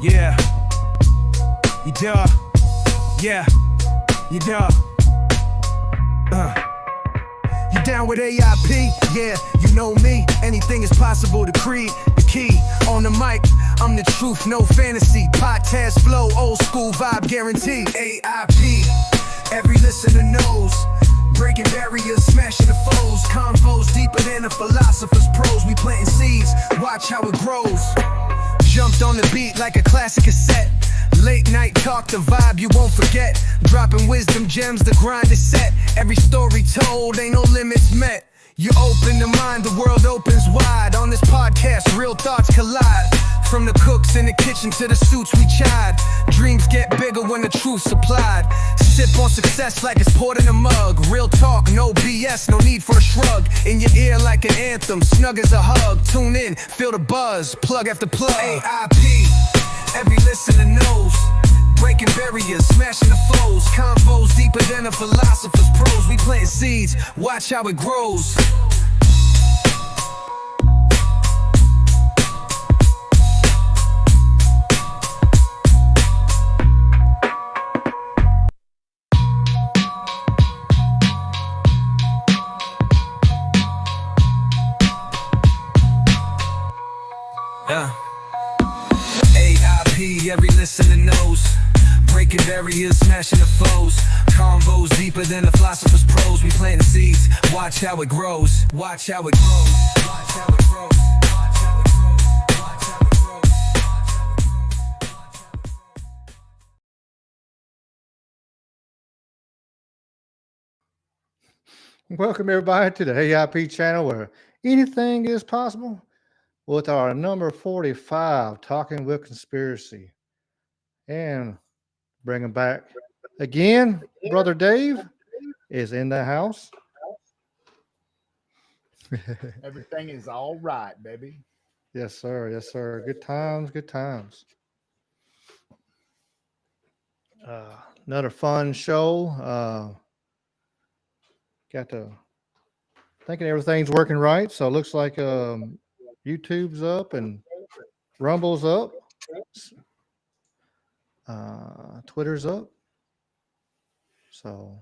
Yeah. You duh. Yeah. You duh. You down with AIP? Yeah, you know me. Anything is possible to create. The key on the mic, I'm the truth, no fantasy. Podcast flow, old school vibe guaranteed. AIP, every listener knows. Breaking barriers, smashing the foes. Convos deeper than a philosopher's prose. We planting seeds, watch how it grows. Jumped on the beat like a classic cassette. Late night talk, the vibe you won't forget. Dropping wisdom gems, the grind is set. Every story told, ain't no limits met. You open the mind, the world opens wide. On this podcast, real thoughts collide. From the cooks in the kitchen to the suits we chide. Dreams get bigger when the truth's supplied. Sip on success like it's poured in a mug. Real talk, no BS, no need for a shrug. In your ear like an anthem, snug as a hug. Tune in, feel the buzz, plug after plug. AIP, every listener knows. Breaking barriers, smashing the foes. Convos deeper than a philosopher's prose. We planting seeds, watch how it grows. AIP, every listener knows. Breaking barriers, smashing the foes. Convos deeper than a philosopher's prose. We planting seeds, watch how it grows. Watch how it grows. Watch how it grows. Watch how it grows. Watch how it grows. Welcome everybody to the AIP channel where anything is possible with our number 45, Talking with Conspiracy. And bringing back again, Brother Dave is in the house. Everything is all right, baby. Yes, sir. Yes, sir. Good times, good times. Another fun show. Got to thinking everything's working right. So it looks like YouTube's up and Rumble's up. Twitter's up. So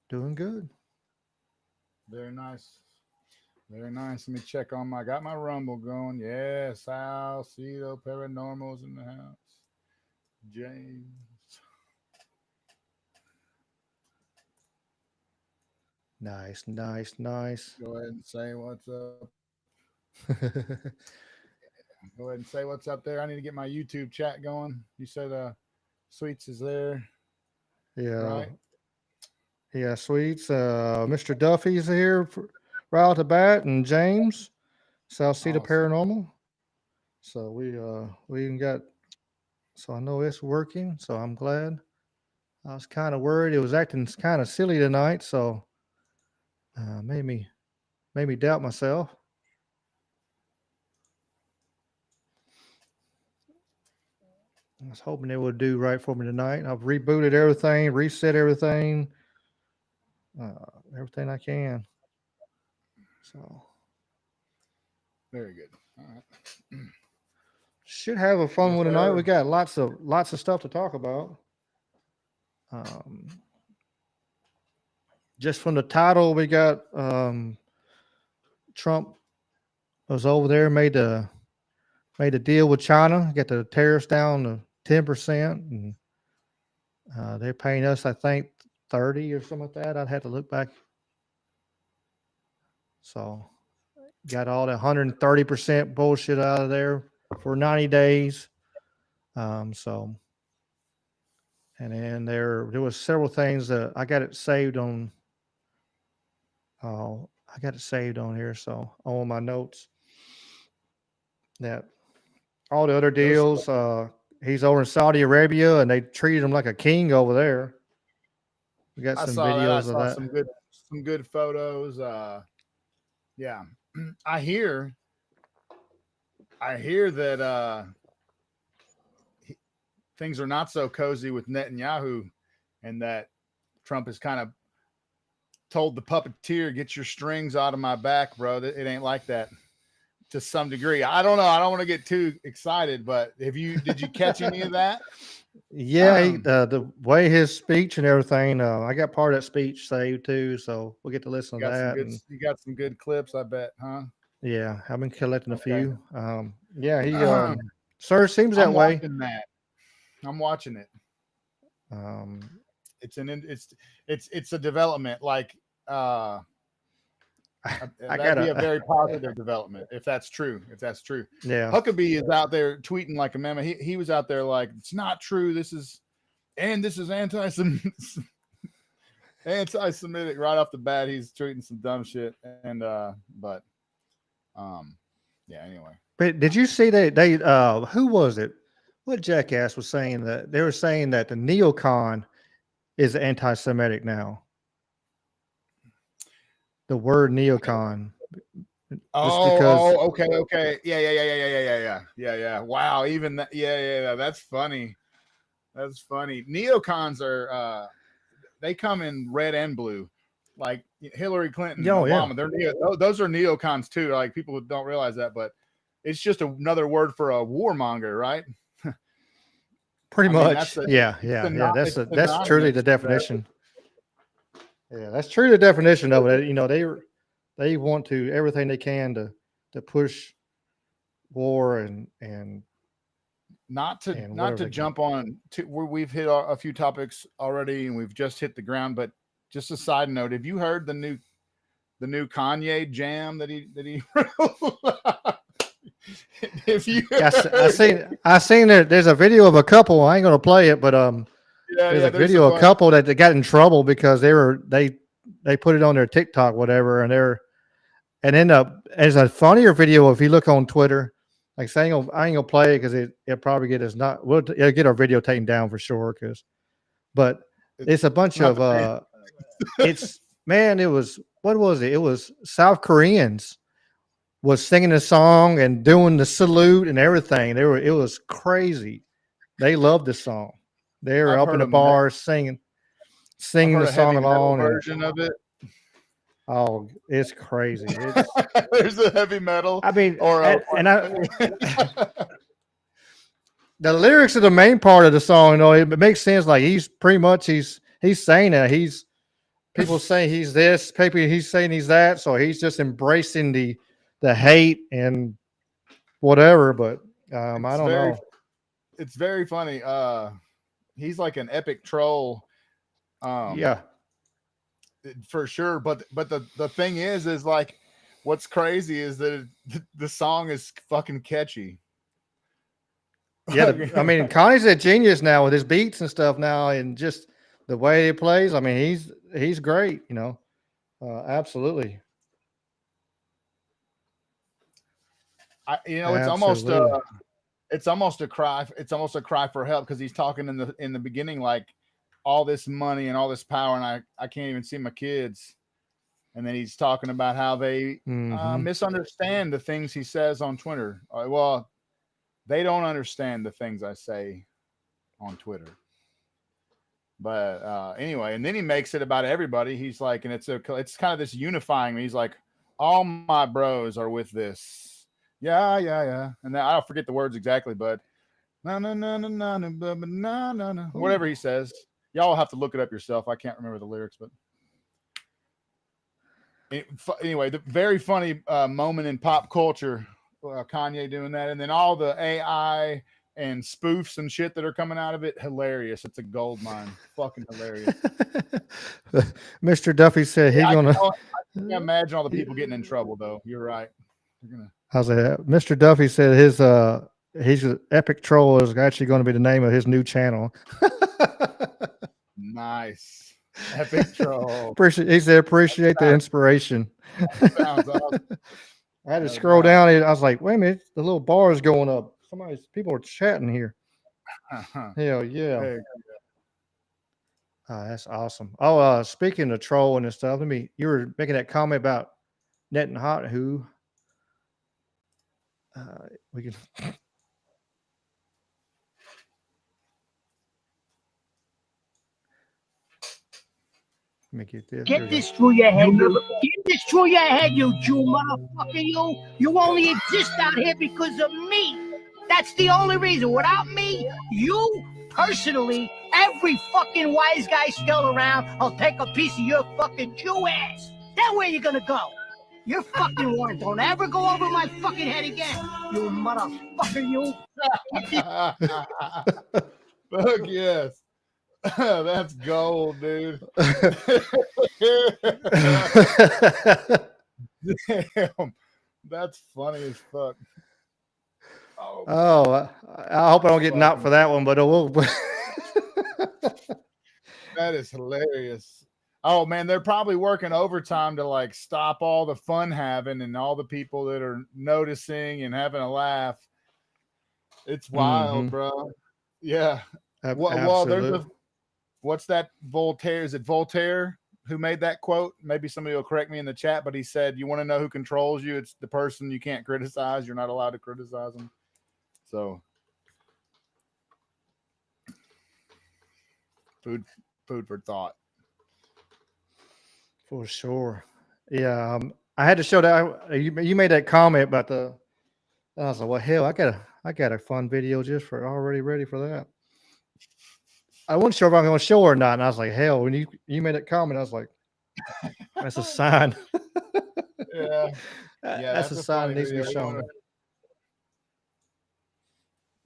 doing good. Very nice. Very nice. Let me check on my got my Rumble going. Yes, Salcedo Paranormal's in the house. James. Nice, nice, nice. Go ahead and say what's up. Go ahead and say what's up there. I need to get my YouTube chat going. You said Sweets is there. Yeah. Right? Yeah, Sweets. Mr. Duffy's here right off the bat, and James, Salcedo Paranormal. So we even got. So I know it's working. So I'm glad. I was kind of worried it was acting kind of silly tonight, so made me doubt myself. I was hoping they would do right for me tonight. I've rebooted everything, reset everything, everything I can. So very good. All right. Should have a fun one tonight. We got lots of stuff to talk about. Just from the title, we got Trump was over there, made a deal with China, get the tariffs down to 10%, and they're paying us, I think, 30 or something like that. I'd have to look back. So got all the 130% bullshit out of there for 90 days. So, and then there was several things that I got it saved on. I got it saved on here. So on my notes that all the other deals, he's over in Saudi Arabia and they treated him like a king over there. We got some videos of that. Some good photos. Yeah. I hear that things are not so cozy with Netanyahu, and that Trump has kind of told the puppeteer, "Get your strings out of my back, bro. It ain't like that." to some degree. I don't know. I don't want to get too excited, but did you catch any of that? Yeah, the way his speech and everything. I got part of that speech saved too, so we'll get to listen to that. And You got some good clips, I bet, huh? yeah, I've been collecting a Okay. few. Yeah, he sir seems that I'm way. watching that. I'm watching it. Um, It's a development. Like I that'd be a gotta, very positive development if that's true. yeah. Huckabee is out there tweeting like a meme. He was out there like, it's not true. This is anti-Semitic right off the bat. He's tweeting some dumb shit. And but yeah, anyway. But did you see they who was it? What jackass was saying that they were saying that the neocon is anti-Semitic now? The word neocon. Okay. Yeah. Wow. Even that. Yeah. That's funny. Neocons are they come in red and blue, like Hillary Clinton, Obama. Yeah. Those are neocons too. Like people don't realize that, but it's just another word for a warmonger, right? Pretty much. Yeah. That's truly the definition. Yeah, that's truly the definition of it. You know, they want to everything they can to push war and not to jump on we've hit a few topics already and we've just hit the ground, but just a side note, have you heard the new Kanye jam that he if you I seen it. There's a video of a couple. I ain't gonna play it, but there's a video of a couple that got in trouble because they put it on their TikTok, whatever, and then there's a funnier video if you look on Twitter. Like saying, I ain't gonna play it because it'll probably get us it'll get our video taken down for sure. But it's a bunch of it was what was it? It was South Koreans was singing a song and doing the salute and everything. It was crazy. They loved the song. They were up in the bars singing the song along. Version of it. Oh, it's crazy. There's a heavy metal. I mean, the lyrics are the main part of the song. You know, it makes sense. Like he's saying that people say he's this, he's saying he's that. So he's just embracing the hate and whatever. But I don't know. It's very funny. He's like an epic troll. Yeah. For sure, but the thing is like what's crazy is that the song is fucking catchy. Yeah, I mean, Connie's a genius now with his beats and stuff now, and just the way he plays. I mean, he's great. You know, absolutely. It's almost a cry. It's almost a cry for help because he's talking in the beginning like all this money and all this power, and I can't even see my kids. And then he's talking about how they misunderstand the things he says on Twitter. Well, they don't understand the things I say on Twitter. But anyway, and then he makes it about everybody. He's like, and it's kind of this unifying. He's like, all my bros are with this. Yeah. And then I don't forget the words exactly, but whatever he says. Y'all will have to look it up yourself. I can't remember the lyrics, but anyway, the very funny moment in pop culture, Kanye doing that, and then all the AI and spoofs and shit that are coming out of it, hilarious. It's a gold mine, fucking hilarious. Mr. Duffy said he's gonna. I can imagine all the people getting in trouble, though. You're right. How's that? Mr. Duffy said his epic troll is actually going to be the name of his new channel. Nice. Epic troll. He said, appreciate the inspiration. Sounds awesome. I had to scroll down and I was like, wait a minute, the little bar is going up. People are chatting here. Hell yeah. That's awesome. Oh, speaking of trolling and stuff, you were making that comment about Netanyahu. We can me get this. Get this through your head, get this through your head, you Jew motherfucker, you. You only exist out here because of me. That's the only reason. Without me, you personally, every fucking wise guy still around will take a piece of your fucking Jew ass. Then where you gonna go? You're fucking warned. Don't ever go over my fucking head again, you motherfucker, you. Fuck yes. That's gold, dude. Damn. That's funny as fuck. Oh, I hope I don't get knocked for that one, but we'll. That is hilarious. Oh man, they're probably working overtime to like stop all the fun having and all the people that are noticing and having a laugh. It's wild, bro. Yeah. Well, there's a, what's that? Voltaire? Is it Voltaire who made that quote? Maybe somebody will correct me in the chat, but he said, "You want to know who controls you? It's the person you can't criticize. You're not allowed to criticize them." So, food for thought. For sure. Yeah. I had to show that you made that comment about the. I was like, well, hell, I got a fun video just for already ready for that. I wasn't sure if I'm going to show her or not, and I was like, hell, when you made that comment, I was like, that's a sign. Yeah, that's a sign that needs to be shown.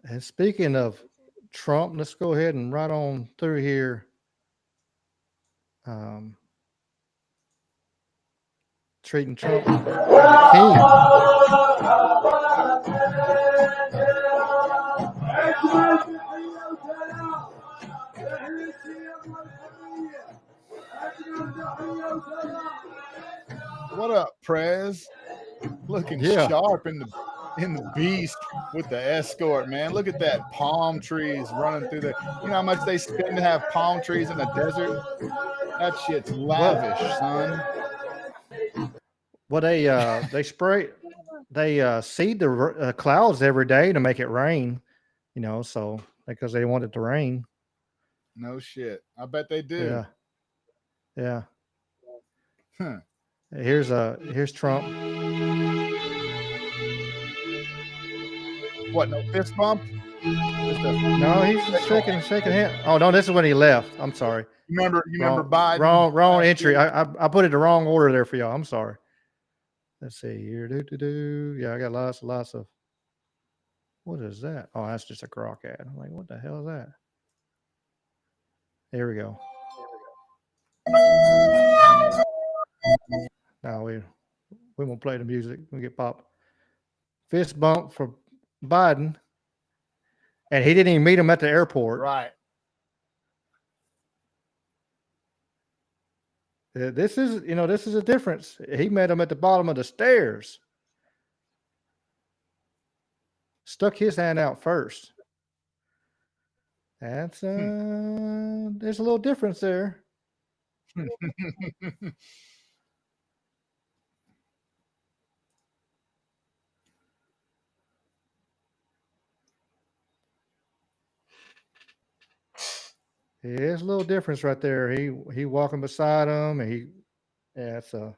And speaking of Trump, let's go ahead and right on through here. Treating Trump like a king. What up, Prez? Looking sharp in the beast with the escort, man. Look at that palm trees running through there. You know how much they spend to have palm trees in the desert? That shit's lavish, son. Well, they seed the clouds every day to make it rain, you know, so because they want it to rain. No shit. I bet they do. Yeah. Huh. Here's Trump. What? No fist bump? No, he's shaking hand. Oh no, this is when he left. I'm sorry. You remember Biden? Wrong entry. I put it the wrong order there for y'all. I'm sorry. Let's see here. Yeah, I got lots of. What is that? Oh, that's just a grok ad. I'm like, what the hell is that? There we go. Now we won't play the music. We get popped. Fist bump for Biden, and he didn't even meet him at the airport. Right. This is a difference. He met him at the bottom of the stairs. Stuck his hand out first. That's there's a little difference there. There's a little difference right there. He walking beside him, and it's a.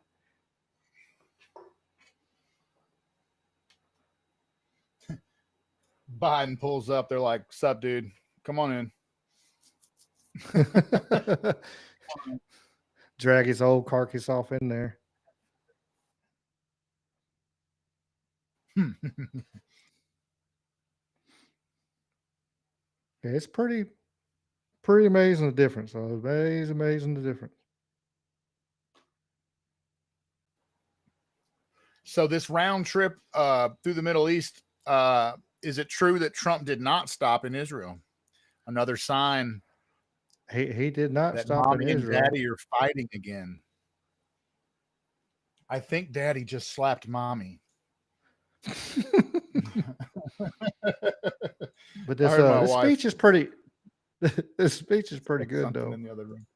Biden pulls up. They're like, "Sup, dude? Come on in." Drag his old carcass off in there. It's pretty amazing the difference. Amazing the difference. So this round trip through the Middle East, is it true that Trump did not stop in Israel? Another sign he did not that stop Mommy in Israel. And Daddy are fighting again. I think Daddy just slapped Mommy. But this speech is pretty. This speech is pretty good, though. In the other room.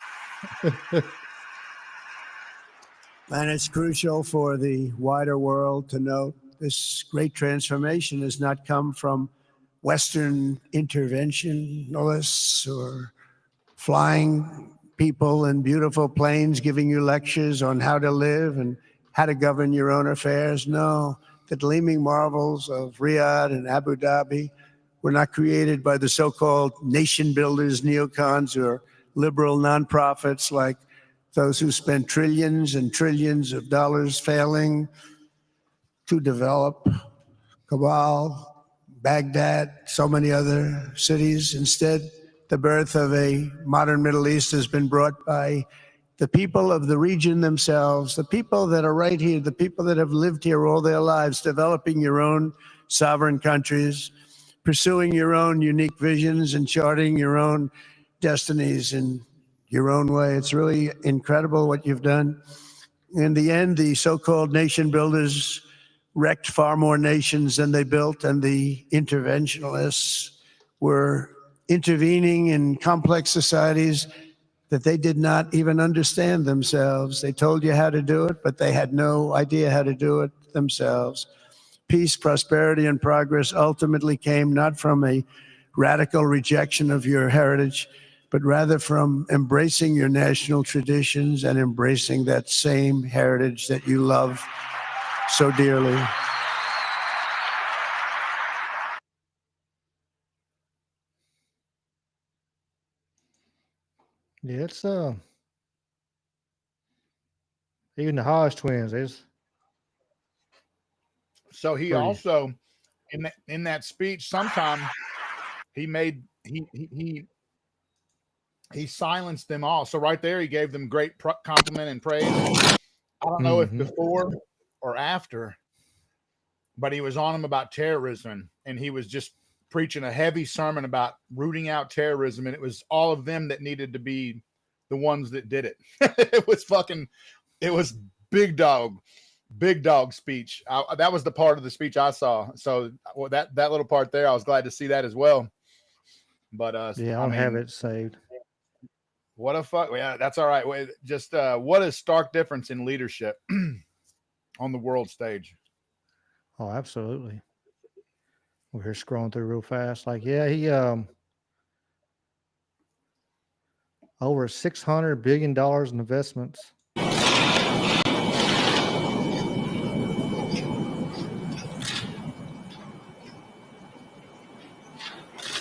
And it's crucial for the wider world to note this great transformation has not come from Western interventionists or flying people in beautiful planes giving you lectures on how to live and how to govern your own affairs. No, the gleaming marvels of Riyadh and Abu Dhabi were not created by the so-called nation builders, neocons, or liberal nonprofits like those who spent trillions and trillions of dollars failing to develop Kabul, Baghdad, so many other cities. Instead, the birth of a modern Middle East has been brought by the people of the region themselves, the people that are right here, the people that have lived here all their lives, developing your own sovereign countries, pursuing your own unique visions and charting your own destinies in your own way. It's really incredible what you've done. In the end, the so-called nation builders wrecked far more nations than they built, and the interventionists were intervening in complex societies that they did not even understand themselves. They told you how to do it, but they had no idea how to do it themselves. Peace, prosperity, and progress ultimately came not from a radical rejection of your heritage, but rather from embracing your national traditions and embracing that same heritage that you love so dearly. Yeah, it's even the Hodge twins is. So he Pretty. also in that speech, sometime he made he silenced them all. So right there, he gave them great compliment and praise. I don't know if before or after, but he was on them about terrorism, and he was just preaching a heavy sermon about rooting out terrorism, and it was all of them that needed to be the ones that did it. It was big dog speech. That was the part of the speech I saw. So that little part there, I was glad to see that as well. But Yeah, I don't have it saved. What a fuck. Yeah, that's all right. Just what a stark difference in leadership on the world stage. Oh, absolutely. We're here scrolling through real fast. Like, yeah, he over $600 billion in investments.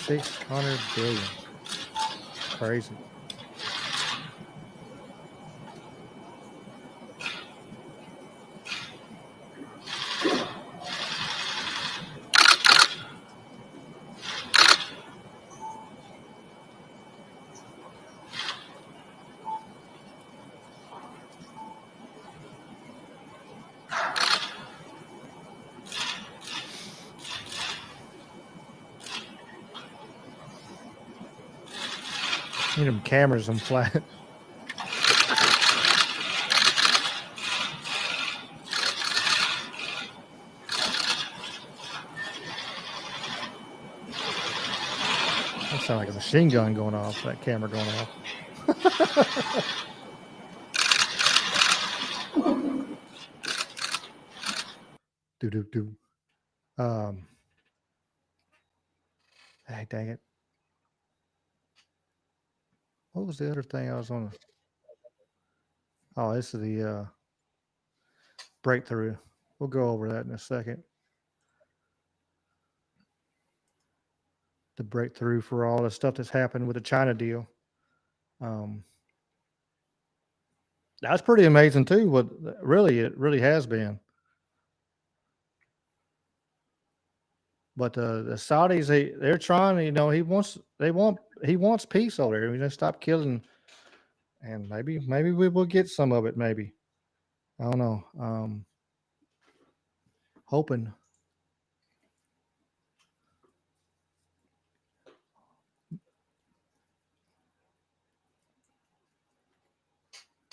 $600 billion. Crazy. Look at them cameras on flat. That sounds like a machine gun going off, that camera going off. Do. Hey, dang it. What was the other thing I was on? Oh, this is the breakthrough. We'll go over that in a second. The breakthrough for all the stuff that's happened with the China deal. That's pretty amazing too. What it really has been. But the Saudis, they're trying. You know, he wants peace over there. We just stop killing, and maybe we will get some of it. Maybe I don't know. Hoping.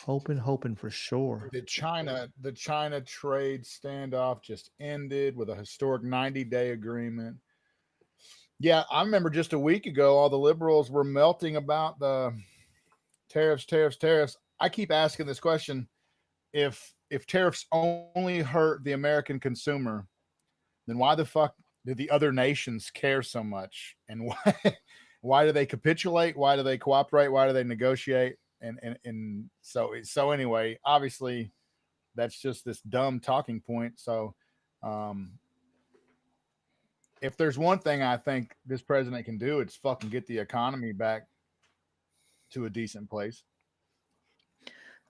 Hoping for sure. The China trade standoff just ended with a historic 90-day agreement. Yeah, I remember just a week ago, all the liberals were melting about the tariffs. I keep asking this question: if tariffs only hurt the American consumer, then why the fuck do the other nations care so much? And why do they capitulate? Why do they cooperate? Why do they negotiate? and so anyway, obviously that's just this dumb talking point. So if there's one thing I think this president can do, it's fucking get the economy back to a decent place.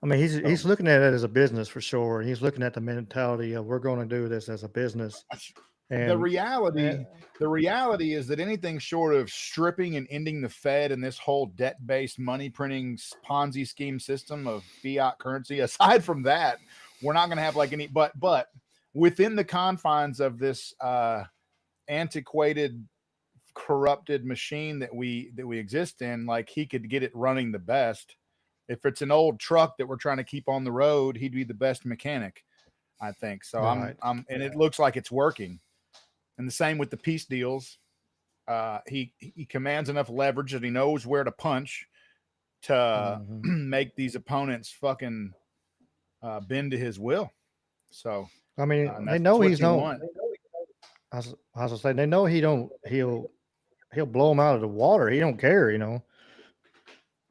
I mean, he's looking at it as a business for sure. He's looking at the mentality of we're going to do this as a business. And the reality is that anything short of stripping and ending the Fed and this whole debt-based money printing Ponzi scheme system of fiat currency, aside from that, we're not going to have like any. But within the confines of this antiquated, corrupted machine that we exist in, like he could get it running the best. If it's an old truck that we're trying to keep on the road, he'd be the best mechanic, I think. So right. and it looks like it's working. And the same with the peace deals. He commands enough leverage that he knows where to punch to make these opponents fucking bend to his will. So I mean, they know he's not. I was gonna say they know he'll blow them out of the water. He don't care, you know.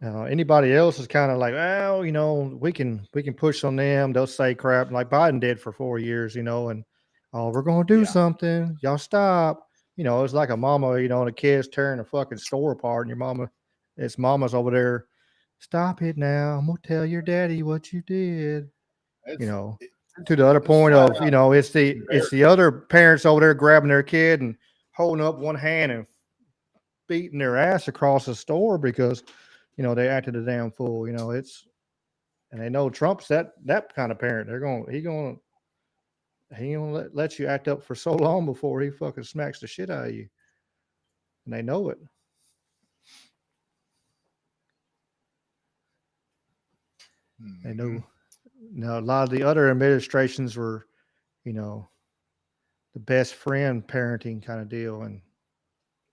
Anybody else is kind of like, well, you know, we can push on them. They'll say crap like Biden did for 4 years, you know, and we're gonna do something. Y'all stop. You know, it's like a mama, you know, and the kids tearing a fucking store apart, and mama's over there. Stop it now. I'm gonna tell your daddy what you did. You know, to the other point of, you know, it's the other parents over there grabbing their kid and holding up one hand and beating their ass across the store because, you know, they acted a damn fool. You know, and they know Trump's that kind of parent. He gonna let you act up for so long before he fucking smacks the shit out of you, and they know it. They know. Now, a lot of the other administrations were, you know, the best friend parenting kind of deal,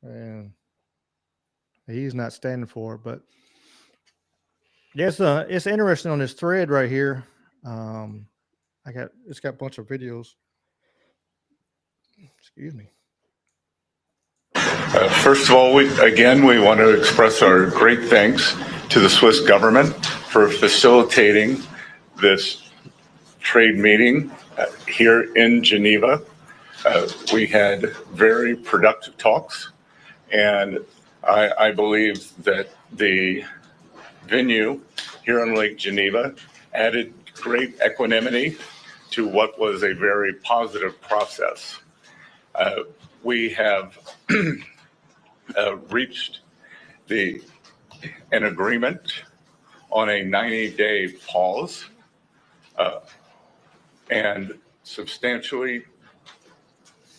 and he's not standing for it. But yes, it's interesting on this thread right here. It's got a bunch of videos. Excuse me. First of all, we want to express our great thanks to the Swiss government for facilitating this trade meeting here in Geneva. We had very productive talks, and I believe that the venue here on Lake Geneva added great equanimity to what was a very positive process. We have reached an agreement on a 90-day pause and substantially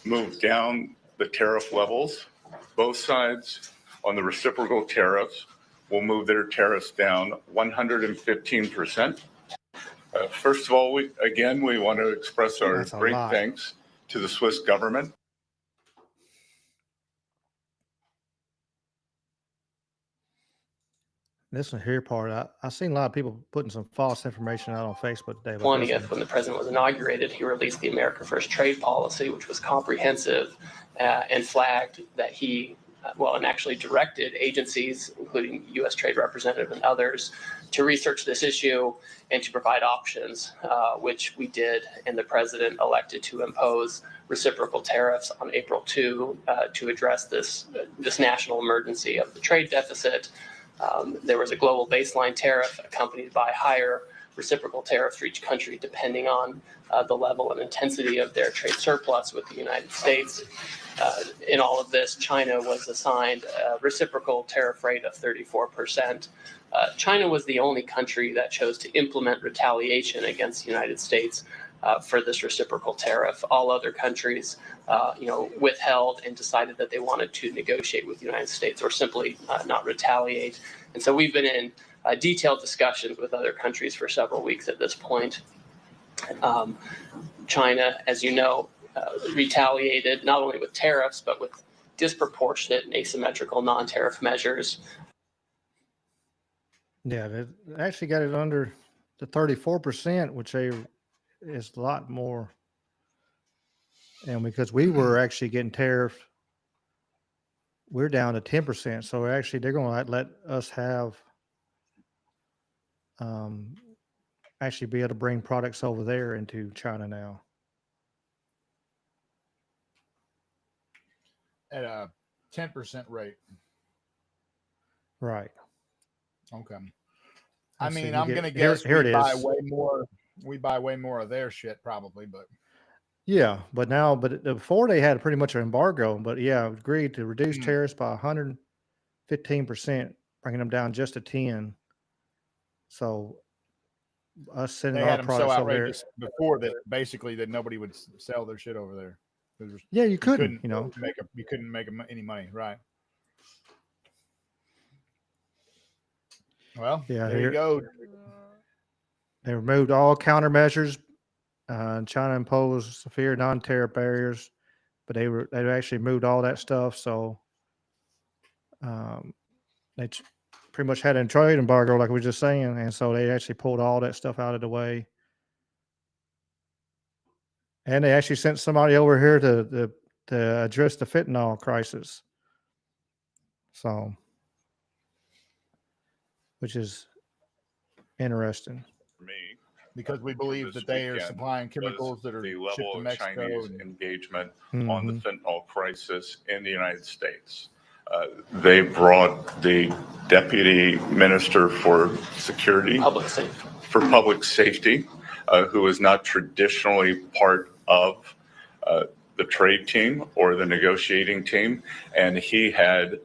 moved down the tariff levels. Both sides on the reciprocal tariffs will move their tariffs down 115%. First of all, we want to express our great thanks to the Swiss government. This one here part, I've seen a lot of people putting some false information out on Facebook today. 20th, when the president was inaugurated, he released the America First trade policy, which was comprehensive and flagged that he, and actually directed agencies, including U.S. Trade Representative and others, to research this issue and to provide options, which we did. And the president elected to impose reciprocal tariffs on April 2 to address this national emergency of the trade deficit. There was a global baseline tariff accompanied by higher reciprocal tariffs for each country, depending on the level and intensity of their trade surplus with the United States. In all of this, China was assigned a reciprocal tariff rate of 34%. China was the only country that chose to implement retaliation against the United States for this reciprocal tariff. All other countries, withheld and decided that they wanted to negotiate with the United States or simply not retaliate. And so we've been in detailed discussions with other countries for several weeks at this point. China, as you know, retaliated not only with tariffs, but with disproportionate and asymmetrical non-tariff measures. Yeah, they actually got it under the 34%, which is a lot more. And because we were actually getting tariffed, we're down to 10%. So actually, they're going to let us have actually be able to bring products over there into China now. At a 10% rate. Right. Okay. I Let's see, mean, you I'm get- gonna guess here we it buy is. way more. We buy way more of their shit probably, but Yeah, but before they had pretty much an embargo, but yeah, agreed to reduce Mm. tariffs by 115%, bringing them down just to 10. So us sending they our had them so products over there, outrageous before that basically that nobody would sell their shit over there. yeah, you You couldn't, you couldn't make any money, right? Well, Yeah, there you go. They removed all countermeasures. China imposed severe non-tariff barriers, but they actually moved all that stuff. So they pretty much had a trade embargo, like we were just saying, and so they actually pulled all that stuff out of the way. And they actually sent somebody over here to address the fentanyl crisis. So, which is interesting. For me, Because we believe this that they are weekend supplying was chemicals that are the shipped level to of Mexico. Chinese and- engagement on the Mhm. fentanyl crisis in the United States. They brought the deputy minister for security, Public safety. public safety, who is not traditionally part of the trade team or the negotiating team, and he had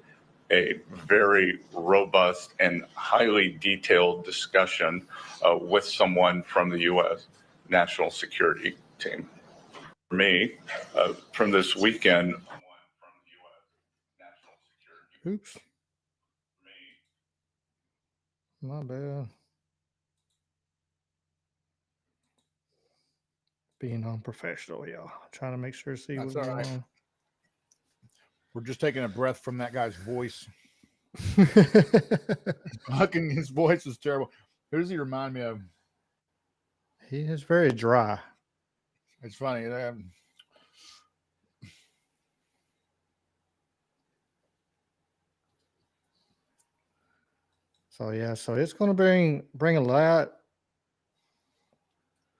a very robust and highly detailed discussion with someone from the U.S. national security team. For me, from this weekend, Oops. Not bad. Being unprofessional, y'all. Trying to make sure to see That's what's all going right. on. We're just taking a breath from that guy's voice. Fucking his voice is terrible. Who does he remind me of? He is very dry. It's funny. So yeah, so it's going to bring a lot.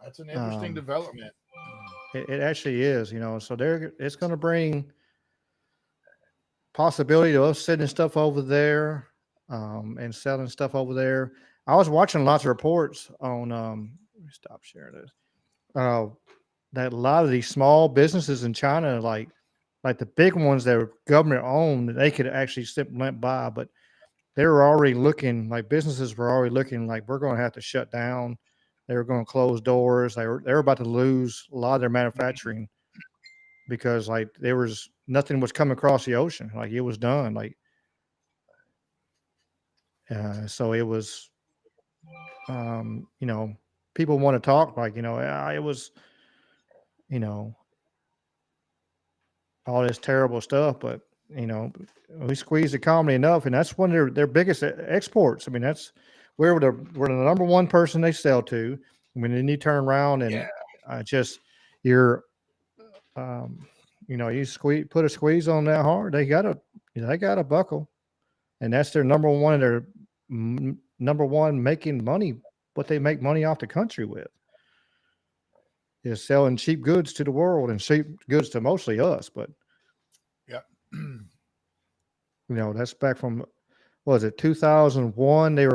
That's an interesting development. It actually is, So it's going to bring possibility of us sending stuff over there and selling stuff over there. I was watching lots of reports on. Let me stop sharing this. That a lot of these small businesses in China, like the big ones that are government owned, they could actually simply buy, but they were already looking like businesses were already looking like we're going to have to shut down. They were going to close doors. They were about to lose a lot of their manufacturing because like nothing was coming across the ocean. Like it was done. Like so it was. People want to talk like it was. All this terrible stuff, but we squeeze the economy enough, and that's one of their biggest exports. I mean, that's where we're the number one person they sell to. I mean, then you turn around and you put a squeeze on that hard, they got a buckle, and that's their number one. Their number one making money, what they make money off the country with is selling cheap goods to the world and cheap goods to mostly us, but. That's back from, what was it, 2001? They were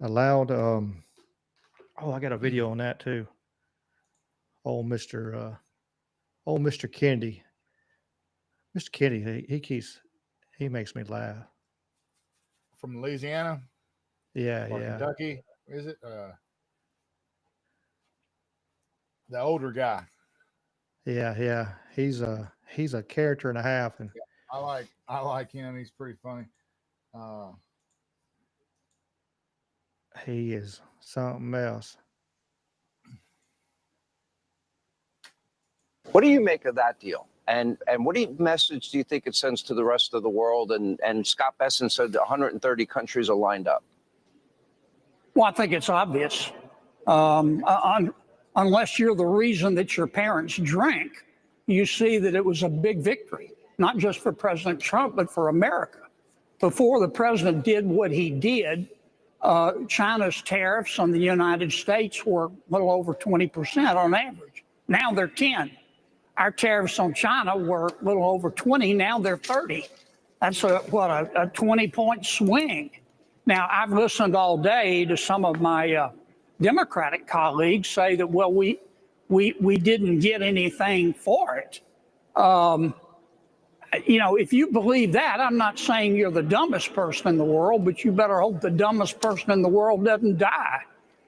allowed. I got a video on that too. Old Mr. Kennedy. Mr. Kennedy, he makes me laugh. From Louisiana? Yeah, or yeah. Kentucky? Is it? The older guy. Yeah. He's a character and a half, and I like him. He's pretty funny. He is something else. What do you make of that deal? And what message do you think it sends to the rest of the world? And Scott Besson said that 130 countries are lined up. Well, I think it's obvious. Unless you're the reason that your parents drank, you see that it was a big victory, not just for President Trump, but for America. Before the president did what he did, China's tariffs on the United States were a little over 20% on average. Now they're 10. Our tariffs on China were a little over 20. Now they're 30. That's a 20-point swing. Now, I've listened all day to some of my Democratic colleagues say that, well, we didn't get anything for it. If you believe that, I'm not saying you're the dumbest person in the world, but you better hope the dumbest person in the world doesn't die.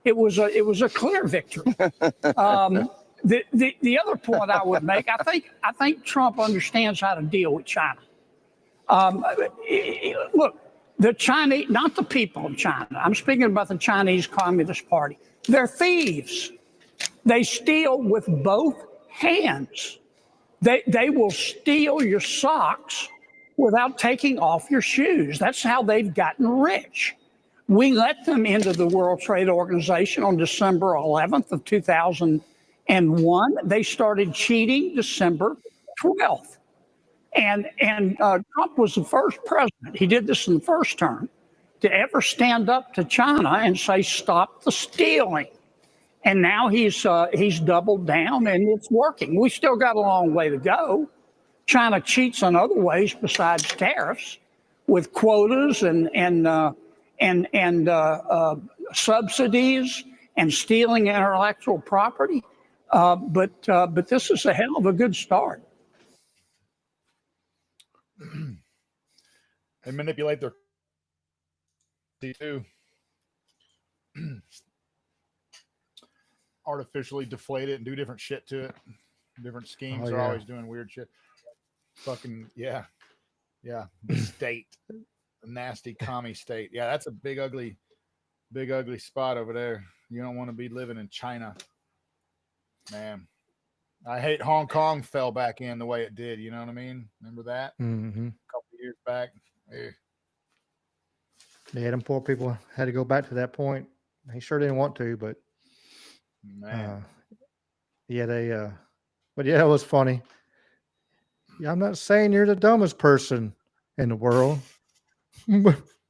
It was a clear victory. The other point I would make, I think Trump understands how to deal with China. Look, the Chinese, not the people of China. I'm speaking about the Chinese Communist Party. They're thieves. They steal with both hands. They will steal your socks without taking off your shoes. That's how they've gotten rich. We let them into the World Trade Organization on December 11th of 2001. They started cheating December 12th. And Trump was the first president, he did this in the first term, to ever stand up to China and say, stop the stealing. And now he's doubled down, and it's working. We still got a long way to go. China cheats in other ways besides tariffs, with quotas and subsidies and stealing intellectual property. But this is a hell of a good start. They manipulate their too. Artificially deflate it and do different shit to it. Different schemes. They're always doing weird shit. Fucking yeah. The state, a nasty commie state. Yeah, that's a big ugly spot over there. You don't want to be living in China, man. I hate Hong Kong fell back in the way it did. You know what I mean? Remember that? Mm-hmm. A couple of years back. Yeah, them poor people had to go back to that point. He sure didn't want to, but man. But yeah, it was funny. Yeah, I'm not saying you're the dumbest person in the world,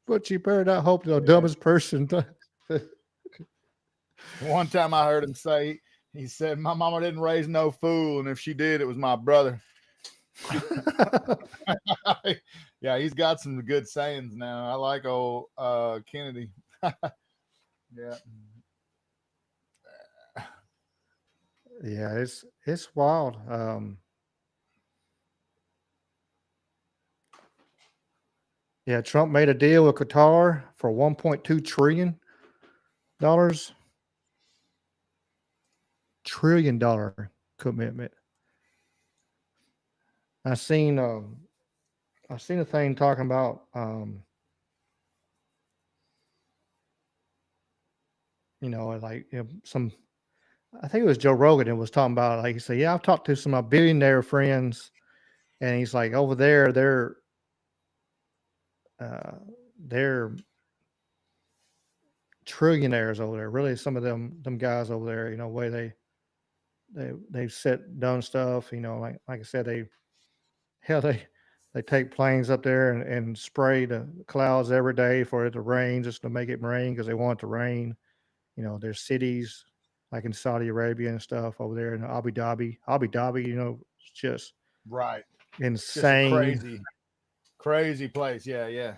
but you better not hope the dumbest person. One time I heard him say, he said, my mama didn't raise no fool, and if she did, it was my brother. Yeah, he's got some good sayings now. I like old Kennedy. Yeah. Yeah, it's wild. Yeah, Trump made a deal with Qatar for $1.2 trillion. $1 trillion commitment. I seen a thing talking about some, I think it was Joe Rogan that was talking about, like, he said, yeah, I've talked to some of my billionaire friends, and he's like, over there they're trillionaires over there. Really, some of them guys over there, way they've done stuff, like I said, they take planes up there and spray the clouds every day for it to rain, just to make it rain because they want it to rain. There's cities like in Saudi Arabia and stuff over there in Abu Dhabi, it's just right, insane, just crazy place. Yeah.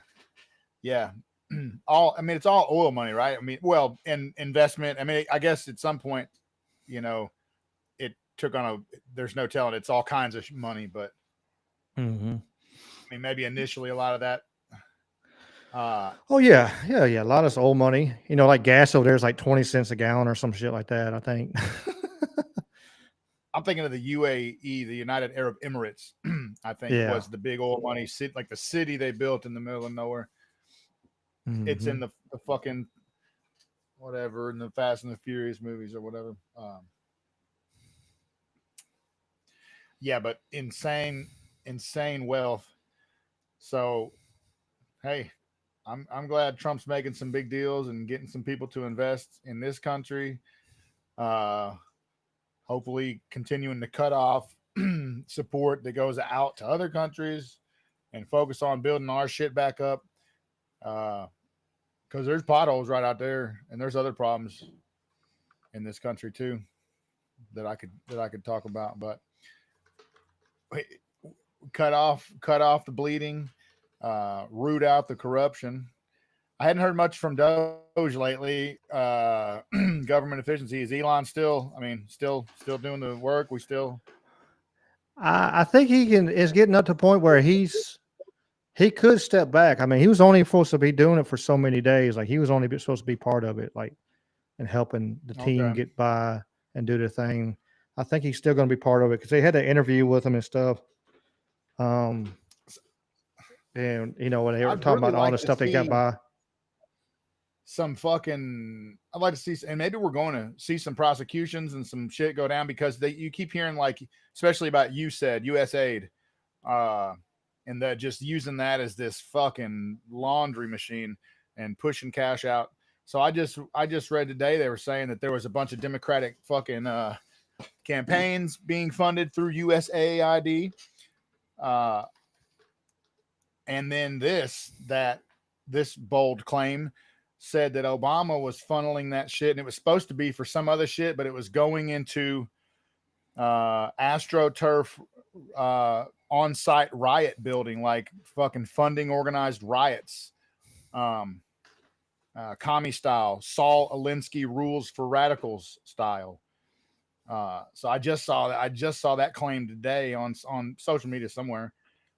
It's all oil money, right? I mean, well, and investment. I mean, I guess at some point, it took on there's no telling. It's all kinds of money, but mm-hmm. I mean, maybe initially a lot of that. A lot of old money. Like gas over there is like 20 cents a gallon or some shit like that, I think. I'm thinking of the UAE, the United Arab Emirates. I think was the big oil money city, like the city they built in the middle of nowhere. Mm-hmm. It's in the fucking whatever in the Fast and the Furious movies or whatever. But insane wealth. So, hey, I'm glad Trump's making some big deals and getting some people to invest in this country. Hopefully continuing to cut off support that goes out to other countries and focus on building our shit back up. Because there's potholes right out there, and there's other problems in this country too that I could talk about. But cut off the bleeding, root out the corruption. I hadn't heard much from Doge lately. Government efficiency, is Elon still? I mean, still doing the work? We still. I think is getting up to the point where he could step back. I mean, he was only supposed to be doing it for so many days. Like he was only supposed to be part of it, like and helping the team get by and do their thing. I think he's still going to be part of it because they had an interview with him and stuff. And when they were talking about all the stuff they got by. I'd like to see, and maybe we're going to see some prosecutions and some shit go down because you keep hearing, like, especially about U.S. aid, and that just using that as this fucking laundry machine and pushing cash out. So I just read today they were saying that there was a bunch of Democratic fucking campaigns being funded through USAID, and then this bold claim said that Obama was funneling that shit, and it was supposed to be for some other shit, but it was going into AstroTurf on-site riot building, like fucking funding organized riots, commie style, Saul Alinsky rules for radicals style. So I just saw that claim today on social media somewhere.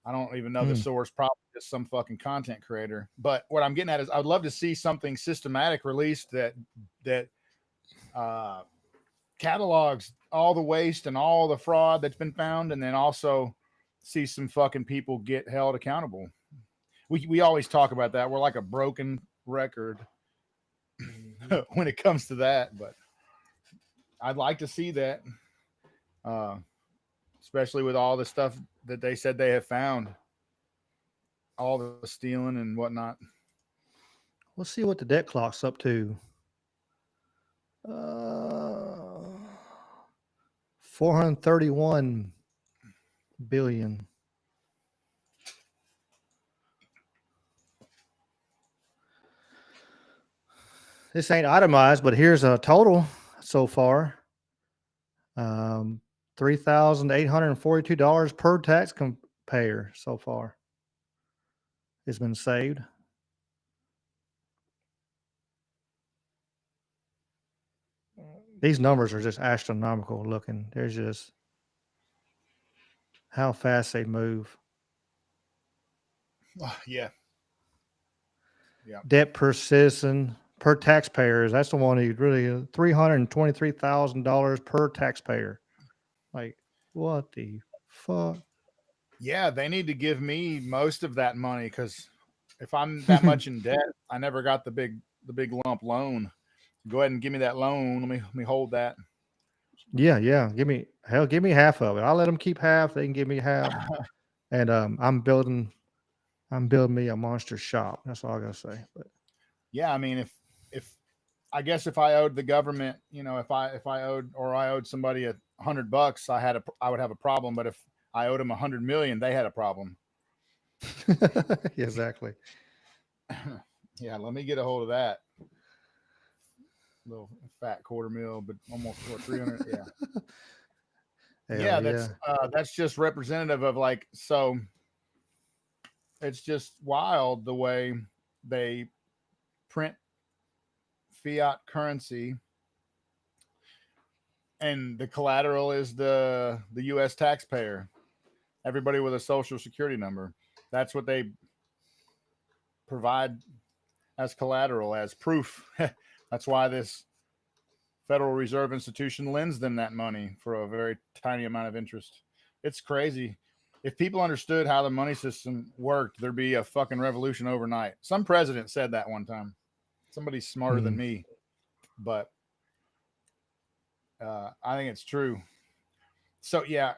I don't even know the source, probably just some fucking content creator. But what I'm getting at is I'd love to see something systematic released that catalogs all the waste and all the fraud that's been found, and then also see some fucking people get held accountable. We always talk about that. We're like a broken record when it comes to that, but I'd like to see that, especially with all the stuff that they said they have found, all the stealing and whatnot. We'll see what the debt clock's up to. 431 billion. This ain't itemized, but here's a total so far. $3,842 per taxpayer so far has been saved. These numbers are just astronomical looking. There's just how fast they move. Yeah. Debt per citizen, per taxpayer, that's the one who really $323,000 per taxpayer. Like, what the fuck? Yeah, they need to give me most of that money, because if I'm that much in debt, I never got the big lump loan. Go ahead and give me that loan. Let me hold that. Yeah. Give me half of it. I'll let them keep half. They can give me half. And I'm building me a monster shop. That's all I gotta say. But yeah, I mean, if I guess if I owed the government, if I owed somebody $100, I would have a problem. But if I owed them 100 million, they had a problem. Exactly. Yeah, let me get a hold of that. Little fat $250,000, but almost 300. Yeah. That's just representative of, like, so it's just wild the way they print fiat currency, and the collateral is the U.S. taxpayer, everybody with a social security number. That's what they provide as collateral, as proof. That's why this Federal Reserve institution lends them that money for a very tiny amount of interest. It's crazy. If people understood how the money system worked, there'd be a fucking revolution overnight. Some president said that one time. Somebody smarter than me, but I think it's true. So yeah,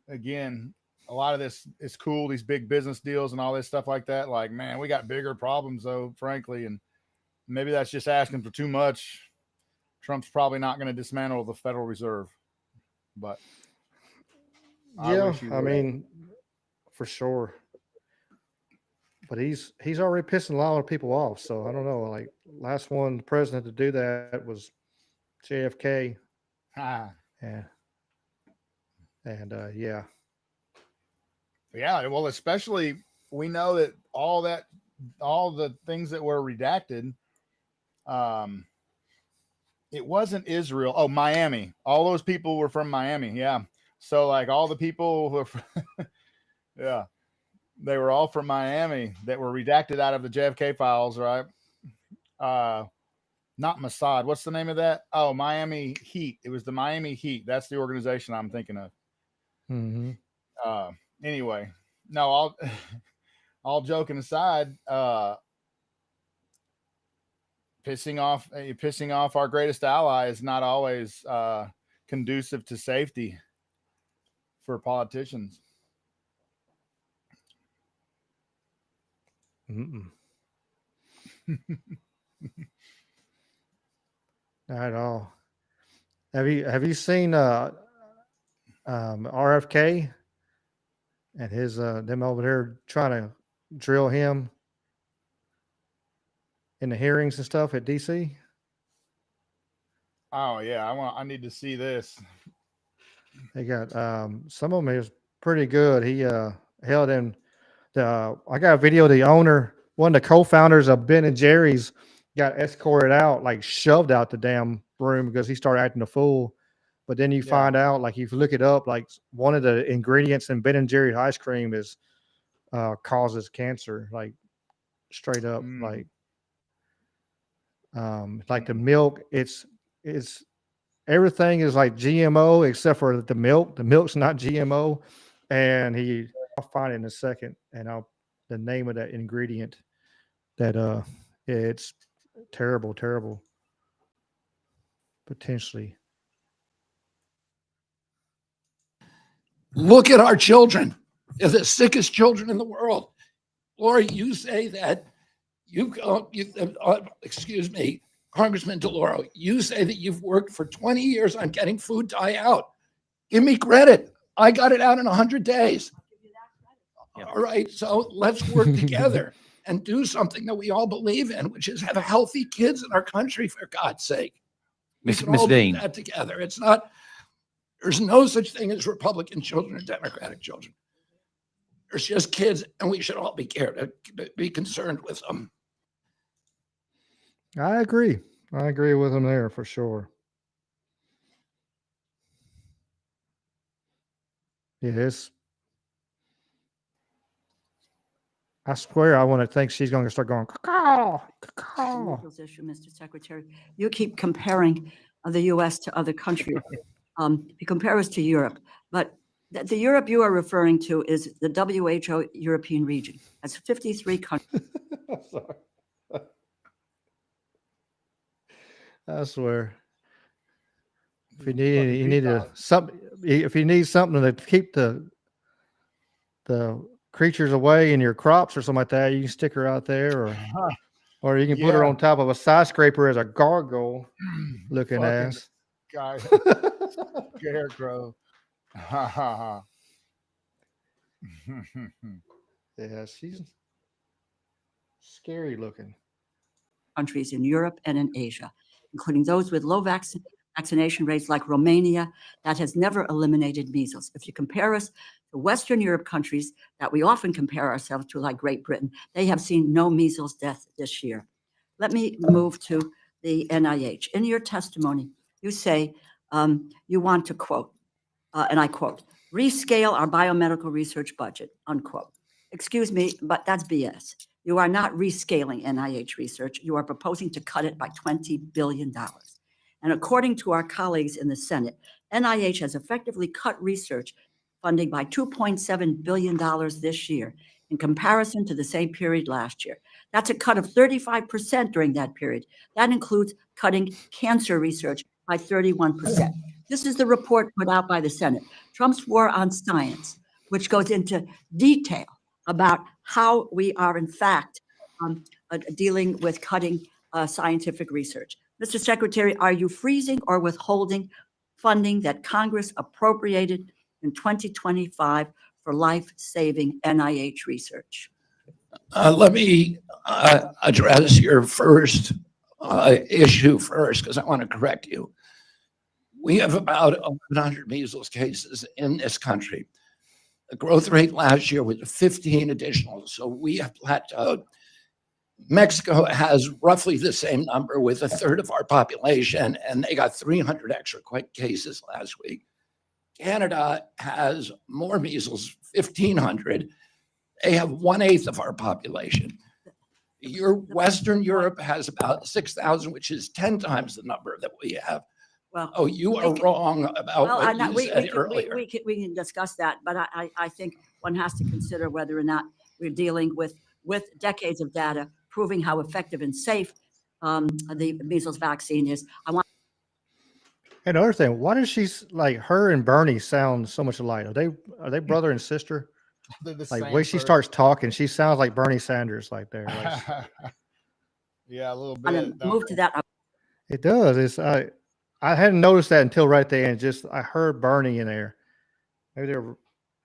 again, a lot of this is cool. These big business deals and all this stuff like that. Like, man, we got bigger problems though, frankly, and maybe that's just asking for too much. Trump's probably not going to dismantle the Federal Reserve, but yeah, I mean, for sure. but he's already pissing a lot of people off. So I don't know. Like last one, the president to do that was JFK, Ah, and yeah, yeah. Well, especially we know that all the things that were redacted, um, it wasn't Israel. Oh, Miami. All those people were from Miami. Yeah. So like all the people who were from, yeah, they were all from Miami that were redacted out of the JFK files, right? Not Mossad. What's the name of that? Oh, Miami Heat. It was the Miami Heat. That's the organization I'm thinking of. mm-hmm. Anyway, no, all all joking aside, pissing off our greatest ally is not always conducive to safety for politicians. Not at all. Have you seen RFK and his them over there trying to drill him in the hearings and stuff at DC? Oh yeah, I need to see this. They got some of them is pretty good. He held in the I got a video of the owner, one of the co-founders of Ben and Jerry's got escorted out, like shoved out the damn room because he started acting a fool. But then you find out, like if you look it up, like one of the ingredients in Ben and Jerry's ice cream is causes cancer, like straight up, like the milk. It's everything is like GMO except for the milk. The milk's not GMO, and I'll find it in a second, and the name of that ingredient. That it's terrible, potentially. Look at our children. They're the sickest children in the world. Laura, you say that excuse me, Congressman DeLauro, you say that you've worked for 20 years on getting food dye out. Give me credit. I got it out in 100 days. All right, so let's work together and do something that we all believe in, which is have healthy kids in our country, for God's sake. Miss Dean. That together. It's not. There's no such thing as Republican children or Democratic children. There's just kids, and we should all be concerned with them. I agree with him there for sure. Yes. I swear I want to think she's going to start going, caw, caw. Issue, Mr. Secretary. You keep comparing the U.S. to other countries. You compare us to Europe, but the Europe you are referring to is the WHO European region. That's 53 countries. Sorry. I swear. If you need if you need something to keep the creatures away in your crops or something like that, you can stick her out there, or you can put her on top of a skyscraper as a gargoyle looking ass. Guy, scarecrow. Yeah, she's scary looking. Countries in Europe and in Asia, including those with low vaccination rates like Romania, that has never eliminated measles. If you compare us to Western Europe countries that we often compare ourselves to, like Great Britain, they have seen no measles death this year. Let me move to the NIH. In your testimony, you say you want to quote, and I quote, rescale our biomedical research budget, unquote. Excuse me, but that's BS. You are not rescaling NIH research. You are proposing to cut it by $20 billion. And according to our colleagues in the Senate, NIH has effectively cut research funding by $2.7 billion this year in comparison to the same period last year. That's a cut of 35% during that period. That includes cutting cancer research by 31%. This is the report put out by the Senate, Trump's War on Science, which goes into detail about how we are, in fact, dealing with cutting scientific research. Mr. Secretary, are you freezing or withholding funding that Congress appropriated in 2025 for life-saving NIH research? Let me address your first issue first, because I want to correct you. We have about 1,100 measles cases in this country. The growth rate last year was 15 additional, so we have plateaued. Mexico has roughly the same number with a third of our population, and they got 300 extra cases last week. Canada has more measles, 1,500. They have 1/8 of our population. Western Europe has about 6,000, which is 10 times the number that we have. Well, Oh, you are wrong about well, what you said earlier. we can discuss that, but I think one has to consider whether or not we're dealing with decades of data proving how effective and safe the measles vaccine is. And another thing, why does like her and Bernie sound so much alike? Are they brother and sister? They're the Like same way she person. starts talking, she sounds like Bernie Sanders, like there. Like, Yeah, a little I'm bit. gonna move to that. it does. I hadn't noticed that until right there, and just I heard Bernie in there. Maybe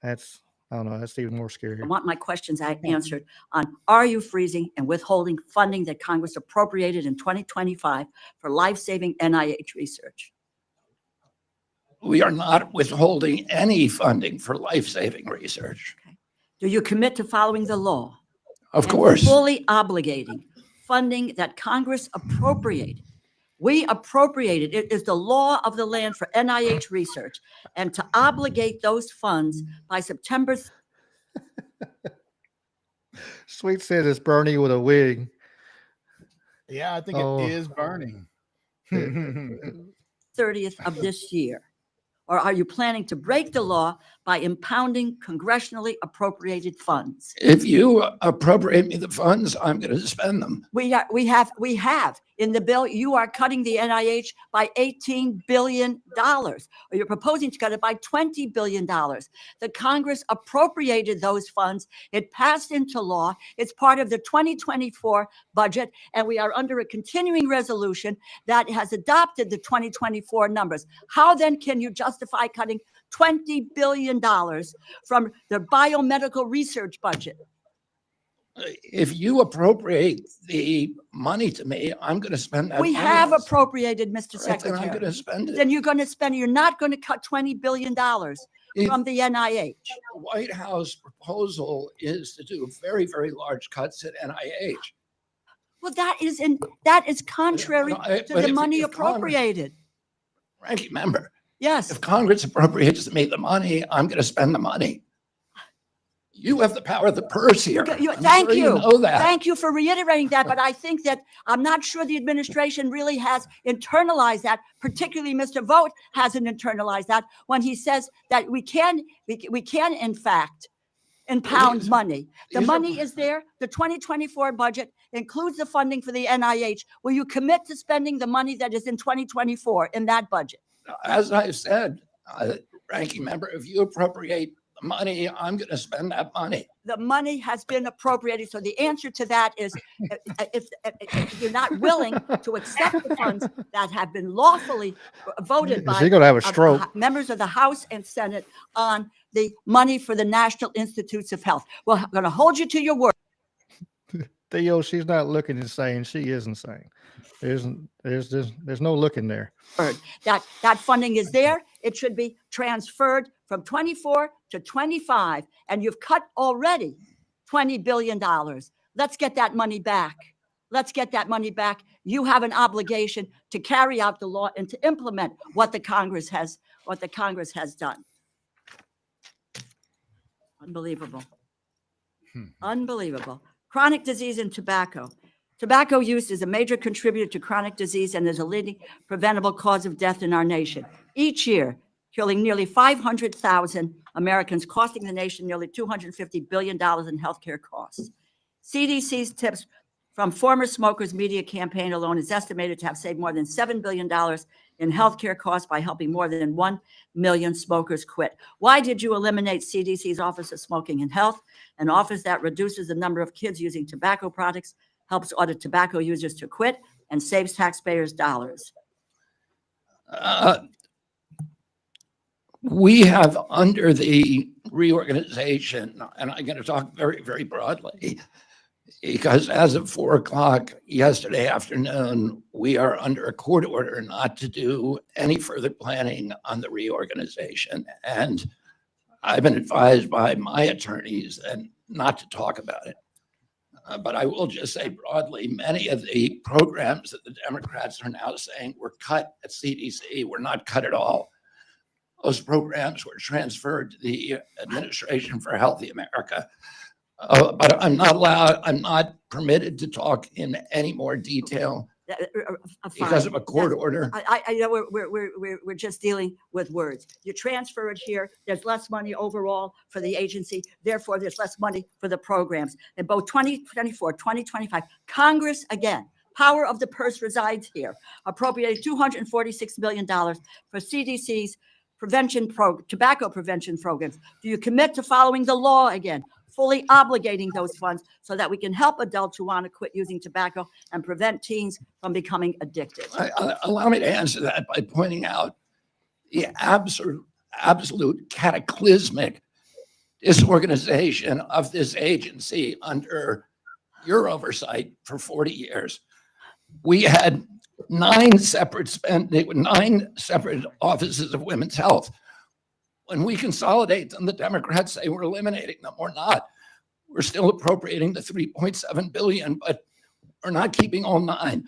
that's I don't know. That's even more scary. I want my questions answered on, are you freezing and withholding funding that Congress appropriated in 2025 for life-saving NIH research? We are not withholding any funding for life-saving research. Okay. Do you commit to following the law? Of course. Fully obligating funding that Congress appropriated. We appropriated, it is the law of the land for NIH research, and to obligate those funds by September. Sweet said it's Bernie with a wig. Yeah, I think it is burning. 30th of this year. Or are you planning to break the law by impounding congressionally appropriated funds? If you appropriate me the funds, I'm going to spend them. We have in the bill, you are cutting the NIH by $18 billion, or you're proposing to cut it by $20 billion. The Congress appropriated those funds. It passed into law. It's part of the 2024 budget, and we are under a continuing resolution that has adopted the 2024 numbers. How then can you justify cutting $20 billion from the biomedical research budget? If you appropriate the money to me, I'm going to spend that. We have appropriated, Mr. Secretary. Then I'm going to spend it. Then you're going to spend it. You're not going to cut $20 billion from the NIH. The White House proposal is to do very, very large cuts at NIH. Well, that is contrary to the money appropriated. Ranking member. Yes. If Congress appropriates me the money, I'm going to spend the money. You have the power of the purse here. Thank you. You know that. Thank you for reiterating that. But I think that I'm not sure the administration really has internalized that. Particularly, Mr. Vogt hasn't internalized that when he says that we can in fact impound money. The money is there. The 2024 budget includes the funding for the NIH. Will you commit to spending the money that is in 2024 in that budget? As I said, ranking member, if you appropriate the money, I'm going to spend that money. The money has been appropriated. So the answer to that is if you're not willing to accept the funds that have been lawfully voted by Is he going to have a stroke? Members of the House and Senate on the money for the National Institutes of Health. We're going to hold you to your word. Theo, she's not looking insane. She is insane. There's no looking there. That funding is there. It should be transferred from 24 to 25, and you've cut already $20 billion. Let's get that money back. Let's get that money back. You have an obligation to carry out the law and to implement what the Congress has done. Unbelievable. Unbelievable. Chronic disease and tobacco. Tobacco use is a major contributor to chronic disease and is a leading preventable cause of death in our nation. Each year, killing nearly 500,000 Americans, costing the nation nearly $250 billion in healthcare costs. CDC's tips from former smokers media campaign alone is estimated to have saved more than $7 billion in healthcare costs by helping more than 1 million smokers quit. Why did you eliminate CDC's Office of Smoking and Health, an office that reduces the number of kids using tobacco products, helps audit tobacco users to quit, and saves taxpayers dollars? We have, under the reorganization, and I'm going to talk very, very broadly, Because as of 4 o'clock yesterday afternoon, we are under a court order not to do any further planning on the reorganization. And I've been advised by my attorneys and not to talk about it. But I will just say broadly, many of the programs that the Democrats are now saying were cut at CDC were not cut at all. Those programs were transferred to the Administration for Healthy America. But I'm not permitted to talk in any more detail because of a court order. I know we're just dealing with words. You transfer it here, there's less money overall for the agency, therefore there's less money for the programs. In both 2024, 2025, Congress, again, power of the purse resides here, appropriated $246 million for CDC's tobacco prevention programs. Do you commit to following the law again, fully obligating those funds so that we can help adults who want to quit using tobacco and prevent teens from becoming addicted? Allow me to answer that by pointing out the absolute cataclysmic disorganization of this agency under your oversight for 40 years. We had 9 separate offices of women's health. When we consolidate them, the Democrats say we're eliminating them. We're not. We're still appropriating the $3.7 billion, but we're not keeping all 9.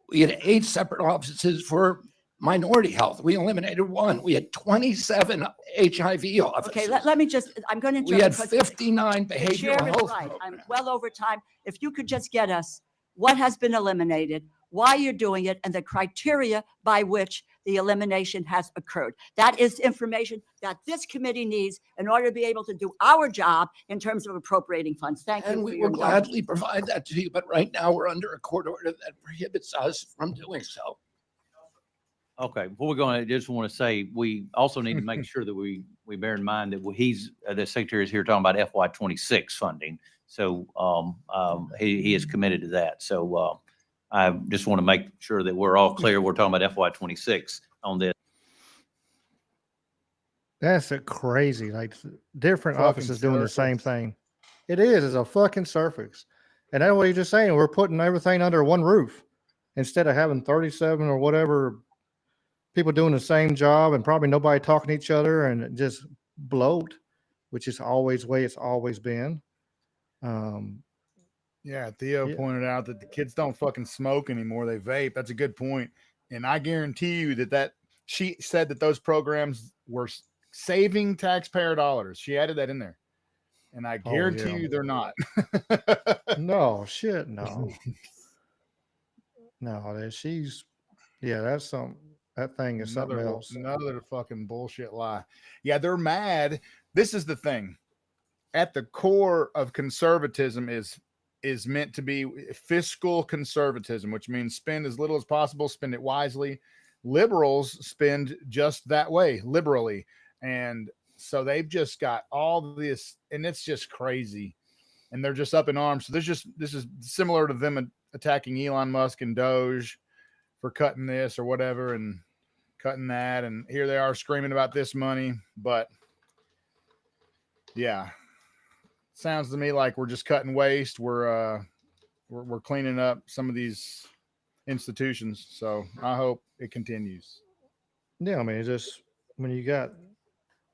We had 8 separate offices for minority health. We eliminated 1. We had 27 HIV offices. Okay, let me just, I'm going to. We had 59 behavioral Chair is health right. I'm programs. well over time. If you could just get us what has been eliminated, why you're doing it, and the criteria by which the elimination has occurred. That is information that this committee needs in order to be able to do our job in terms of appropriating funds. Thank you. And we will gladly provide that to you, but right now we're under a court order that prohibits us from doing so. Okay, before we go on, I just want to say, we also need to make sure that we bear in mind that the secretary is here talking about FY26 funding. So he is committed to that. So I just want to make sure that we're all clear. We're talking about FY26 on this. That's crazy. Like different offices doing the same thing. It is. It's a fucking circus. And that's what you're just saying. We're putting everything under one roof instead of having 37 or whatever people doing the same job and probably nobody talking to each other and just bloat, which is always the way it's always been. Yeah, Theo pointed out that the kids don't fucking smoke anymore. They vape. That's a good point. And I guarantee you that she said that those programs were saving taxpayer dollars. She added that in there. And I guarantee you they're not. No, shit, no. No, that's something. That thing is something else. Another fucking bullshit lie. Yeah, they're mad. This is the thing. At the core of conservatism is meant to be fiscal conservatism, which means spend as little as possible, spend it wisely. Liberals spend just that way, liberally. And so they've just got all this, and it's just crazy. And they're just up in arms. So this is similar to them attacking Elon Musk and Doge for cutting this or whatever and cutting that. And here they are screaming about this money. But yeah, sounds to me like we're just cutting waste. We're cleaning up some of these institutions. So I hope it continues. Yeah, I mean, it's just when you got a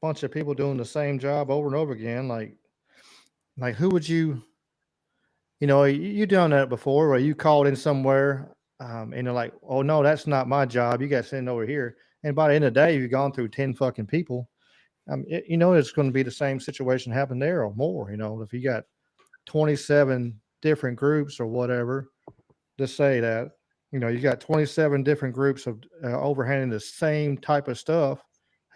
bunch of people doing the same job over and over again, like who would you done that before where you called in somewhere and they're like, oh no, that's not my job. You got sent over here. And by the end of the day, you've gone through 10 fucking people. It's going to be the same situation happen there or more. If you got 27 different groups or whatever, to say that, you got 27 different groups of overhanding the same type of stuff.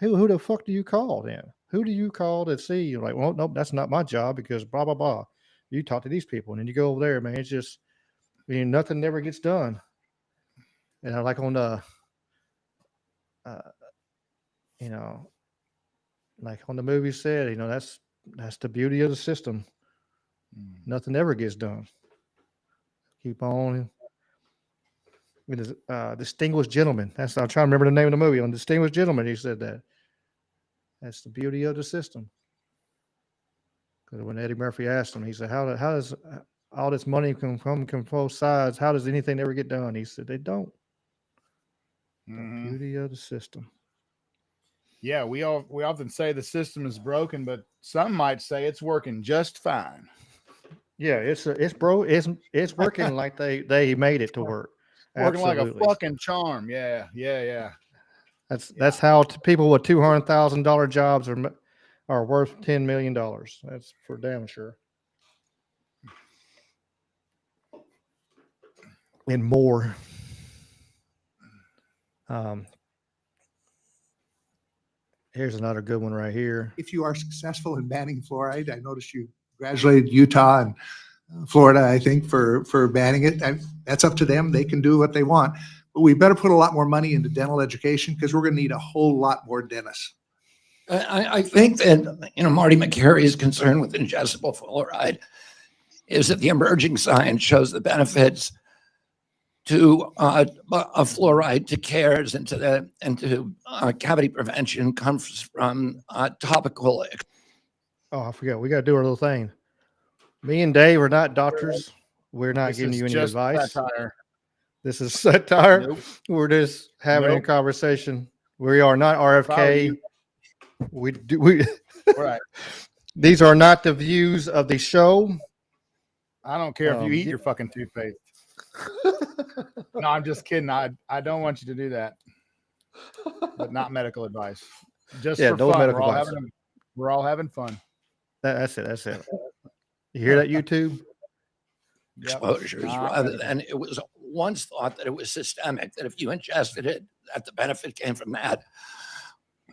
Who the fuck do you call then? Who do you call to see? You're like, well, nope, that's not my job because blah, blah, blah. You talk to these people and then you go over there, man. It's just, nothing never gets done. And like on the, like on the movie said, that's the beauty of the system. Nothing ever gets done. Keep on. With Distinguished Gentleman. I'm trying to remember the name of the movie. On Distinguished Gentleman, he said that. That's the beauty of the system. Because when Eddie Murphy asked him, he said, how does all this money can come from both sides. How does anything ever get done? He said they don't. The beauty of the system. Yeah, we often say the system is broken, but some might say it's working just fine. Yeah, it's working like they made it to work. Working Absolutely. like a fucking charm. Yeah. That's how people with $200,000 jobs are worth $10 million. That's for damn sure. And more. Here's another good one right here. If you are successful in banning fluoride, I noticed you congratulated Utah and Florida, I think, for banning it. That's up to them. They can do what they want. But we better put a lot more money into dental education because we're going to need a whole lot more dentists. I think that, Marty McCary's concern with ingestible fluoride is that the emerging science shows the benefits to of fluoride to cares and to cavity prevention comes from topical. Oh, I forgot. We got to do our little thing. Me and Dave are not doctors. We're not giving you any advice. Satire. This is satire. Nope. We're just having a conversation. We are not RFK. We Right. These are not the views of the show. I don't care if you eat your fucking toothpaste. No, I'm just kidding. I don't want you to do that. But not medical advice. Just for no fun. medical We're all having fun. That's it. You hear that, YouTube? Exposures rather than it was once thought that it was systemic, that if you ingested it, that the benefit came from that.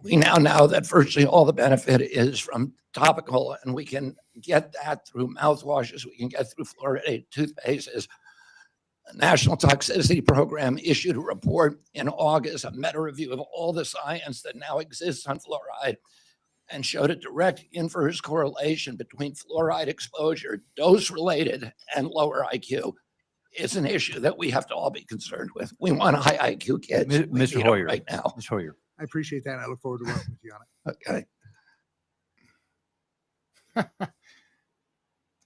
We now know that virtually all the benefit is from topical, and we can get that through mouthwashes. We can get through fluoridated toothpastes. The National Toxicity Program issued a report in August, a meta-review of all the science that now exists on fluoride, and showed a direct inverse correlation between fluoride exposure, dose-related, and lower IQ. It's an issue that we have to all be concerned with. We want high IQ kids. Mr. Hoyer, right now. Mr. Hoyer. I appreciate that. I look forward to working with you on it. Okay.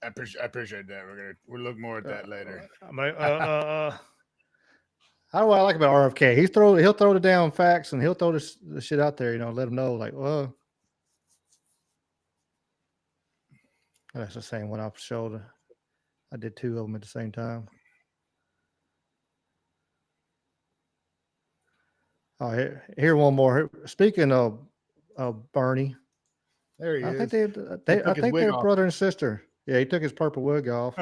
I appreciate that. We'll look more at that later. How do I like about RFK? He'll throw the down facts and he'll throw the shit out there. Let them know, like, well, that's the same one I've showed. I did two of them at the same time. Oh, here one more. Speaking of Bernie, there he is. I think they're brother and sister. Yeah, he took his purple wig off.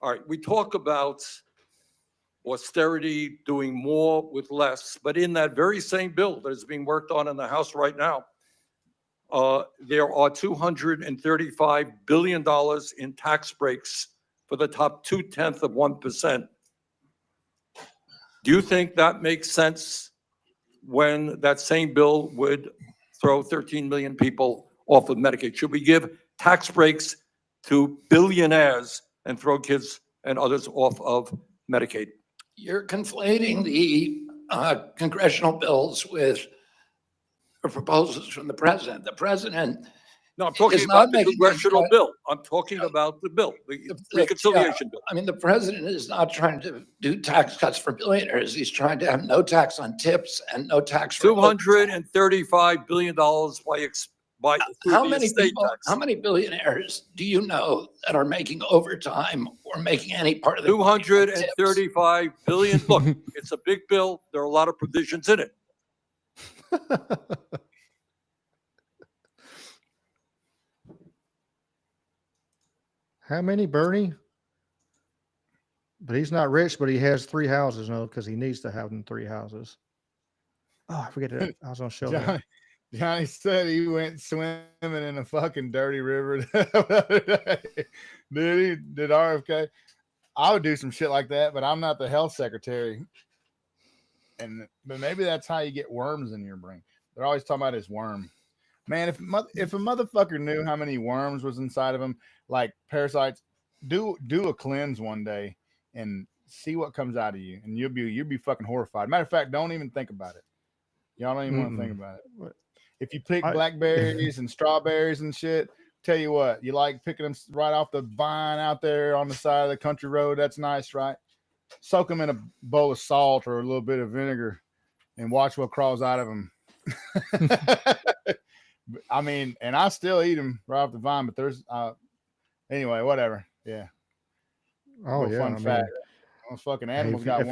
All right, we talk about austerity, doing more with less, but in that very same bill that is being worked on in the House right now, there are $235 billion in tax breaks for the top 0.2%. Do you think that makes sense when that same bill would throw 13 million people off of Medicaid? Should we give tax breaks to billionaires and throw kids and others off of Medicaid? You're conflating the congressional bills with proposals from the president. The president No, I'm talking about the congressional bill. I'm talking about the bill, the reconciliation bill. I mean, the president is not trying to do tax cuts for billionaires. He's trying to have no tax on tips and no tax for $235 billion by how many people, how many billionaires do you know that are making overtime or making any part of the $235 billion. Look, it's a big bill. There are a lot of provisions in it. How many, Bernie? But he's not rich, but he has 3 houses, because he needs to have them 3 houses. Oh, I forget it. I was on show. Johnny said he went swimming in a fucking dirty river. Did he? Did RFK? I would do some shit like that, but I'm not the health secretary. But maybe that's how you get worms in your brain. They're always talking about his worm. Man, if a motherfucker knew how many worms was inside of him, like parasites, do a cleanse one day and see what comes out of you, and you'll be fucking horrified. Matter of fact, don't even think about it. Y'all don't even want to think about it. If you pick blackberries and strawberries and shit, tell you what, you like picking them right off the vine out there on the side of the country road. That's nice, right? Soak them in a bowl of salt or a little bit of vinegar and watch what crawls out of them. I mean, and I still eat them right off the vine, but there's anyway, whatever. Yeah. Oh yeah. Fun fact. Those fucking animals got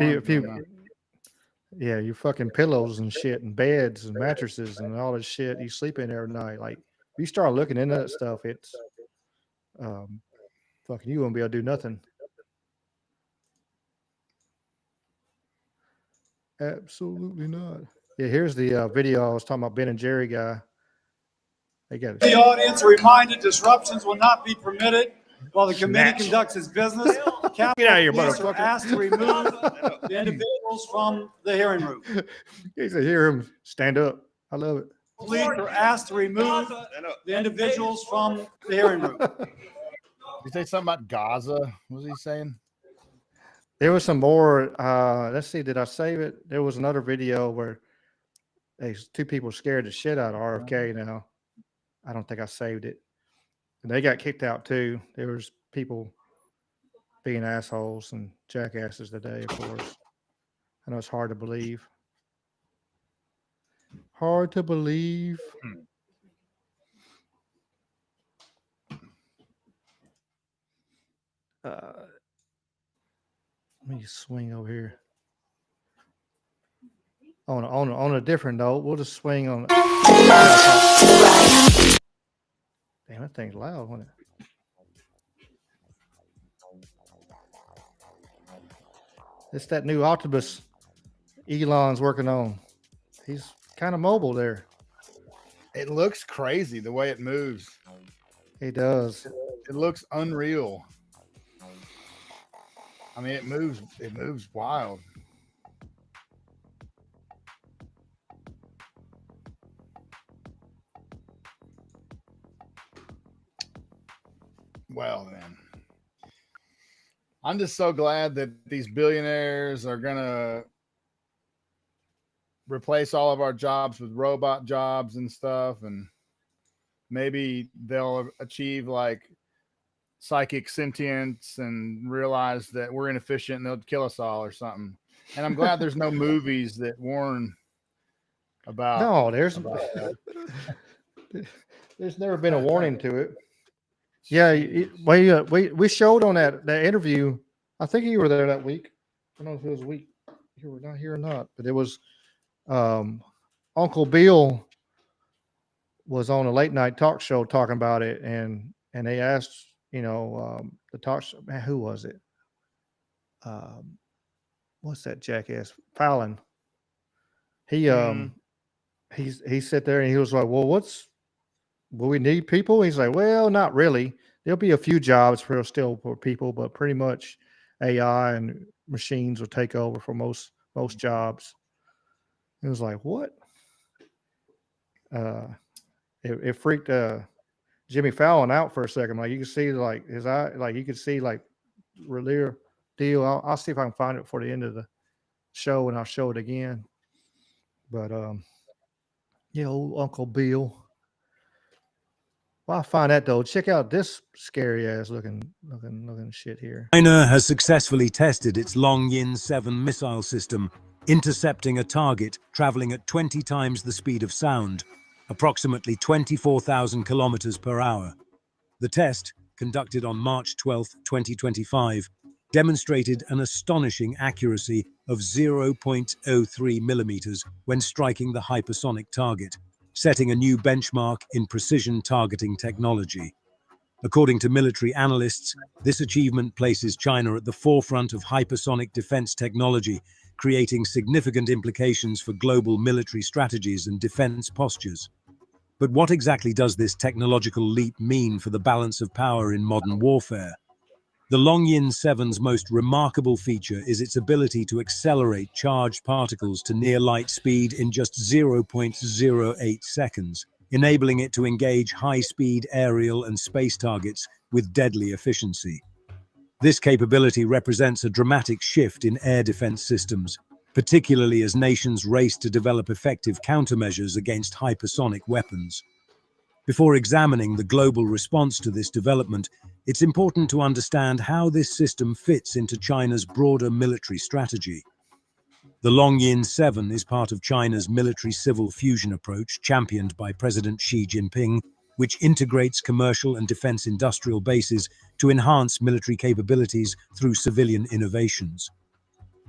yeah, you fucking pillows and shit and beds and mattresses and all this shit you sleep in every night. Like if you start looking into that stuff, it's fucking you won't be able to do nothing. Absolutely not. Yeah, here's the video I was talking about, Ben and Jerry guy. They got the audience reminded disruptions will not be permitted while the committee conducts its business. Get out of here, Police are motherfucker. asked to remove the individuals from the hearing room. He said, hear him stand up. I love it. Police are asked to remove the individuals from the hearing room. Did you say something about Gaza? What was he saying? There was some more. Let's see. Did I save it? There was another video where two people scared the shit out of RFK now. I don't think I saved it. And they got kicked out too. There was people being assholes and jackasses today, of course. I know it's hard to believe. Hard to believe. Let me swing over here. On a different note, we'll just swing on. Damn, that thing's loud, wasn't it? It's that new Optimus Elon's working on. He's kind of mobile there. It looks crazy the way it moves. He does. It looks unreal. I mean, it moves wild. Well, then. I'm just so glad that these billionaires are going to replace all of our jobs with robot jobs and stuff. And maybe they'll achieve like psychic sentience and realize that we're inefficient and they'll kill us all or something. And I'm glad there's no movies that warn about. No, there's never been a warning to it. Yeah, we showed on that interview. I think you were there that week. I don't know if it was a week you were not here or not, but it was Uncle Bill was on a late night talk show talking about it, and they asked, the talk show, man, who was it? What's that jackass? Fallon. He sat there and he was like, well, will we need people? He's like, well, not really. There'll be a few jobs for people, but pretty much AI and machines will take over for most jobs. It was like, what? It freaked Jimmy Fallon out for a second. Like you could see like his eye, like you could see like real deal. I'll see if I can find it for the end of the show and I'll show it again. But yeah, old Uncle Bill. Well, I find that though. Check out this scary ass looking shit here. China has successfully tested its Longyin 7 missile system, intercepting a target traveling at 20 times the speed of sound, approximately 24,000 kilometers per hour. The test, conducted on March 12, 2025, demonstrated an astonishing accuracy of 0.03 millimeters when striking the hypersonic target, setting a new benchmark in precision targeting technology. According to military analysts, this achievement places China at the forefront of hypersonic defense technology, creating significant implications for global military strategies and defense postures. But what exactly does this technological leap mean for the balance of power in modern warfare? The Longyin 7's most remarkable feature is its ability to accelerate charged particles to near light speed in just 0.08 seconds, enabling it to engage high-speed aerial and space targets with deadly efficiency. This capability represents a dramatic shift in air defense systems, particularly as nations race to develop effective countermeasures against hypersonic weapons. Before examining the global response to this development, it's important to understand how this system fits into China's broader military strategy. The Longyin 7 is part of China's military-civil fusion approach championed by President Xi Jinping, which integrates commercial and defense industrial bases to enhance military capabilities through civilian innovations.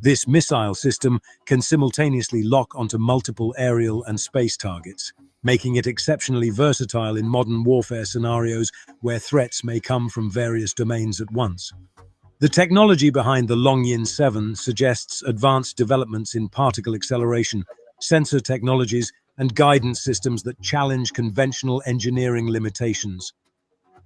This missile system can simultaneously lock onto multiple aerial and space targets, making it exceptionally versatile in modern warfare scenarios where threats may come from various domains at once. The technology behind the Longyin 7 suggests advanced developments in particle acceleration, sensor technologies, and guidance systems that challenge conventional engineering limitations.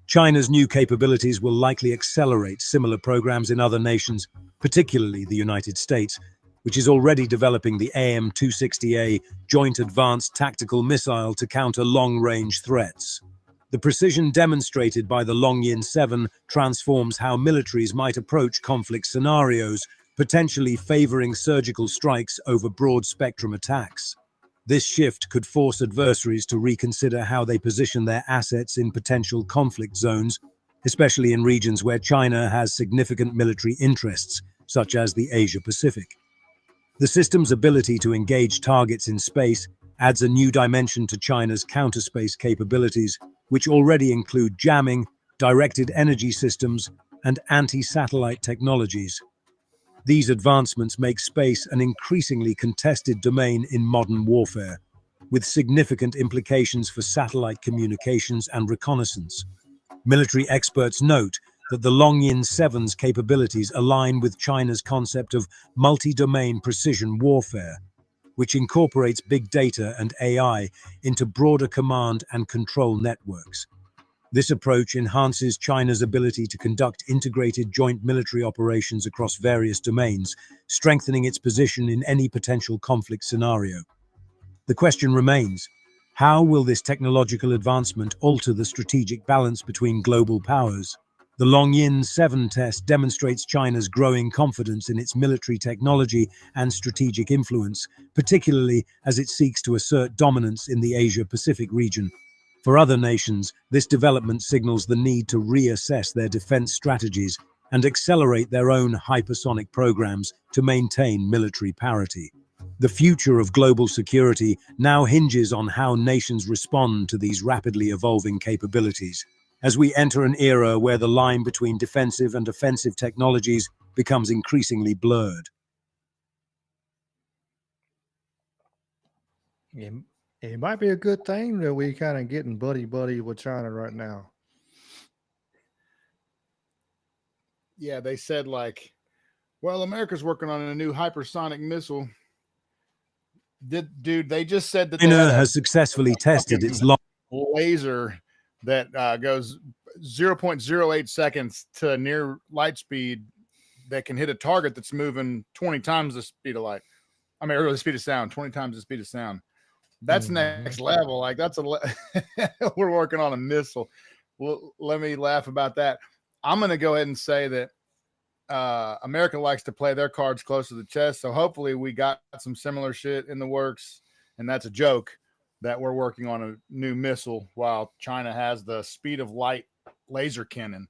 China's new capabilities will likely accelerate similar programs in other nations, particularly the United States, which is already developing the AIM-260A Joint Advanced Tactical Missile to counter long-range threats. The precision demonstrated by the Longyin 7 transforms how militaries might approach conflict scenarios, potentially favoring surgical strikes over broad-spectrum attacks. This shift could force adversaries to reconsider how they position their assets in potential conflict zones, especially in regions where China has significant military interests, such as the Asia-Pacific. The system's ability to engage targets in space adds a new dimension to China's counterspace capabilities, which already include jamming, directed energy systems, and anti-satellite technologies. These advancements make space an increasingly contested domain in modern warfare, with significant implications for satellite communications and reconnaissance. Military experts note that the Longyin 7's capabilities align with China's concept of multi-domain precision warfare, which incorporates big data and AI into broader command and control networks. This approach enhances China's ability to conduct integrated joint military operations across various domains, strengthening its position in any potential conflict scenario. The question remains, how will this technological advancement alter the strategic balance between global powers? The Longyin 7 test demonstrates China's growing confidence in its military technology and strategic influence, particularly as it seeks to assert dominance in the Asia-Pacific region. For other nations, this development signals the need to reassess their defense strategies and accelerate their own hypersonic programs to maintain military parity. The future of global security now hinges on how nations respond to these rapidly evolving capabilities, as we enter an era where the line between defensive and offensive technologies becomes increasingly blurred. It might be a good thing that we kind of getting buddy-buddy with China right now. Yeah, they said like, well, America's working on a new hypersonic missile. Dude, they just said that China has successfully tested its laser that goes 0.08 seconds to near light speed that can hit a target that's moving 20 times the speed of light. I mean, or the speed of sound, 20 times the speed of sound. That's next level. Like that's we're working on a missile. Well, let me laugh about that. I'm going to go ahead and say that America likes to play their cards close to the chest. So hopefully we got some similar shit in the works. And that's a joke that we're working on a new missile while China has the speed of light laser cannon.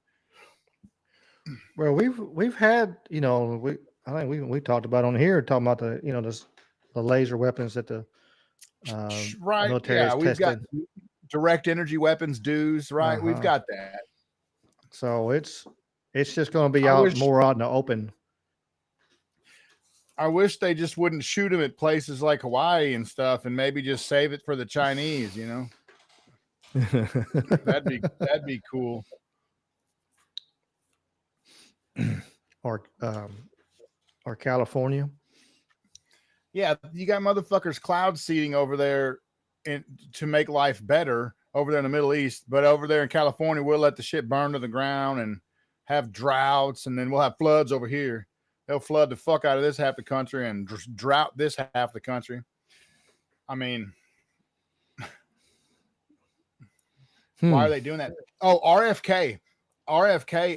Well, we've had, I think we talked about on here, talking about the laser weapons that the right. military Yeah, is we've got testing. direct energy weapons dues, right? We've got that. So it's just going to be more out in the open. I wish they just wouldn't shoot them at places like Hawaii and stuff, and maybe just save it for the Chinese. That'd be cool. Or California. Yeah, you got motherfuckers cloud seeding over there to make life better over there in the Middle East, but over there in California, we'll let the shit burn to the ground and have droughts, and then we'll have floods over here. They'll flood the fuck out of this half the country and drought this half the country. I mean, why are they doing that? Oh, RFK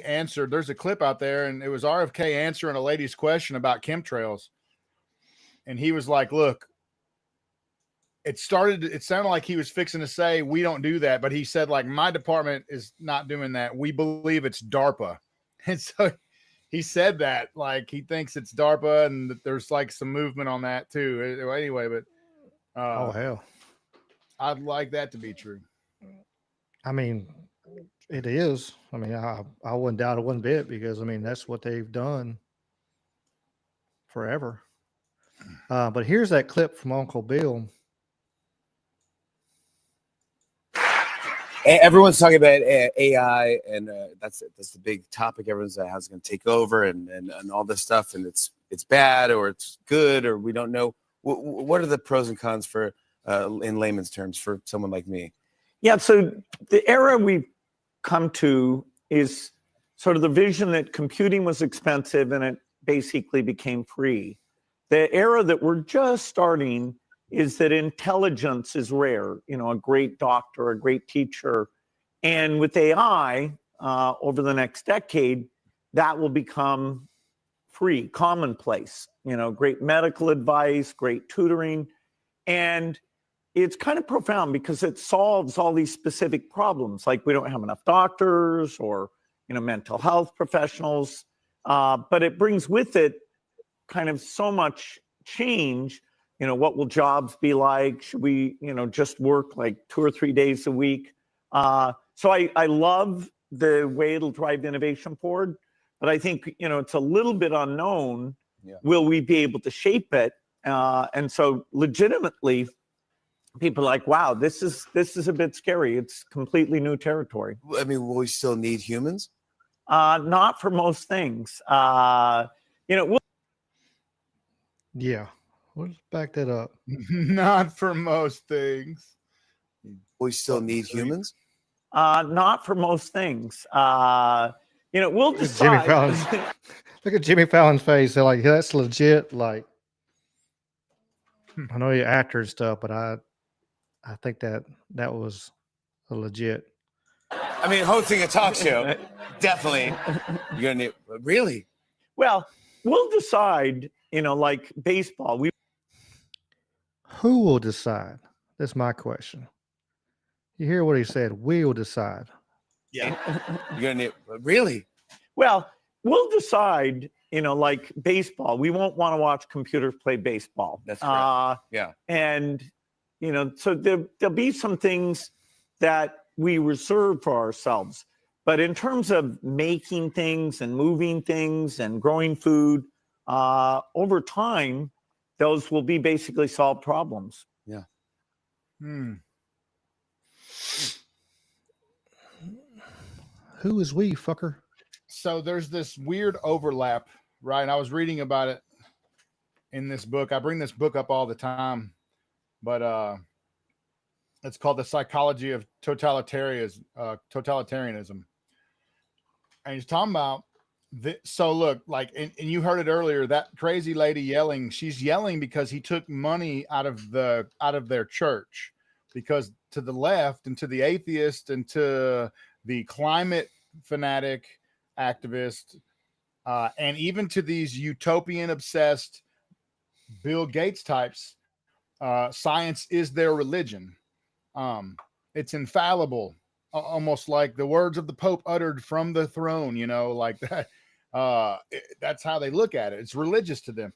answered. There's a clip out there, and it was RFK answering a lady's question about chemtrails. And he was like, look, it sounded like he was fixing to say, we don't do that. But he said, like, my department is not doing that. We believe it's DARPA. And so he said that, like, he thinks it's DARPA and that there's like some movement on that too. Anyway, but Oh, hell. I'd like that to be true. I mean, it is. I mean, I wouldn't doubt it one bit because, I mean, that's what they've done forever. But here's that clip from Uncle Bill. Everyone's talking about AI, and that's the big topic. Everyone's how it's going to take over, and all this stuff, and it's bad or it's good or we don't know. What are the pros and cons for, in layman's terms, for someone like me? Yeah, so the era we've come to is sort of the vision that computing was expensive and it basically became free. The era that we're just starting is that intelligence is rare, you know, a great doctor, a great teacher. And with AI, over the next decade, that will become free, commonplace, you know, great medical advice, great tutoring. And it's kind of profound because it solves all these specific problems, like we don't have enough doctors or, you know, mental health professionals, but it brings with it kind of so much change. You know, what will jobs be like? Should we, you know, just work like 2 or 3 days a week? So I love the way it'll drive innovation forward, but I think, you know, it's a little bit unknown. Yeah. Will we be able to shape it? And so legitimately, people are like, wow, this is a bit scary. It's completely new territory. I mean, will we still need humans? Not for most things. You know, Yeah. Let's back that up. Not for most things. We still need humans? Not for most things. You know, we'll Look at Jimmy decide. Fallon's, look at Jimmy Fallon's face. They're like, that's legit. Like, I know you're actor and stuff, but I think that was a legit. I mean, hosting a talk show, definitely. You're gonna need, really? Well, we'll decide, you know, like baseball. Who will decide? That's my question. You hear what he said? We'll decide. Yeah. You're gonna need, really? Well, we'll decide, you know, like baseball. We won't want to watch computers play baseball. That's right. Yeah. And, you know, so there'll be some things that we reserve for ourselves. But in terms of making things and moving things and growing food, over time, those will be basically solved problems. Yeah. Who is we, fucker? So there's this weird overlap, right? And I was reading about it in this book. I bring this book up all the time, but it's called The Psychology of Totalitarianism. And he's talking about so look, like, and you heard it earlier, that crazy lady yelling, she's yelling because he took money out of their church, because to the left and to the atheist and to the climate fanatic activist, and even to these utopian obsessed Bill Gates types, science is their religion. It's infallible, almost like the words of the Pope uttered from the throne, you know, like that. That's how they look at it. It's religious to them.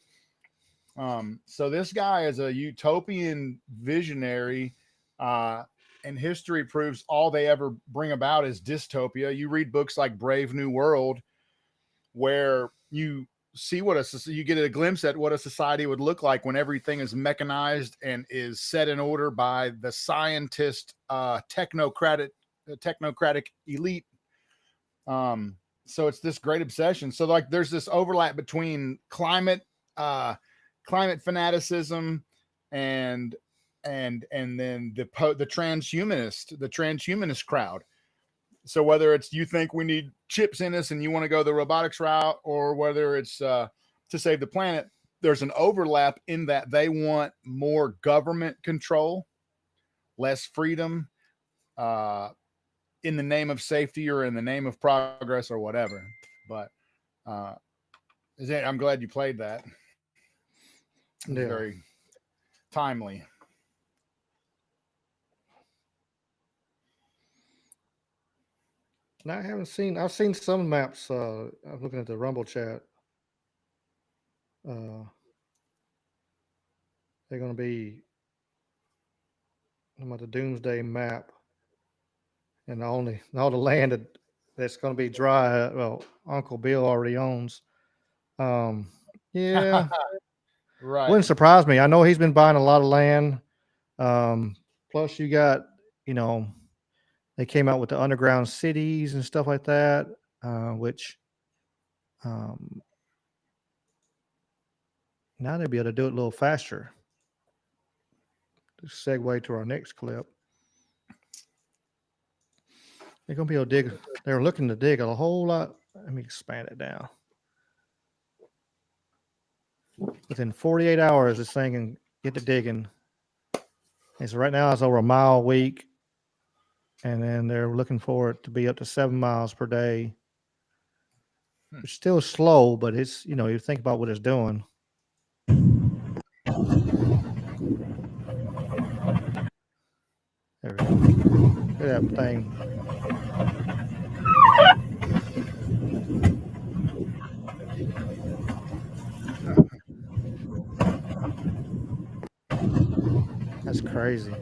So this guy is a utopian visionary, and history proves all they ever bring about is dystopia. You read books like Brave New World, where you see you get a glimpse at what a society would look like when everything is mechanized and is set in order by the scientist, technocratic elite. So it's this great obsession. So like there's this overlap between climate fanaticism and then the transhumanist crowd. So whether it's you think we need chips in us and you want to go the robotics route, or whether it's to save the planet, there's an overlap in that they want more government control, less freedom, in the name of safety or in the name of progress or whatever. But I'm glad you played that. It's very timely. I haven't seen. I've seen some maps. I'm looking at the Rumble chat. They're going to be about the Doomsday map, and all the land that's going to be dry. Well, Uncle Bill already owns. Yeah, Right. wouldn't surprise me. I know he's been buying a lot of land. Plus, you got they came out with the underground cities and stuff like that, which now they'll be able to do it a little faster. To segue to our next clip. They're going to be able to dig. They're looking to dig a whole lot. Let me expand it down. Within 48 hours, this thing can get to digging. And so right now it's over a mile a week. And then they're looking for it to be up to 7 miles per day. It's still slow, but it's, you think about what it's doing. There we go. Look at that thing. That's crazy.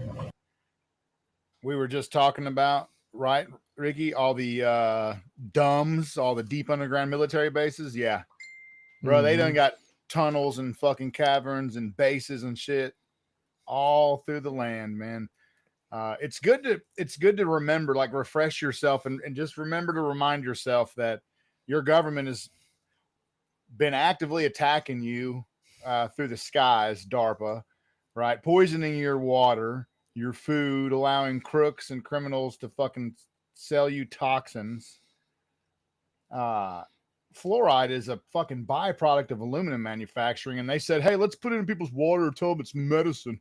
We were just talking about, right, Ricky, all the DUMBs, all the deep underground military bases. Yeah. Bro, they done got tunnels and fucking caverns and bases and shit all through the land, man. It's good to remember, like, refresh yourself and just remember to remind yourself that your government has been actively attacking you through the skies, DARPA, right? Poisoning your water, your food, allowing crooks and criminals to fucking sell you toxins. Fluoride is a fucking byproduct of aluminum manufacturing, and they said, hey, let's put it in people's water, tell them it's medicine.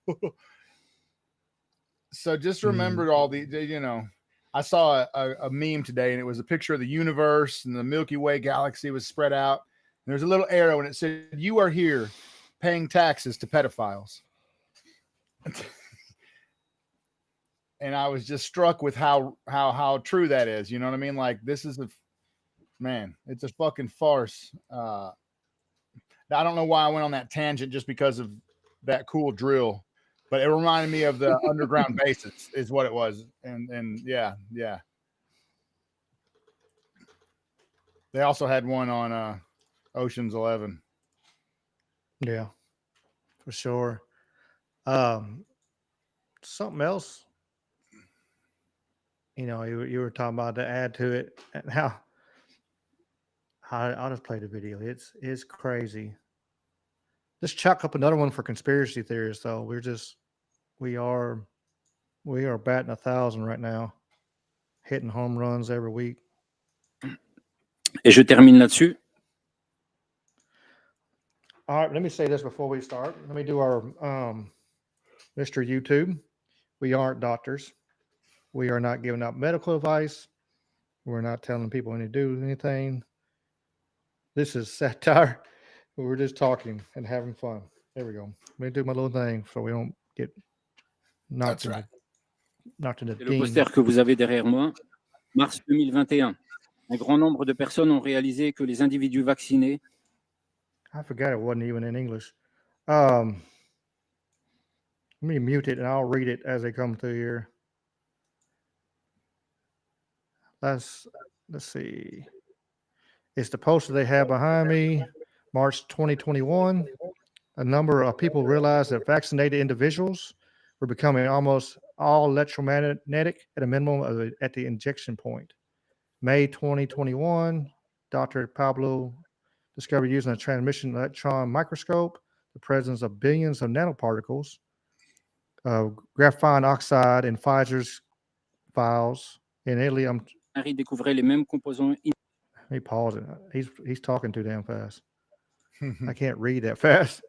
So just remember all the, I saw a meme today, and it was a picture of the universe, and the Milky Way galaxy was spread out. And there's a little arrow, and it said, you are here paying taxes to pedophiles. And I was just struck with how true that is. You know what I mean? Like, this is it's a fucking farce. I don't know why I went on that tangent just because of that cool drill, but it reminded me of the underground bases is what it was. And yeah. They also had one on Ocean's 11. Yeah, for sure. Something else, you were talking about to add to it, and how I'll just play the video. It's crazy. Just chuck up another one for conspiracy theorists, though. We are batting 1,000 right now, hitting home runs every week. Et je termine là-dessus. All right, let me say this before we start. Let me do our Mr. YouTube. We aren't doctors. We are not giving out medical advice. We're not telling people when to do anything. This is satire. We're just talking and having fun. There we go. Let me do my little thing so we don't get knocked in the C'est le poster que vous avez derrière moi. Mars 2021. Un grand nombre de personnes ont réalisé que les individus vaccinés. I forgot it wasn't even in English. Let me mute it and I'll read it as they come through here. Let's see. It's the poster they have behind me, March 2021. A number of people realized that vaccinated individuals were becoming almost all electromagnetic at a minimum at the injection point. May 2021, Dr. Pablo discovered using a transmission electron microscope the presence of billions of nanoparticles, graphene oxide in Pfizer's vials. In Italy, découvrait les mêmes composants. Let me pause it. He's talking too damn fast. I can't read that fast.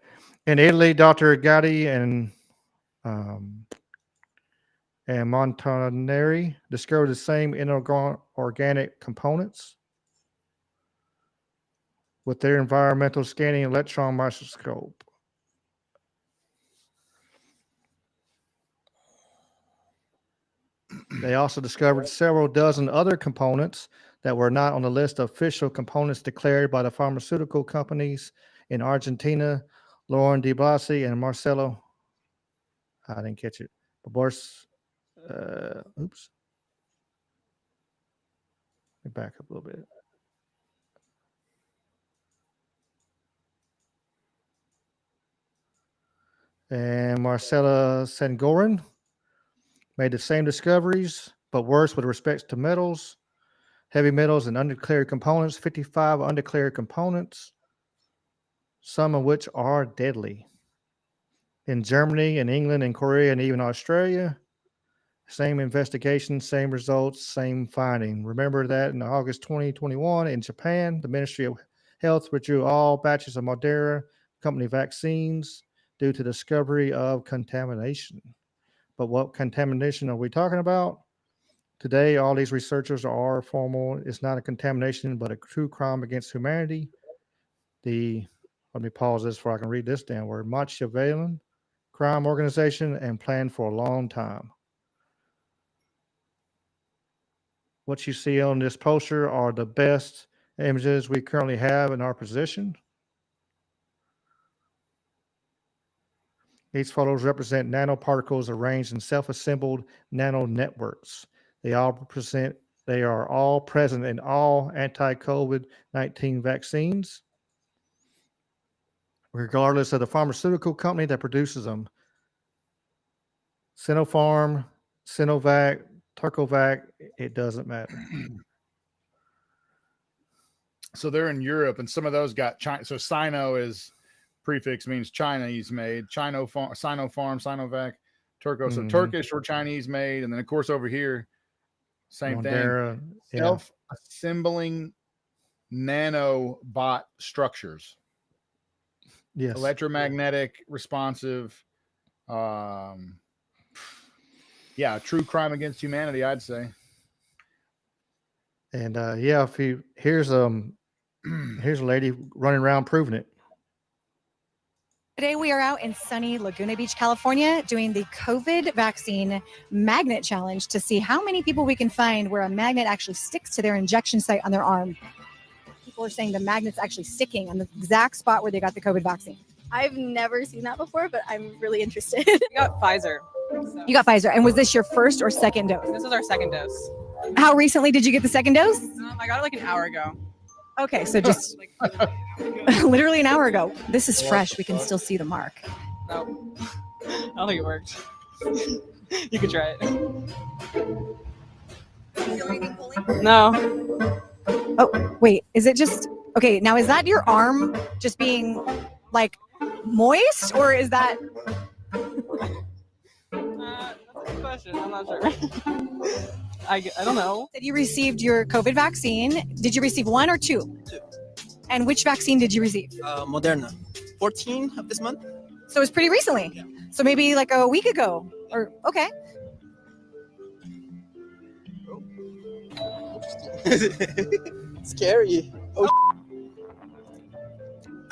In Italy, Dr. Gatti and Montanari discovered the same inorganic components with their environmental scanning electron microscope. They also discovered several dozen other components that were not on the list of official components declared by the pharmaceutical companies in Argentina. Lauren Di Blasi and Marcelo, I didn't catch it. Oops. Let me back up a little bit. And Marcella Sengorin made the same discoveries, but worse with respect to metals, heavy metals, and undeclared components. 55 undeclared components, some of which are deadly. In Germany, and England, and Korea, and even Australia, same investigation, same results, same finding. Remember that in August 2021 in Japan, the Ministry of Health withdrew all batches of Moderna company vaccines due to discovery of contamination. But what contamination are we talking about? Today, all these researchers are formal. It's not a contamination, but a true crime against humanity. Let me pause this before I can read this damn word. Machiavellian crime organization and planned for a long time. What you see on this poster are the best images we currently have in our position. These photos represent nanoparticles arranged in self-assembled nano networks. They are all present in all anti-COVID-19 vaccines, regardless of the pharmaceutical company that produces them. Sinopharm, Sinovac, Turcovac, it doesn't matter. So they're in Europe, and some of those got China. So Sino is prefix means Chinese made. Sinopharm, Sinovac, Turco. So Turkish or Chinese made, and then of course over here, same Moderna, thing. yeah. Self-assembling nanobot structures. Yes. Electromagnetic, responsive. Yeah, true crime against humanity, I'd say. And yeah, here's a lady running around proving it. Today we are out in sunny Laguna Beach, California, doing the COVID vaccine magnet challenge to see how many people we can find where a magnet actually sticks to their injection site on their arm. People are saying the magnet's actually sticking on the exact spot where they got the COVID vaccine. I've never seen that before, but I'm really interested. I got Pfizer. You got Pfizer. And was this your first or second dose? This is our second dose. How recently did you get the second dose? I got it like an hour ago. Okay, so just literally an hour ago. This is fresh. We can still see the mark. No, I don't think it worked. You could try it. No. Oh, wait. Is it just okay? Now, is that your arm just being like moist, or is that? That's a good question. I'm not sure. I don't know. That you received your COVID vaccine. Did you receive one or two? Two. And which vaccine did you receive? Moderna. 14 of this month. So it was pretty recently. Yeah. So maybe like a week ago. Or okay. Scary. Oh.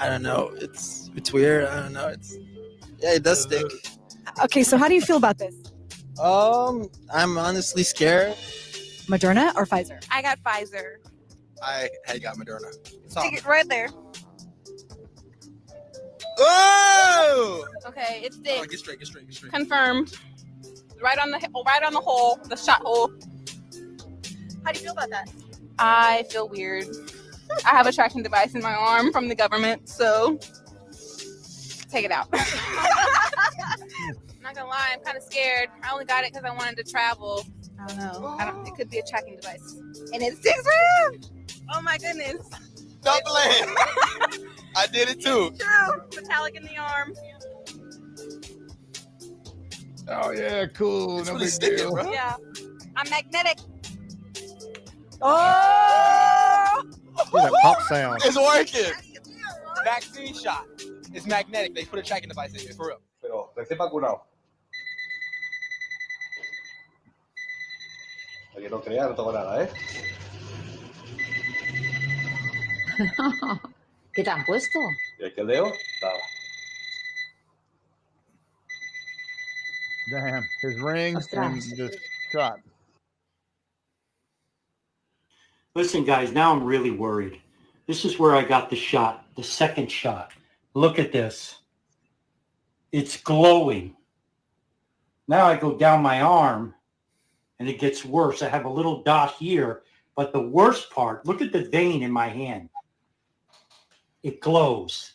I don't know. It's weird. I don't know. It does stick. Okay, so how do you feel about this? I'm honestly scared. Moderna or Pfizer? I got Pfizer. I got Moderna. Stick it right there. Oh! Okay, it sticks. Oh, get straight. Confirmed. Right on the hole, the shot hole. How do you feel about that? I feel weird. I have a tracking device in my arm from the government, so take it out. I'm not gonna lie, I'm kind of scared. I only got it because I wanted to travel. I don't know. It could be a tracking device. And it sticks around. Oh my goodness. Don't blame. I did it too. True. Metallic in the arm. Oh yeah, cool. No big deal. Bro. Yeah. I'm magnetic. Oh! That pop sound. It's working. Vaccine shot. It's magnetic. They put a tracking device in here for real. Pero recién vacunado. Para que no crea, no toco nada, ¿eh? ¿Qué te han puesto? Y el que leo, estaba. Damn, his ring and this shot. Listen, guys, now I'm really worried. This is where I got the shot, the second shot. Look at this. It's glowing. Now I go down my arm and it gets worse. I have a little dot here, but the worst part, look at the vein in my hand. It glows.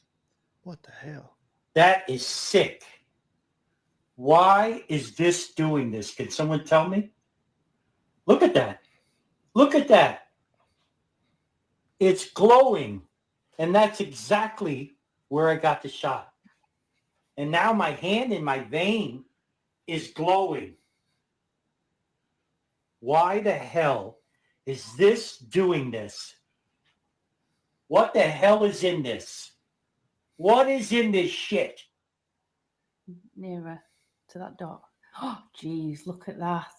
What the hell? That is sick. Why is this doing this? Can someone tell me? Look at that. Look at that. It's glowing. And that's exactly where I got the shot. And now my hand in my vein is glowing. Why the hell is this doing this? What the hell is in this? What is in this shit? Nearer to that dot. Oh, geez, look at that.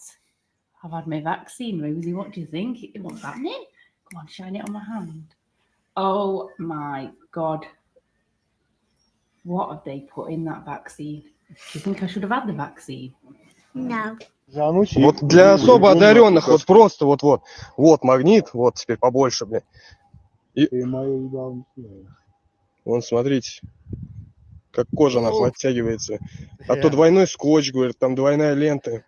I've had my vaccine, Rosie. What do you think? What's happening? Come on, shine it on my hand. Oh my God. What have they put in that vaccine? Do you think I should have had the vaccine? No. Вот для особо одаренных, вот просто вот магнит, вот теперь побольше, блин. И... Вон, смотрите, как кожа нахуй оттягивается. А то двойной скотч, говорит, там двойная лента.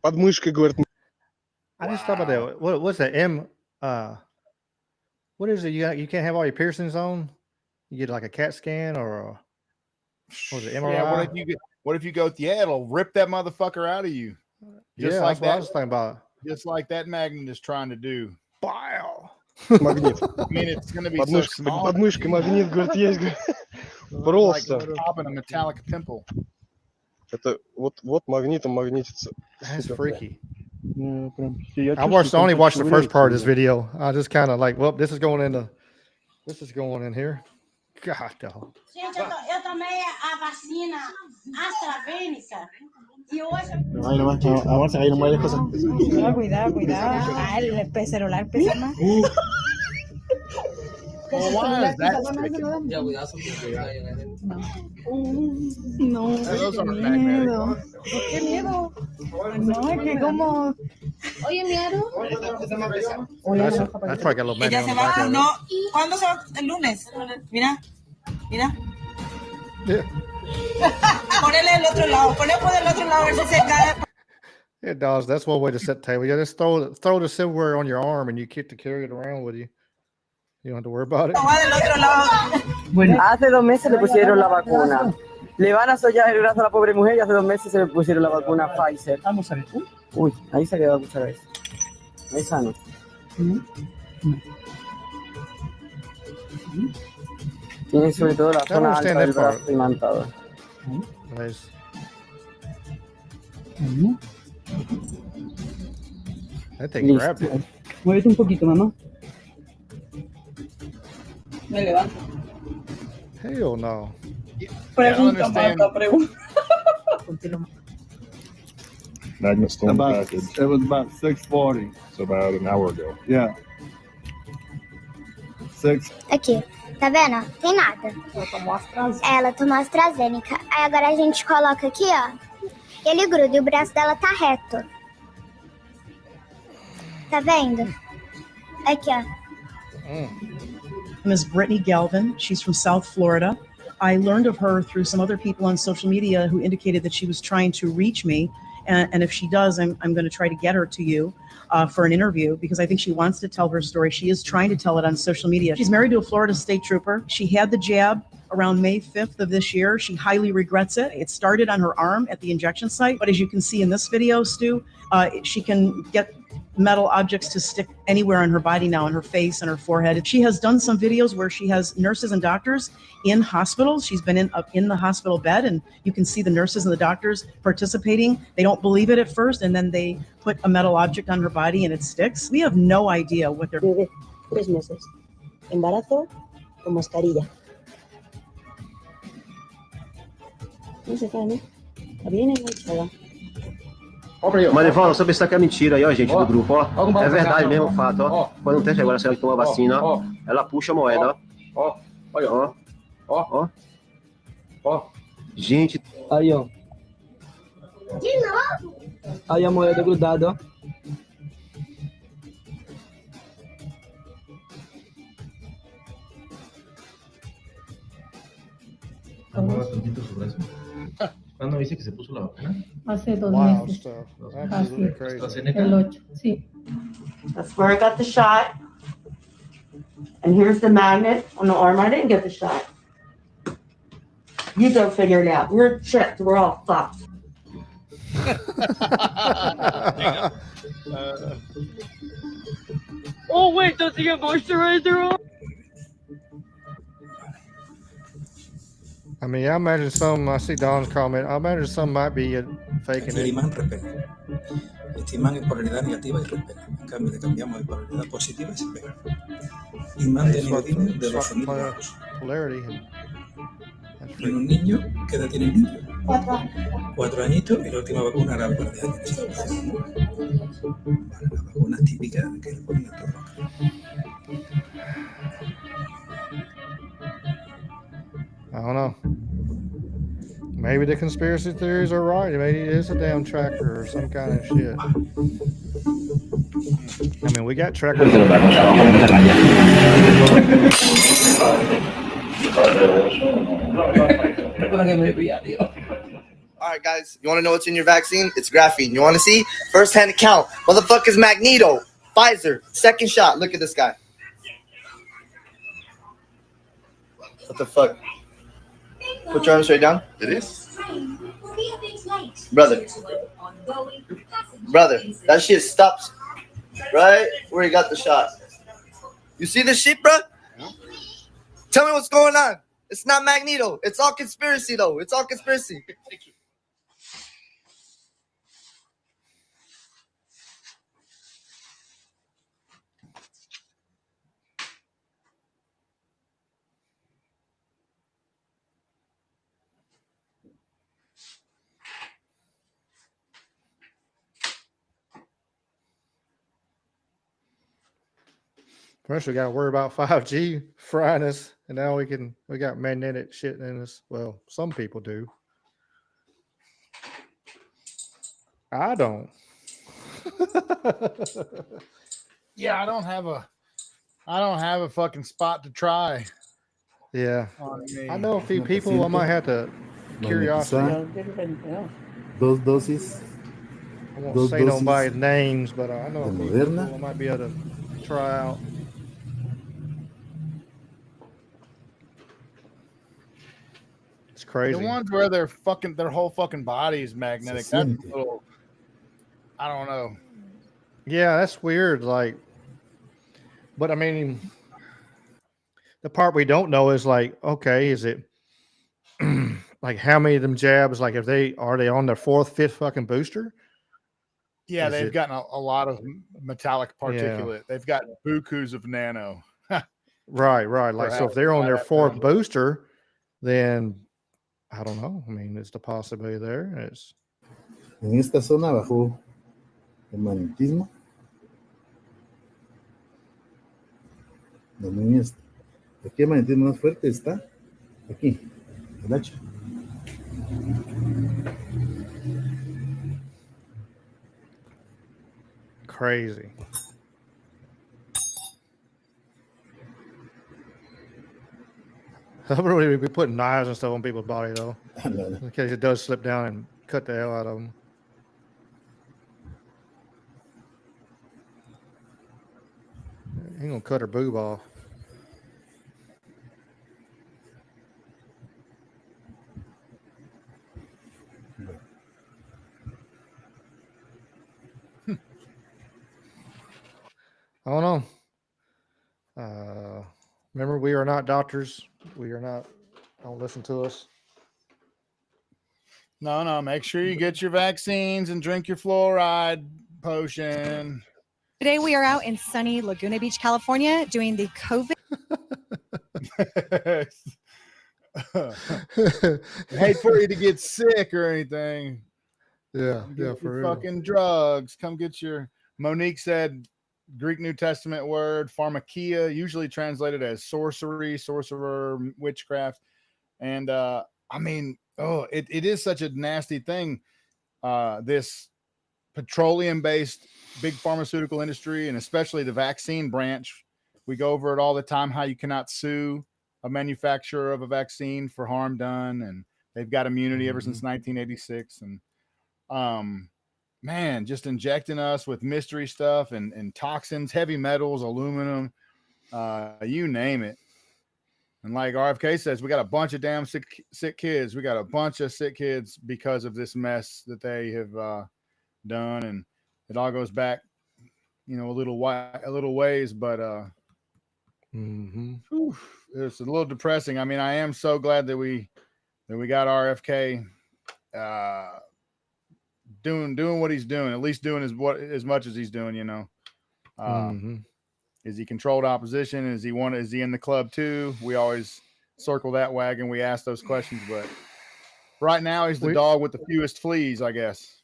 Под мышкой, говорит. I just thought about that. What's that? What is it? You can't have all your piercings on. You get like a CAT scan or a, what was it, MRI? Yeah, what if you go? Yeah, it'll rip that motherfucker out of you. Just like that's what I was thinking about. Just like that magnet is trying to do. Wow. Магнит. I mean, it's going to be so small. Под мышкой магнит, говорит, есть. Просто. Like popping a metallic pimple. Это вот магнитом магнитится. That's freaky. I only watched the first part of this video. I just kind of like, well, this is going in here. God, dog. Gente, eu tomei a vacina AstraZeneca e hoje... Avanza, ahí no muere cosas. Cuidado. Ah, el pecerolar pesa más. Well, why is that? No, qué miedo. No, es que como... Oye, miedo. That's probably got a little magnet Ella on se the va, back of it. no. ¿Cuándo se va? El lunes. Mira. Ponele el otro lado. Ponele por el otro lado a ver si se cae. Yeah, dogs. That's one way to set the table. Yeah, just throw the silverware on your arm and you get to carry it around with you. You don't have to worry about it. Bueno, hace 2 meses le pusieron la vacuna. Le van a sollar el brazo a la pobre mujer y hace 2 meses se le pusieron la vacuna Pfizer. Vamos a ver. Uy, ahí se ha quedado muchas veces. Ahí sano. Tiene sobre todo la zona alta del brazo imantado. Nice. That thing grabbed it. Muévete un poquito, mamá. Me levanto. Hell no. Pregunta. Magnet storm package. It was about 6:40. So about an hour ago. Yeah. 6. Aqui, tá vendo? Tem nada. Ela tomou AstraZeneca. Aí agora a gente coloca aqui, ó. E ele gruda e o braço dela tá reto. Tá vendo? Aqui, ó. name is Brittany Galvin. She's from South Florida. I learned of her through some other people on social media who indicated that she was trying to reach me. And if she does, I'm going to try to get her to you for an interview, because I think she wants to tell her story. She is trying to tell it on social media. She's married to a Florida state trooper. She had the jab around May 5th of this year. She highly regrets it. It started on her arm at the injection site. But as you can see in this video, Stu, she can get metal objects to stick anywhere on her body now, on her face and her forehead. She has done some videos where she has nurses and doctors in hospitals. She's been in the hospital bed, and you can see the nurses and the doctors participating. They don't believe it at first, and then they put a metal object on her body and it sticks. We have no idea what they're... 3 meses. Embarazo con mascarilla. No se cae, ¿no? Está bien enganchada. Mas ele falou sobre isso aqui é mentira aí, ó, gente do grupo, ó. É verdade mesmo o fato, ó. Quando um teste agora, se ela toma vacina, ó, ela puxa a moeda, ó. Olha, ó. Ó. Ó. Gente. Aí, ó. De novo? Aí a moeda grudada, ó. ¿Cuándo dice que se puso la vacuna? Hace 2 Wild meses. stuff. Así Absolutely es. crazy. El 8, sí. That's where I got the shot. And here's the magnet on the arm. I didn't get the shot. You go figure it out. We're tricked. We're all fucked. Oh, wait, does he get moisturizer on? I mean, I imagine some. I see Don's comment. I imagine some might be faking Aquí el it. imán repele. Este imán es polaridad negativa y repele. En cambio, le cambiamos de polaridad positiva y se pega. Imán de neodymio de 12.000 volts. Polarity. Y en un niño, ¿qué edad tiene el niño? 4 añitos, y la última vacuna era un par de años. Vale, la vacuna típica que le ponen a todos. I don't know. Maybe the conspiracy theories are right. Maybe it is a damn tracker or some kind of shit. I mean, we got trackers. All right, guys, you want to know what's in your vaccine? It's graphene. You want to see? First-hand account. Motherfucker's Magneto. Pfizer. Second shot. Look at this guy. What the fuck? Put your arm straight down. It is. Brother, that shit stops right where he got the shot. You see this shit, bro? Tell me what's going on. It's not Magneto. It's all conspiracy, though. It's all conspiracy. Thank you. First, we got to worry about 5G frying us, and now we got magnetic shit in us. Well, some people do. I don't. Yeah, I don't have a fucking spot to try. Yeah, On me. I know a few people. I might have to curiosity. Dos dosis. I won't Dos say dosis nobody's names, but I know a de few Moderna. people I might be able to try out. It's crazy. The ones where their whole fucking body is magnetic. That's a little, I don't know. Yeah, that's weird. Like, but I mean, the part we don't know is like, okay, is it like how many of them jabs? Like, are they on their 4th, 5th fucking booster? Yeah, Is they've it- gotten a lot of metallic particulate. They've got bukus of nano. Right. Like, so if they're on their 4th booster. booster, then I don't know. I mean, it's the possibility there. It's En esta zona bajó el magnetismo. También es. Aquí el magnetismo más fuerte está aquí, el hacha. crazy. I don't really be putting knives and stuff on people's body though, in case it does slip down and cut the hell out of them. Ain't gonna cut her boob off. I don't know. Remember, we are not doctors. We are not. Don't listen to us. No. Make sure you get your vaccines and drink your fluoride potion. Today we are out in sunny Laguna Beach, California, doing the COVID. I hate for you to get sick or anything. Yeah, Get for your real. fucking drugs. Come get your. Monique said Greek New Testament word pharmakia, usually translated as sorcery, sorcerer, witchcraft, and I mean, it is such a nasty thing. This petroleum-based big pharmaceutical industry, and especially the vaccine branch, we go over it all the time. How you cannot sue a manufacturer of a vaccine for harm done, and they've got immunity ever since 1986. And man, just injecting us with mystery stuff and toxins, heavy metals, aluminum, you name it. And like RFK says, we got a bunch of damn sick kids. We got a bunch of sick kids because of this mess that they have done, and it all goes back, a little ways. But it's a little depressing. I mean, I am so glad that we got RFK doing what he's doing, at least doing as much as he's doing. Is he controlled opposition? Is he in the club too? We always circle that wagon. We ask those questions, but right now he's the dog with the fewest fleas, I guess.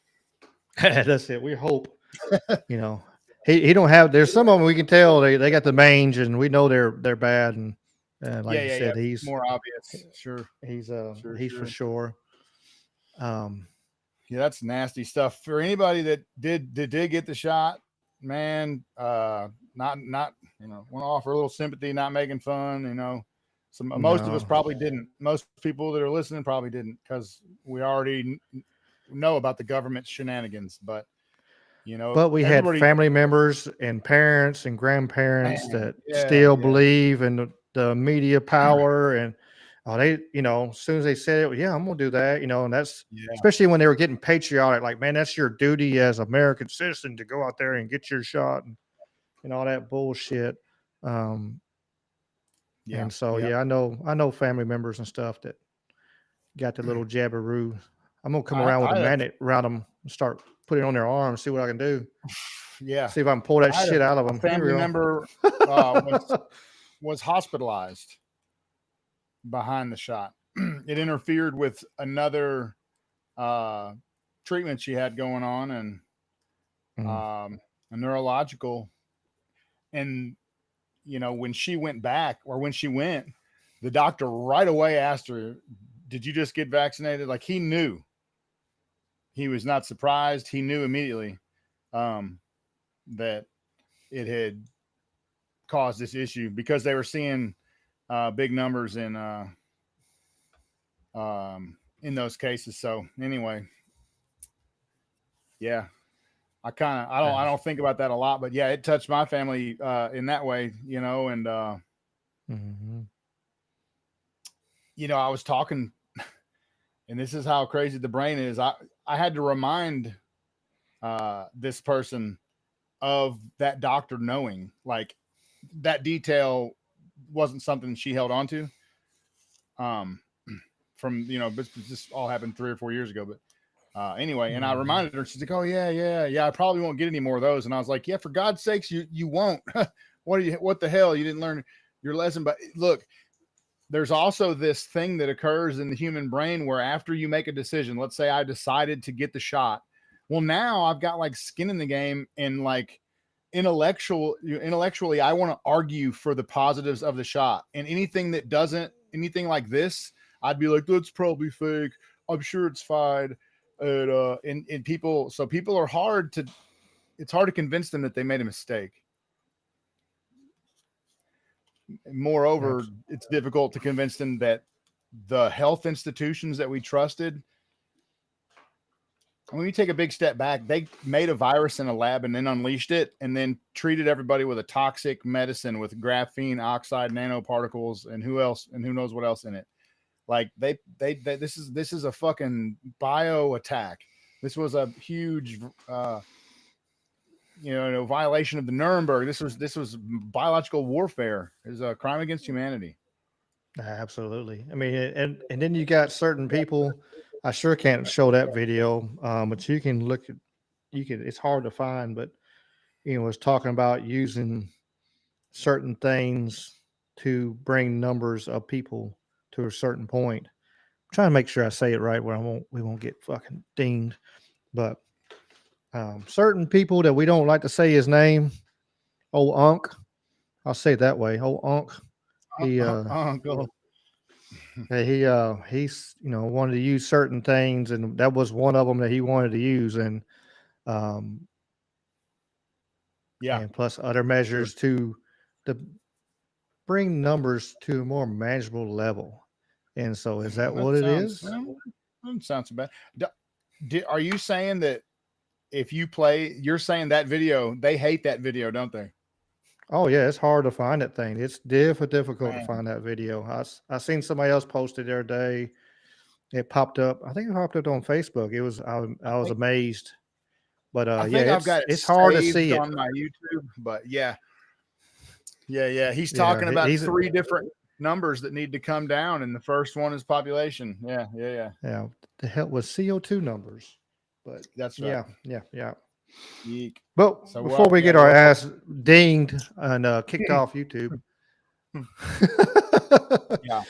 That's it. We hope. He don't have. There's some of them we can tell they got the mange, and we know they're bad. And like you said, he's more obvious. Sure, he's for sure. Yeah, that's nasty stuff for anybody that did get the shot. Man, not want to offer a little sympathy, not making fun. Most of us probably didn't. Most people that are listening probably didn't, because we already know about the government's shenanigans. But but we had family members and parents and grandparents that still believe in the media power, and they, as soon as they said it, I'm gonna do that, and that's especially when they were getting patriotic, like, man, that's your duty as American citizen to go out there and get your shot and all that bullshit. And so I know family members and stuff that got the little jabberoo. I'm gonna come around with a magnet around them and start putting it on their arm, see what I can do. Yeah, see if I can pull that shit out of them. A family member was hospitalized behind the shot. It interfered with another treatment she had going on, and a neurological. And when she went, the doctor right away asked her, "Did you just get vaccinated?" Like, he knew. He was not surprised. He knew immediately that it had caused this issue, because they were seeing big numbers in those cases. So anyway, I don't think about that a lot, but it touched my family in that way, and I was talking, and this is how crazy the brain is. I had to remind this person of that doctor knowing, like, that detail wasn't something she held on to. From this all happened 3 or 4 years ago, but anyway, and I reminded her. She's like, "Oh yeah, I probably won't get any more of those." And I was like, "Yeah, for God's sakes, you won't." What the hell? You didn't learn your lesson. But look, there's also this thing that occurs in the human brain where after you make a decision, let's say I decided to get the shot. Well, now I've got like skin in the game, and like intellectually, I want to argue for the positives of the shot, and anything like this, I'd be like, "That's probably fake. I'm sure it's fine." And people are it's hard to convince them that they made a mistake. Moreover, it's difficult to convince them that the health institutions that we trusted, when you take a big step back, they made a virus in a lab and then unleashed it, and then treated everybody with a toxic medicine with graphene oxide nanoparticles and who knows what else in it. Like this is a fucking bio attack. This was a huge violation of the Nuremberg. This was biological warfare. It was a crime against humanity. Absolutely. I mean, and then you got certain people. I sure can't show that video, but you can look at. It's hard to find, but it's talking about using certain things to bring numbers of people to a certain point. I'm trying to make sure I say it right where we won't get fucking dinged. But certain people that we don't like to say his name, old Unc, I'll say it that way, old Unc. He he's wanted to use certain things, and that was one of them that he wanted to use, and and plus other measures to bring numbers to a more manageable level. And so, is that what it is? That sounds bad. Are you saying that if you play, you're saying that video, they hate that video, don't they? Oh yeah, it's hard to find that thing. It's difficult to find that video. I seen somebody else posted the other day. It popped up. I think it popped up on Facebook. It was I was amazed. But I think yeah, I've got it it's hard to see it on my YouTube. But yeah. He's talking about three different numbers that need to come down, and the first one is population. Yeah. Yeah, the hell was CO2 numbers, but that's right. Yeah. Yeek. But So before we get our ass dinged and kicked off YouTube, yeah.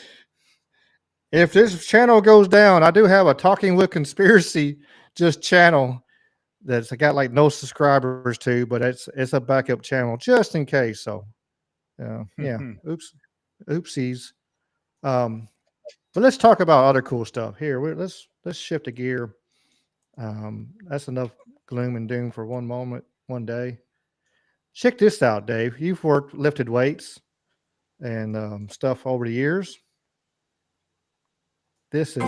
If this channel goes down, I do have a Talking with Conspiracy just channel that's got like no subscribers to, but it's a backup channel just in case. So, yeah. Oopsies. But let's talk about other cool stuff here. Let's shift a gear. That's enough gloom and doom for one moment, one day. Check this out, Dave. You've lifted weights and stuff over the years. This is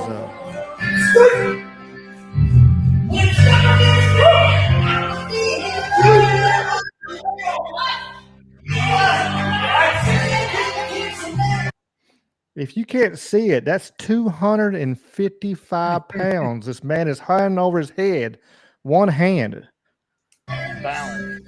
if you can't see it, that's 255 pounds. This man is hiding over his head, one hand. Balance.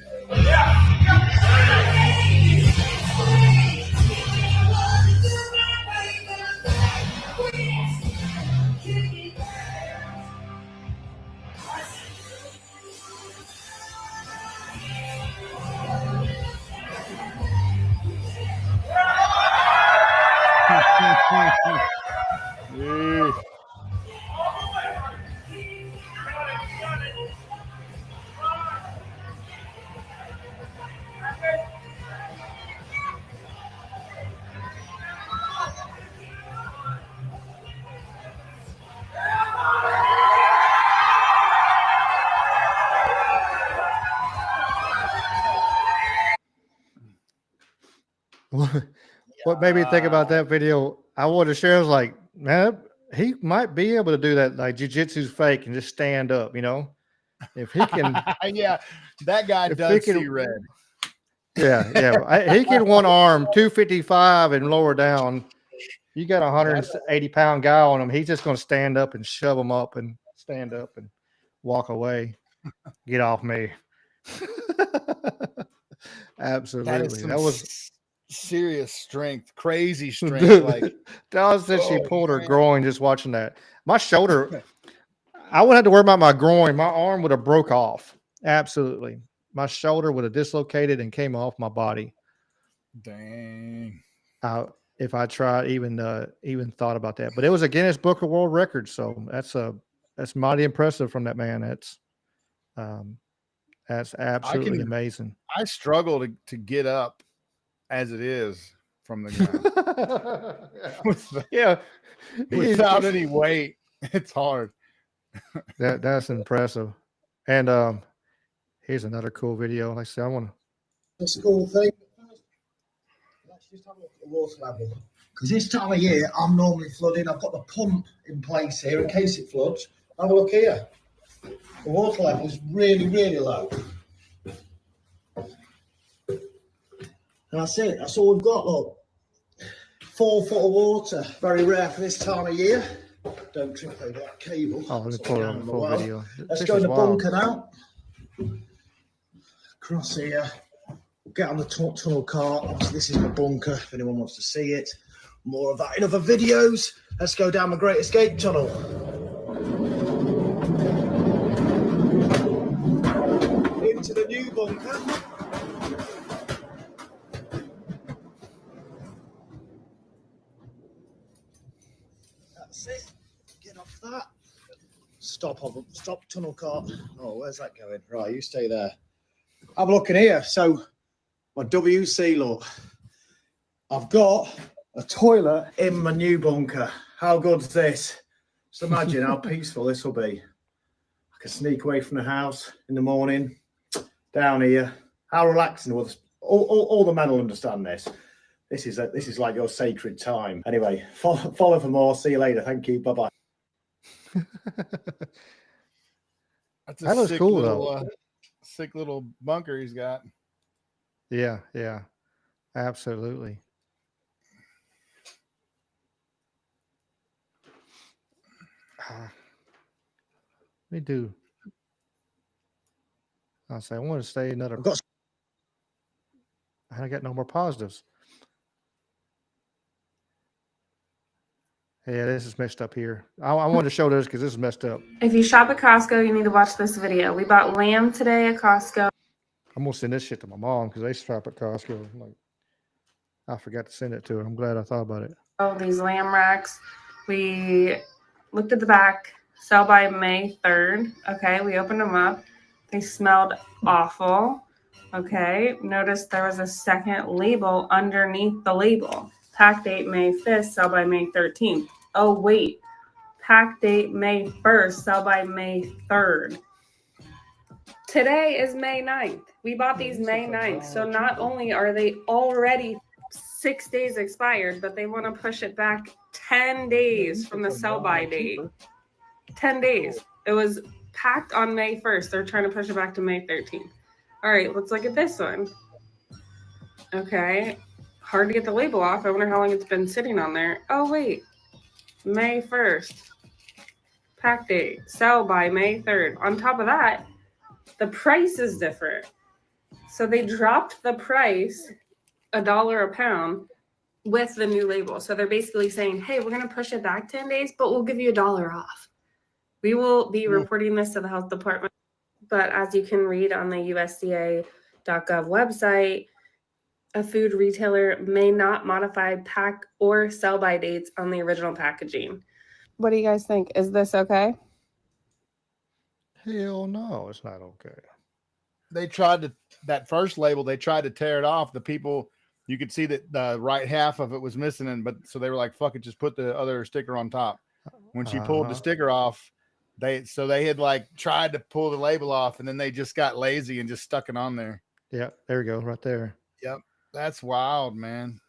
What made me think about that video? I wanted to share. I was like, man, he might be able to do that. Like jiu-jitsu's fake and just stand up. If he can. Yeah, that guy does see red. Yeah. He can one arm 255 and lower down. You got a 180-pound guy on him. He's just going to stand up and shove him up and stand up and walk away. Get off me. Absolutely. That was serious strength, crazy strength. Like Dallas said, she pulled her groin just watching that. My shoulder, I wouldn't have to worry about my groin. My arm would have broke off. Absolutely. My shoulder would have dislocated and came off my body. Dang. If I tried, even thought about that. But it was a Guinness Book of World Records, so that's mighty impressive from that man. That's absolutely amazing. I struggle to get up as it is from the ground. Without any weight, it's hard. That's impressive. And here's another cool video. Like I said, I want to. That's a cool thing. Let's just have a look at the water level. Because this time of year, I'm normally flooding. I've got the pump in place here in case it floods. Have a look here. The water level is really, really low. And that's it. That's all we've got, look. 4 foot of water. Very rare for this time of year. Don't trip over that cable. Oh, let me pull it on the full video. Let's go in the bunker now. Across here. Get on the tunnel cart. Obviously, this is my bunker, if anyone wants to see it. More of that in other videos. Let's go down the Great Escape Tunnel. Into the new bunker. That's it. Get off that. Stop tunnel cart. Oh, where's that going? Right, you stay there. Have a look in here. So, my WC look. I've got a toilet in my new bunker. How good's this? Just imagine how peaceful this will be. I can sneak away from the house in the morning, down here. How relaxing was all the men will understand this. This is like your sacred time. Anyway, follow for more. See you later. Thank you. Bye bye. That's That looks sick cool, little, though. sick little bunker he's got. Yeah, absolutely. Me do. I say I want to stay another. I got no more positives. Yeah, this is messed up here. I wanted to show this because this is messed up. If you shop at Costco, you need to watch this video. We bought lamb today at Costco. I'm gonna send this shit to my mom because they shop at Costco. Like, I forgot to send it to her. I'm glad I thought about it. Oh, these lamb racks. We looked at the back. Sell by May 3rd. Okay, we opened them up. They smelled awful. Okay, notice there was a second label underneath the label. Pack date May 5th, sell by May 13th. Oh, wait. Pack date May 1st, sell by May 3rd. Today is May 9th. We bought these May 9th. So not only are they already 6 days expired, but they want to push it back 10 days from the sell by date. 10 days. It was packed on May 1st. They're trying to push it back to May 13th. All right, let's look at this one. Okay. Hard to get the label off. I wonder how long it's been sitting on there. Oh, wait. May 1st. Pack date. Sell by May 3rd. On top of that, the price is different. So they dropped the price $1 a pound with the new label. So they're basically saying, hey, we're going to push it back 10 days, but we'll give you $1 off. We will be reporting this to the health department. But as you can read on the USDA.gov website, a food retailer may not modify pack or sell by dates on the original packaging. What do you guys think? Is this okay? Hell no, it's not okay. They tried to, that first label, they tried to tear it off. The people, you could see that the right half of it was missing, but so they were like, fuck it, just put the other sticker on top. When she pulled the sticker off, they had like tried to pull the label off, and then they just got lazy and just stuck it on there. Yeah, there we go, right there. Yep, that's wild, man.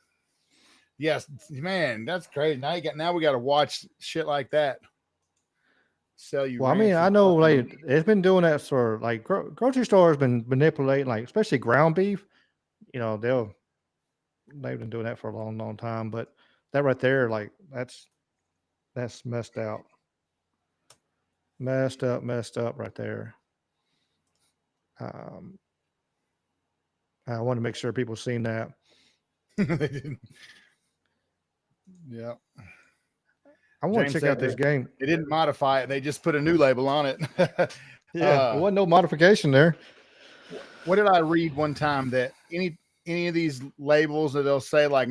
Yes, man, that's crazy. Now we got to watch shit like that. Sell you. Well, I mean, I know like it's been doing that for like grocery stores been manipulating, like especially ground beef. You know, they've been doing that for a long, long time. But that right there, like that's messed out. Messed up right there. I want to make sure people seen that. They didn't. Yeah. I want to check out this game. They didn't modify it. They just put a new label on it. Yeah, there wasn't no modification there. What did I read one time that any of these labels that they'll say like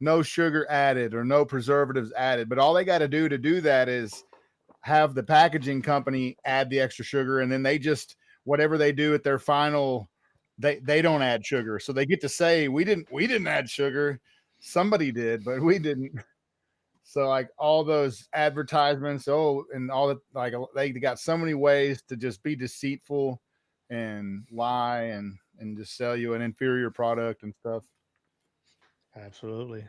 no sugar added or no preservatives added, but all they got to do that is have the packaging company add the extra sugar, and then they just whatever they do at their final, they don't add sugar, so they get to say we didn't add sugar, somebody did, but we didn't. So like all those advertisements, and all that, like they got so many ways to just be deceitful and lie and just sell you an inferior product and stuff. Absolutely.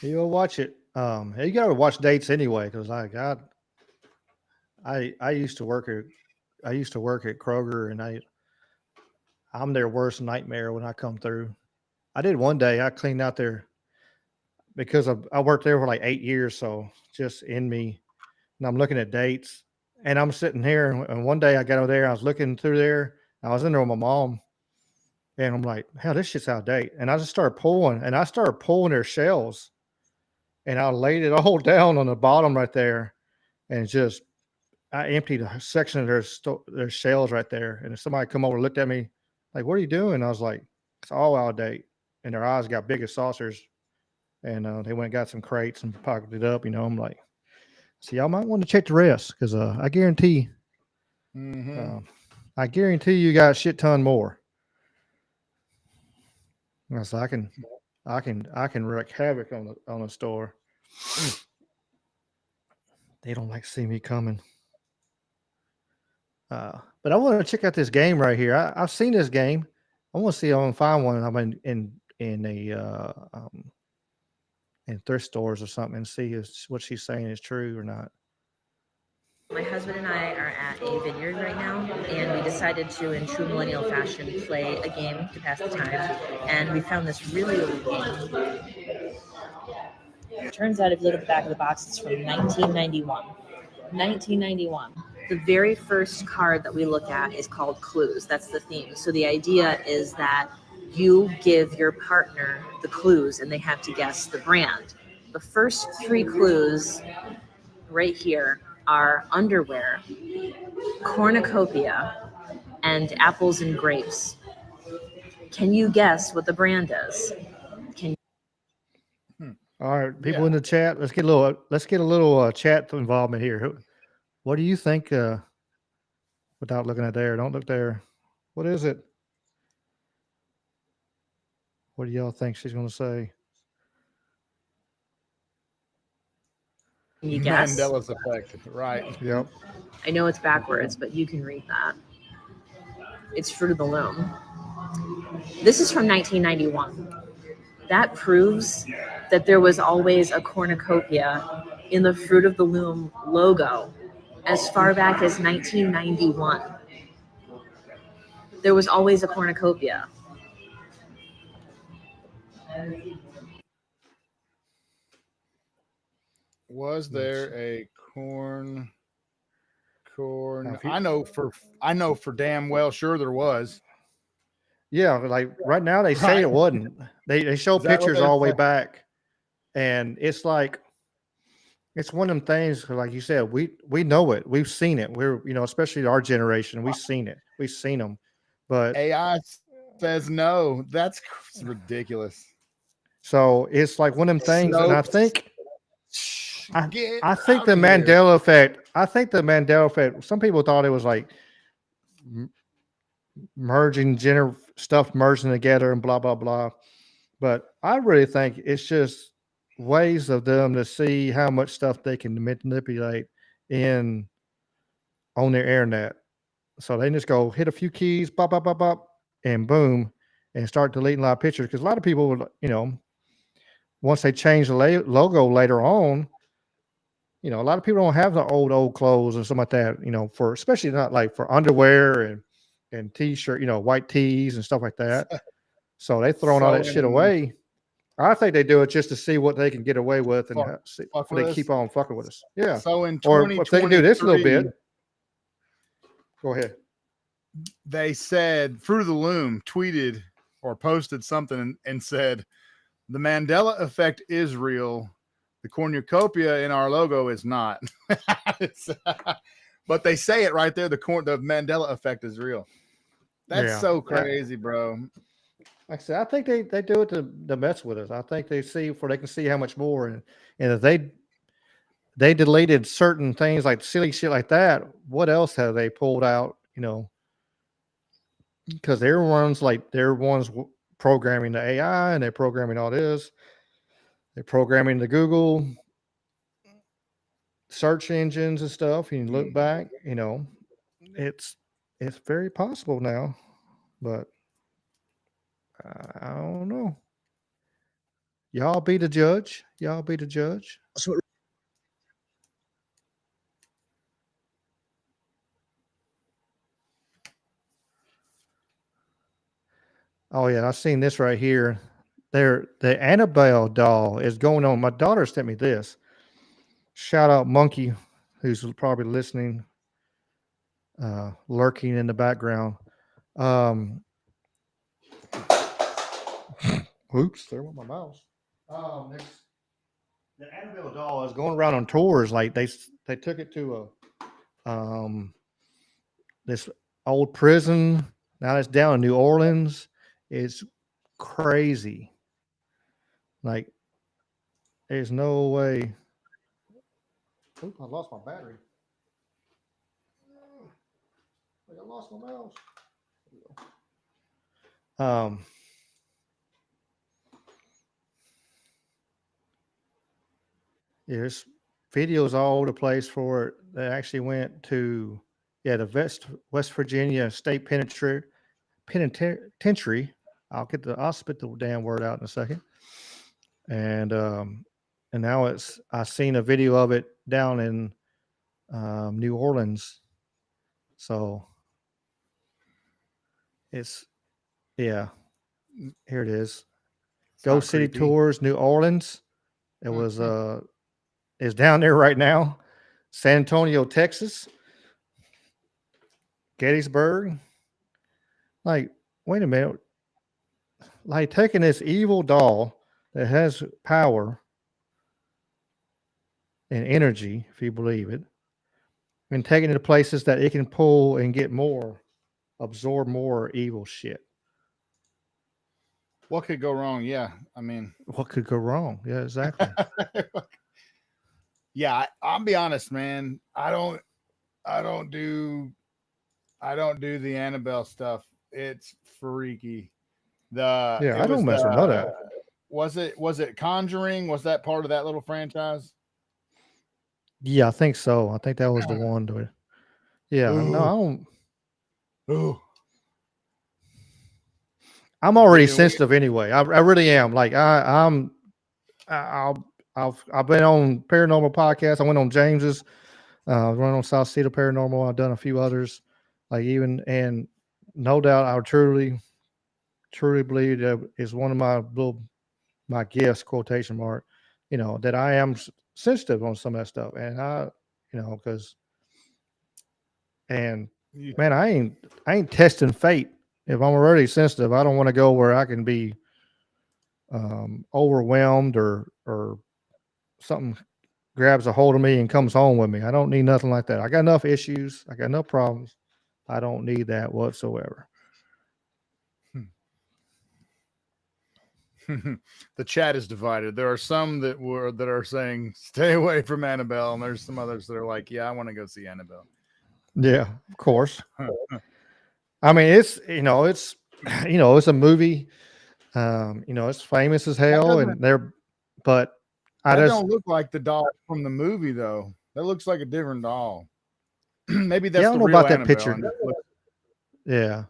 You'll watch it. You gotta watch dates anyway, because I used to work at Kroger, and I'm their worst nightmare when I come through. I did one day, I cleaned out there because I worked there for like 8 years, so just in me. And I'm looking at dates, and I'm sitting here, and one day I got over there, I was looking through there, I was in there with my mom, and I'm like, hell, this shit's out of date. And I just started pulling, their shells, and I laid it all down on the bottom right there, and just I emptied a section of their shells right there. And if somebody come over and looked at me like, what are you doing? I was like, it's all out of date. And their eyes got big as saucers. And they went and got some crates and pocketed it up. You know, I'm like, so y'all might want to check the rest, because I guarantee you got a shit ton more. So I can wreak havoc on the store. They don't like to see me coming. But I want to check out this game right here. I've seen this game. I want to see if I can find one. I mean, and in thrift stores or something and see if what she's saying is true or not. My husband and I are at a vineyard right now, and we decided to, in true millennial fashion, play a game to pass the time. And we found this really old game. Turns out, if you look at the back of the box, it's from 1991. 1991. The very first card that we look at is called Clues. That's the theme. So the idea is that you give your partner the clues, and they have to guess the brand. The first 3 clues right here are underwear, cornucopia, and apples and grapes. Can you guess what the brand is? All right, people in the chat, let's get a little chat involvement here. What do you think? Without looking at there, don't look there. What is it? What do y'all think she's going to say? Can you guess? Mandela's effect, right? Yep. I know it's backwards, but you can read that. It's Fruit of the Loom. This is from 1991. That proves that there was always a cornucopia in the Fruit of the Loom logo as far back as 1991. There was always a cornucopia. Was there a corn? I know for damn well sure there was. Yeah, like right now they say it wasn't. They show pictures all the way back, and it's like it's one of them things. Like you said, we know it. We've seen it. We're especially our generation. We've seen it. We've seen them. But AI says no. That's ridiculous. So it's like one of them things, and I think. I think the here. Mandela effect. I think the Mandela effect. Some people thought it was like merging stuff merging together and blah blah blah, but I really think it's just ways of them to see how much stuff they can manipulate on their internet. So they just go hit a few keys, bop bop bop bop, and boom, and start deleting a lot of pictures. Because a lot of people would, once they change the logo later on. A lot of people don't have the old clothes and something like that, for especially not like for underwear and t-shirt, white tees and stuff like that. So they throwing all that shit away. I think they do it just to see what they can get away with and they keep on fucking with us. Yeah. So in or if they can do this a little bit. Go ahead. They said Fruit of the Loom tweeted or posted something and said, the Mandela effect is real. The cornucopia in our logo is not. But they say it right there. The Mandela effect is real. That's so crazy, bro. Like I said, I think they do it to mess with us. I think they can see how much more. And if they deleted certain things like silly shit like that, what else have they pulled out? Because they're ones programming the AI and they're programming all this. They're programming the Google search engines and stuff. You look back, it's very possible now, but I don't know. Y'all be the judge. Y'all be the judge. Oh yeah, I've seen this right here. The Annabelle doll is going on. My daughter sent me this. Shout out Monkey, who's probably listening, lurking in the background. Oops, there went my mouse. The Annabelle doll is going around on tours. Like they took it to this old prison. Now it's down in New Orleans. It's crazy. Like, there's no way. Oop, I lost my battery. I lost my mouse. There's videos all over the place for it. They actually went to the West Virginia State Penitentiary I'll spit the damn word out in a second. And now I seen a video of it down in New Orleans. So yeah, here it is. Ghost City Tours, New Orleans. It was it's down there right now. San Antonio, Texas. Gettysburg. Like, wait a minute. Like taking this evil doll that has power and energy, if you believe it, and taking it to places that it can pull and get more, absorb more evil shit. What could go wrong? Yeah, I mean, what could go wrong? Yeah, exactly. Yeah, I'll be honest, man. I don't do the Annabelle stuff. It's freaky. I don't mess with none of that. Was it Conjuring? Was that part of that little franchise? Yeah, I think so. I think that was the one to it. Yeah, Ooh. no, I don't. Ooh. I'm already sensitive anyway. I really am. Like I've been on paranormal podcasts. I went on James's, went on South Cedar Paranormal. I've done a few others, and no doubt I truly believe that is one of my gifts, quotation mark, that I am sensitive on some of that stuff. And man, I ain't testing fate. If I'm already sensitive, I don't want to go where I can be overwhelmed or something grabs a hold of me and comes home with me. I don't need nothing like that. I got enough issues. I got enough problems. I don't need that whatsoever. The chat is divided. There are some that are saying stay away from Annabelle, and there's some others that are like, yeah, I want to go see Annabelle. Yeah, of course. I mean, it's a movie. It's famous as hell, but that don't look like the doll from the movie though. That looks like a different doll. Maybe that's I don't the know real about that Annabelle. picture. Yeah.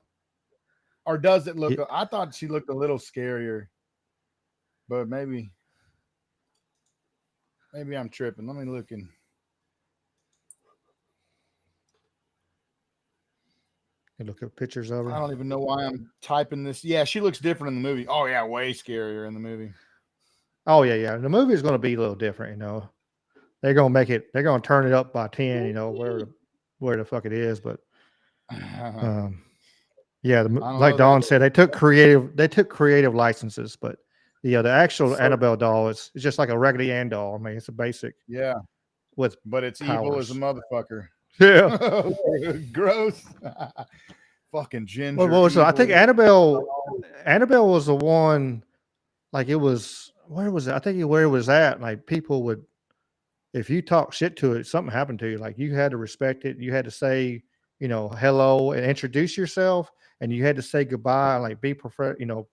Or does it look? I thought she looked a little scarier, but maybe I'm tripping. Let me look in. You look at pictures of her. I don't even know why I'm typing this. Yeah, she looks different in the movie. Oh yeah, way scarier in the movie. Oh yeah. The movie is going to be a little different. They're going to turn it up by 10. Where the fuck it is, but like Dawn said, they took creative licenses, but the actual Annabelle doll is just like a Raggedy Ann doll. I mean, it's a basic. Yeah. But it's powers. Evil as a motherfucker. Yeah. Gross. Fucking ginger. Well, I think Annabelle was the one. Like it was. Where was it? I think where it was at. Like people would, if you talk shit to it, something happened to you. Like you had to respect it. You had to say, hello and introduce yourself, and you had to say goodbye and like be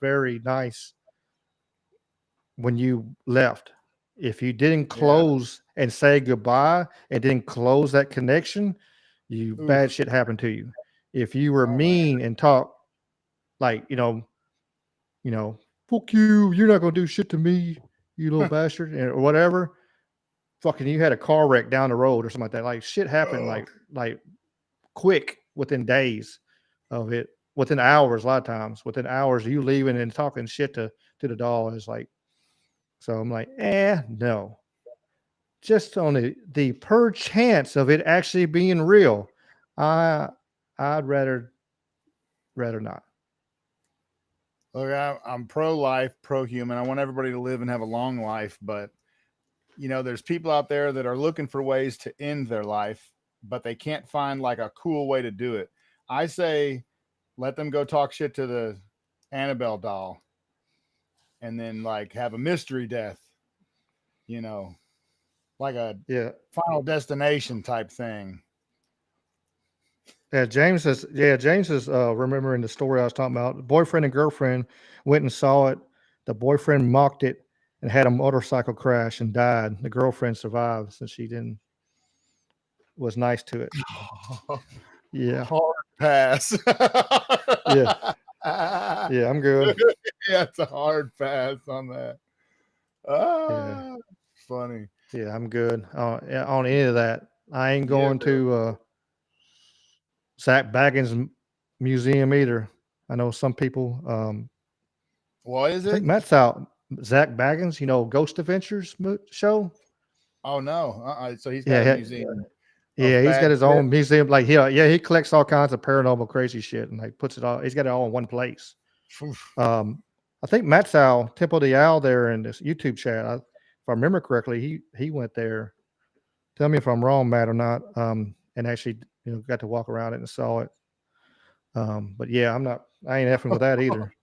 very nice when you left. If you didn't close and say goodbye and didn't close that connection, bad shit happened to you. If you were mean and talk like, fuck you, you're not gonna do shit to me, you little bastard, or whatever. Fucking, you had a car wreck down the road or something like that. Like shit happened like quick within days of it, within hours. A lot of times, within hours, you leaving and talking shit to the doll is like. So I'm like, no. Just on the per chance of it actually being real, I'd rather not. Look, I'm pro-life, pro-human. I want everybody to live and have a long life, but there's people out there that are looking for ways to end their life, but they can't find like a cool way to do it. I say, let them go talk shit to the Annabelle doll, and then like have a mystery death, like a Final Destination type thing. Yeah, James is remembering the story I was talking about. The boyfriend and girlfriend went and saw it. The boyfriend mocked it and had a motorcycle crash and died. The girlfriend survived since she was nice to it. Yeah. Hard pass. Yeah. Yeah, I'm good. Yeah, it's a hard pass on that. Funny. Yeah, I'm good on any of that. I ain't going to Zach Baggins museum either. I know some people. What is I think it? Matt's out. Zach Baggins, Ghost Adventures show. Oh no! So he's Yeah, got a museum. Yeah, of he's got bad his own trips? museum. Like, he collects all kinds of paranormal crazy shit and like puts it all. He's got it all in one place. I think Matt's Owl, Temple of the Owl, there in this YouTube chat. If I remember correctly, he went there. Tell me if I'm wrong, Matt, or not. And actually, got to walk around it and saw it. But yeah, I ain't effing with that either.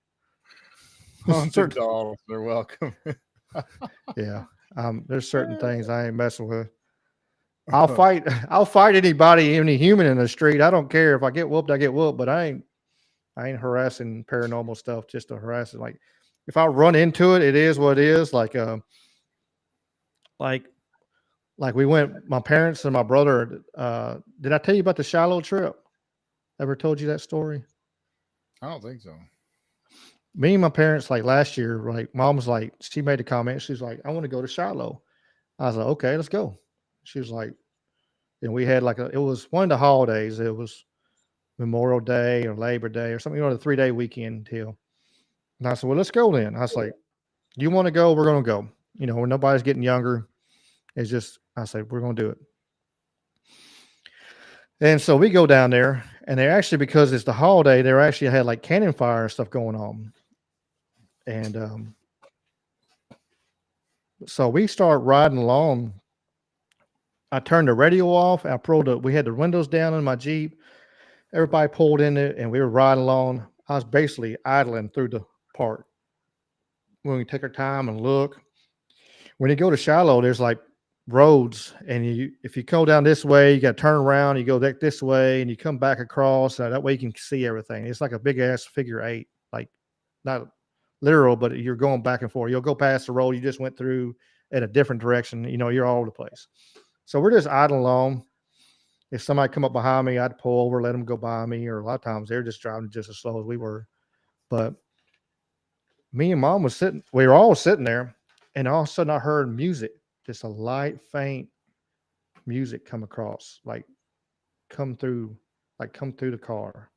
Haunted dolls, they're welcome. Yeah. There's certain things I ain't messing with. I'll fight anybody, any human in the street. I don't care if I get whooped, I get whooped, but I ain't harassing paranormal stuff just to harass it. Like if I run into it, it is what it is. Like we went, my parents and my brother, did I tell you about the Shiloh trip? Ever told you that story? I don't think so. Me and my parents, like last year, like mom was like, she made a comment. She's like, I want to go to Shiloh. I was like, okay, let's go. She was like, and we had it was one of the holidays. It was Memorial Day or Labor Day or something, the 3-day weekend deal. And I said, well, let's go then. I was like, you want to go? We're going to go. When nobody's getting younger. It's just, I said, we're going to do it. And so we go down there, and they actually, because it's the holiday, they actually had like cannon fire and stuff going on. And so we start riding along. I turned the radio off. We had the windows down in my Jeep. Everybody pulled in it, and we were riding along. I was basically idling through the park. When we take our time and look, when you go to Shiloh, there's like roads, and if you go down this way, you got to turn around. You go this way, and you come back across. That way you can see everything. It's like a big ass figure 8, like not literal, but you're going back and forth. You'll go past the road you just went through in a different direction. You're all over the place. So we're just idling along. If somebody come up behind me, I'd pull over, let them go by me. Or a lot of times they're just driving just as slow as we were. But me and mom we were all sitting there, and all of a sudden I heard music, just a light, faint music come across, come through the car.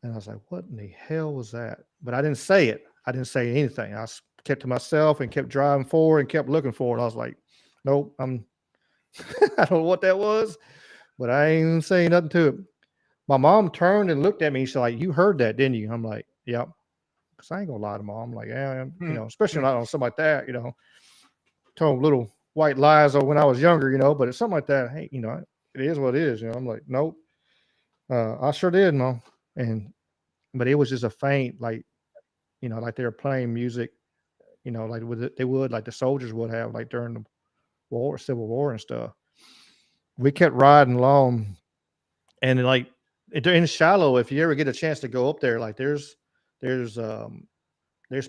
And I was like, what in the hell was that? But I didn't say it. I didn't say anything. I kept to myself and kept driving forward and kept looking for it. I was like, nope, I don't know what that was, but I ain't saying nothing to it. My mom turned and looked at me. She's like, you heard that, didn't you? I'm like, yep. Because I ain't gonna lie to mom. I'm like, yeah, especially not on something like that, told little white lies when I was younger, but it's something like that. Hey, it is what it is. I'm like, nope. I sure did, Mom. But it was just a faint, like they were playing music, they would, like the soldiers would have, like during the war, Civil War and stuff. We kept riding along, and in Shiloh, if you ever get a chance to go up there, like there's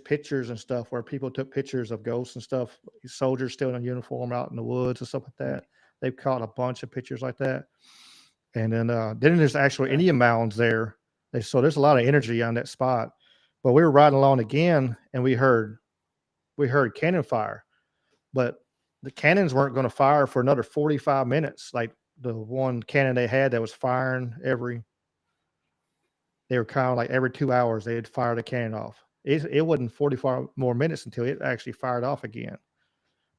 pictures and stuff where people took pictures of ghosts and stuff, soldiers still in uniform out in the woods and stuff like that. They've caught a bunch of pictures like that. And then there's actually Indian mounds there. So there's a lot of energy on that spot. But we were riding along again, and we heard cannon fire, but the cannons weren't going to fire for another 45 minutes. Like the one cannon they had that was firing they were kind of like every 2 hours they'd fire the cannon off. It wasn't 45 more minutes until it actually fired off again.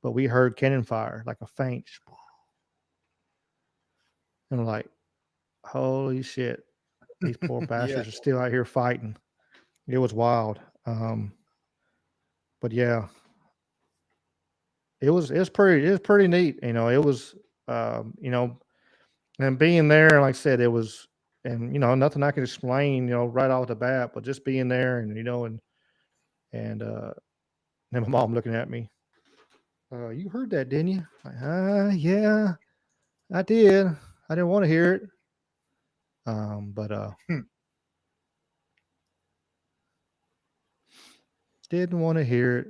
But we heard cannon fire, like a faint. And I'm like, holy shit, these poor bastards are still out here fighting. It was wild. But yeah, it was pretty neat. It was, and being there, like I said, it was, and, nothing I can explain, right off the bat, but just being there and, and then my mom looking at me, you heard that, didn't you? Like, yeah, I did. I didn't want to hear it. But didn't want to hear it.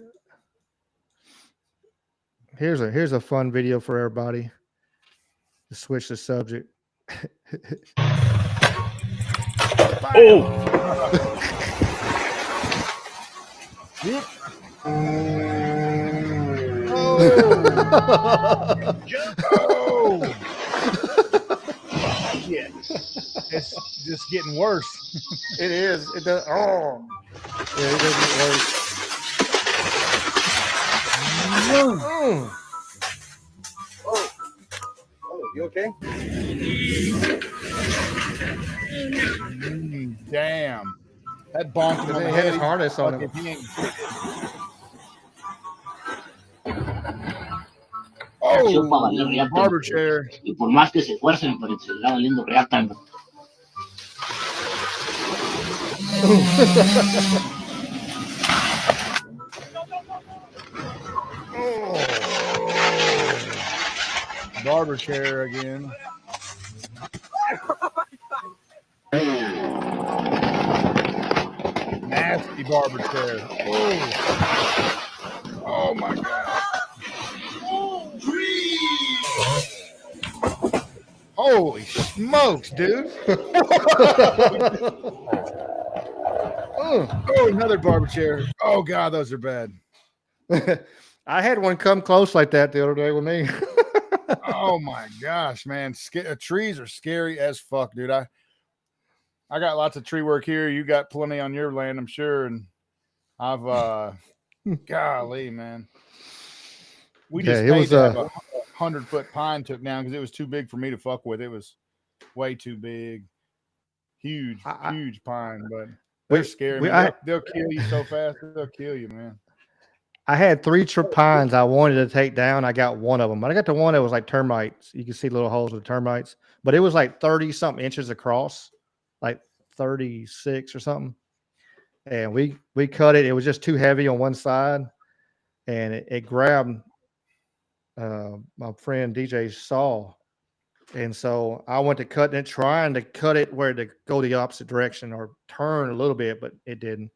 Here's a fun video for everybody to switch the subject. Oh! Oh. Shit. It's just getting worse. It is. It does. Oh. Yeah, it does get worse. Oh, you okay? Damn. That bonked him on the They head. hit his harness on him. Oh, barber chair. Y por más que se esfuercen, pero se le va valiendo real tango. Barber chair again. Nasty barber chair. Oh my God. Holy smokes, dude. Oh, another barber chair. Oh God, those are bad. I had one come close like that the other day with me. Oh my gosh, man. Trees are scary as fuck, dude. I got lots of tree work here. You got plenty on your land, I'm sure. And I've golly, man. We just paid to have a 100-foot pine took down because it was too big for me to fuck with. It was way too big. Huge pine, but they're scary. They'll kill you so fast. They'll kill you, man. I had 3 pines I wanted to take down. I got one of them, but I got the one that was like termites. You can see little holes with termites, but it was like 30-something inches across, like 36 or something. And we cut it. It was just too heavy on one side, and it grabbed my friend DJ's saw. And so I went to cut it, trying to cut it where to go the opposite direction or turn a little bit, but it didn't.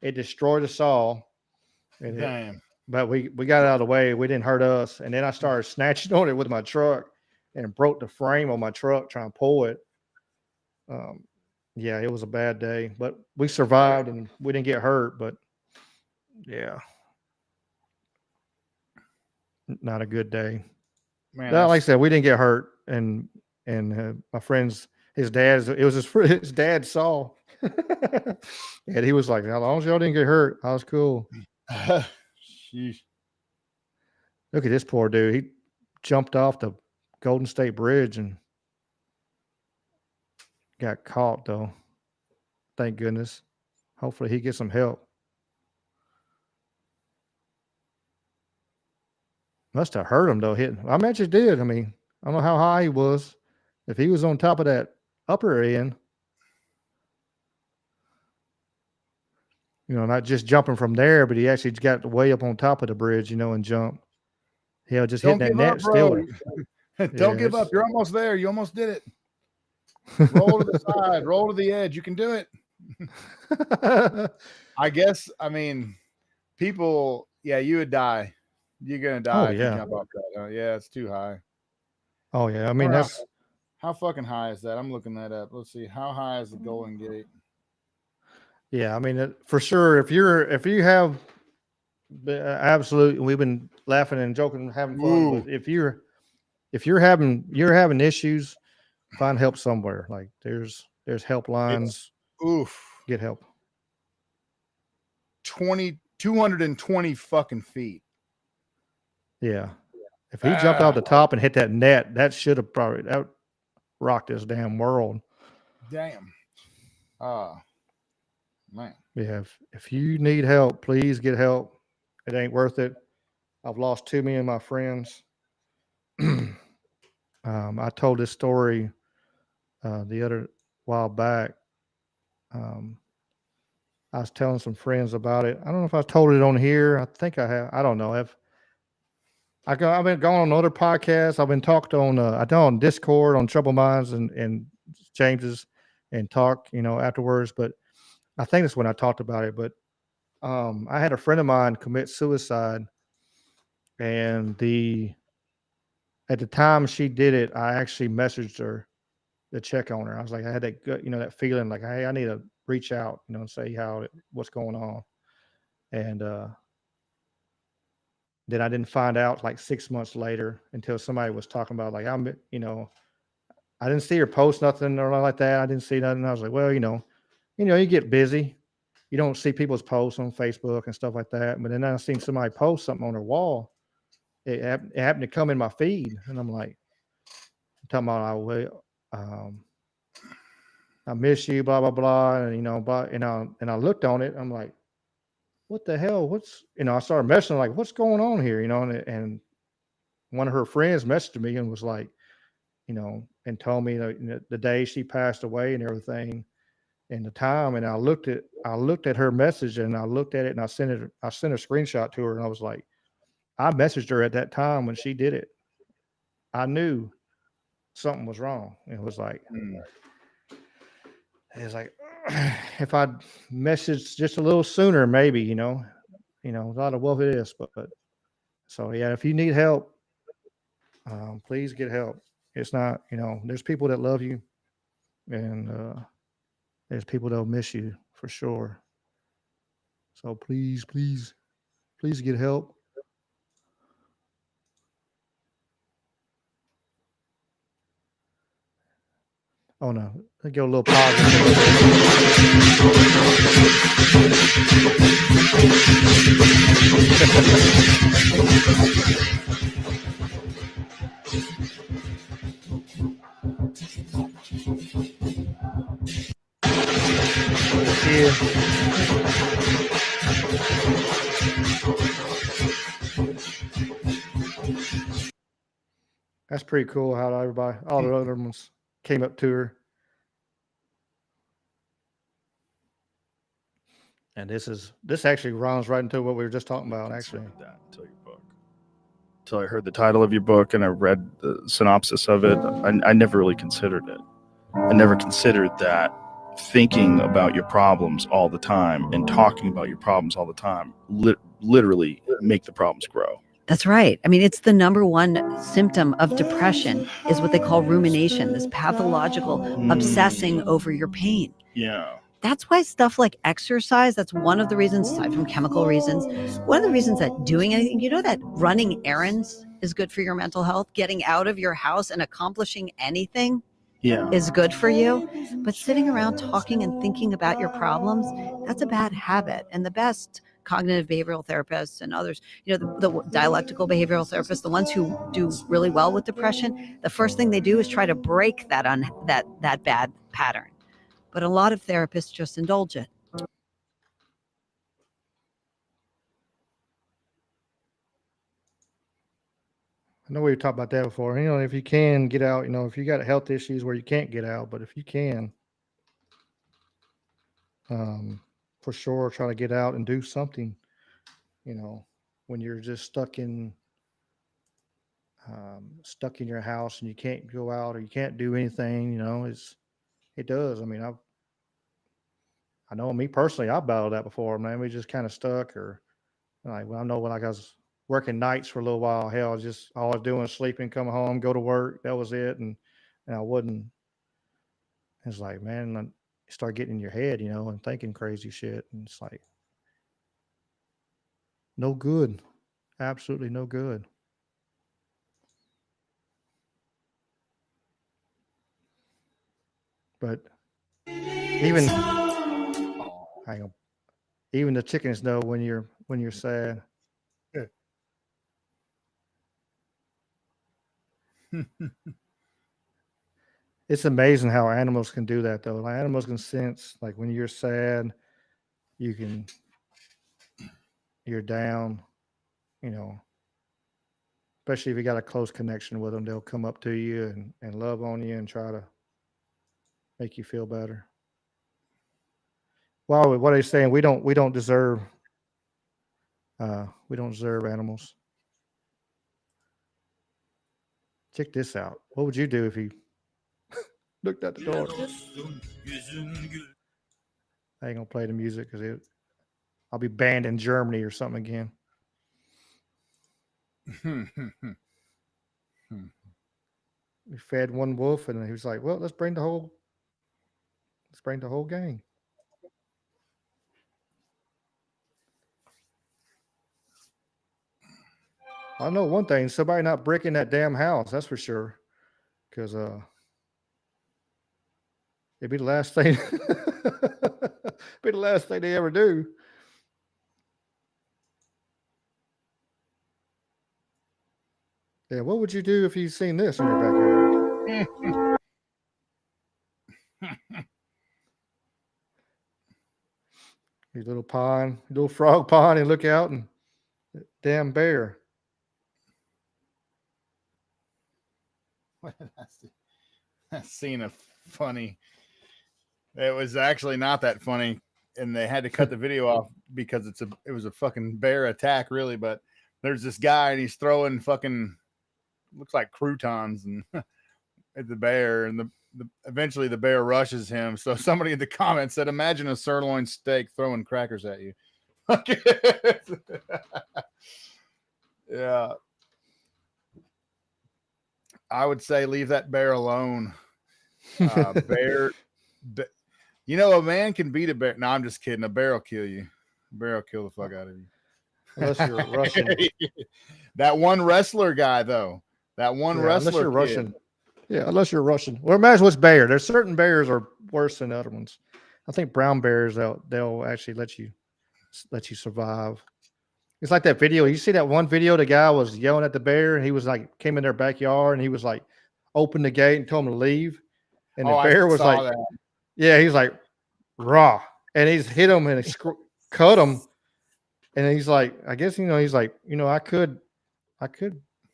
It destroyed the saw. Damn. But we got it out of the way. We didn't hurt us. And then I started snatching on it with my truck and broke the frame on my truck trying to pull it. Yeah, it was a bad day, but we survived and we didn't get hurt. But yeah, not a good day. Man, like I said, we didn't get hurt. And my friend's, his dad saw. And he was like, as long as y'all didn't get hurt, I was cool. Sheesh. Look at this poor dude. He jumped off the Golden State Bridge and got caught, though. Thank goodness. Hopefully he gets some help. Must have hurt him, though. I imagine it did. I mean, I don't know how high he was. If he was on top of that upper end, not just jumping from there, but he actually got way up on top of the bridge, and jumped. He'll just hit that net still. Don't give up. You're almost there. You almost did it. Roll to the side, roll to the edge. You can do it. I guess, people, you would die. You're going to die if you jump off that. Yeah, it's too high. Oh, yeah. How fucking high is that? I'm looking that up. Let's see. How high is the Golden Gate? Yeah, for sure. If you have absolutely, we've been laughing and joking, having fun. But if you're having issues, find help somewhere. Like there's helplines. Get help. 220 fucking feet. Yeah. If he jumped off the top and hit that net, that should have that rocked this damn world. Damn. Man. Yeah. If you need help, please get help. It ain't worth it. I've lost too many of my friends. I told this story the other while back. I was telling some friends about it. I don't know if I told it on here. I think I have. I don't know. I've been going on other podcasts. I've been talked on. I done on Discord on Trouble Minds and James's and talk. Afterwards. But I think that's when I talked about it. But I had a friend of mine commit suicide, and at the time she did it, I actually messaged her to check on her. I was like, I had that gut, that feeling like, hey, I need to reach out, and say what's going on. And then I didn't find out like 6 months later until somebody was talking about like, I didn't see her post nothing or like that. I didn't see nothing. I was like, well, you get busy. You don't see people's posts on Facebook and stuff like that. But then I seen somebody post something on her wall. It happened to come in my feed, and I'm like, talking about, I miss you, blah blah blah, and I looked on it. I'm like, what the hell? I started messaging like, what's going on here? And one of her friends messaged me and was like, and told me the day she passed away and everything, and the time. And I looked at her message, and I looked at it, and I sent a screenshot to her, and I was like, I messaged her at that time when she did it. I knew something was wrong. It was like, if I'd messaged just a little sooner, maybe, a lot of what it is. But so yeah, if you need help, please get help. It's not, there's people that love you, and there's people that'll miss you for sure. So please get help. Oh no, I go a little That's pretty cool how all the other ones came up to her. And this actually runs right into what we were just talking about, actually. Until I heard the title of your book and I read the synopsis of it, I never really considered it. I never considered that thinking about your problems all the time and talking about your problems all the time literally make the problems grow. That's right. I mean, it's the number one symptom of depression is what they call rumination, this pathological obsessing over your pain. Yeah. That's why stuff like exercise, that's one of the reasons, aside from chemical reasons, one of the reasons that doing anything, that running errands is good for your mental health, getting out of your house and accomplishing anything is good for you. But sitting around talking and thinking about your problems, that's a bad habit. And the best cognitive behavioral therapists and others, the dialectical behavioral therapists, the ones who do really well with depression, the first thing they do is try to break that bad pattern. But a lot of therapists just indulge it. I know we talked about that before. If you can get out, if you got health issues where you can't get out, but if you can, for sure, try to get out and do something. When you're just stuck in your house and you can't go out or you can't do anything, it does. I mean, I know me personally, I've battled that before, man. We just kind of stuck, or I know when I was working nights for a little while, hell, all I was doing was sleeping, come home, go to work. That was it. And I wouldn't, it's like, man, you start getting in your head, and thinking crazy shit. And it's like, no good. Absolutely no good. But even the chickens know when you're sad. It's amazing how animals can do that, though. Like, animals can sense, like, when you're sad, you're down, especially if you got a close connection with them, they'll come up to you and love on you and try to make you feel better. Well, what are they saying? We don't deserve animals. Check this out. What would you do if you looked at the door? I ain't gonna play the music because I'll be banned in Germany or something again. We fed one wolf, and he was like, "Well, let's bring the whole gang." I know one thing: somebody not breaking that damn house. That's for sure. Because it'd be the last thing. Be the last thing they ever do. Yeah, what would you do if you seen this in your backyard? Your little pond, little frog pond, and look out and damn bear. I've seen a funny. It was actually not that funny, and they had to cut the video off because it was a fucking bear attack, really. But there's this guy, and he's throwing fucking looks like croutons and at the bear, and eventually the bear rushes him. So somebody in the comments said, "Imagine a sirloin steak throwing crackers at you." Yeah. I would say leave that bear alone. Bear, you know, a man can beat a bear. No, I'm just kidding. A bear will kill you. A bear will kill the fuck out of you. Unless you're Russian. That one wrestler guy, though. That one wrestler. Unless you're Russian. Yeah, unless you're Russian. Well, imagine what's bear. There's certain bears are worse than other ones. I think brown bears they'll actually let you survive. It's like that video. You see that one video? The guy was yelling at the bear, and he was like came in their backyard, and he was like opened the gate and told him to leave, and the bear was like, that. yeah, he's like raw, and he's hit him and cut him, and he's like, I guess he's like, I could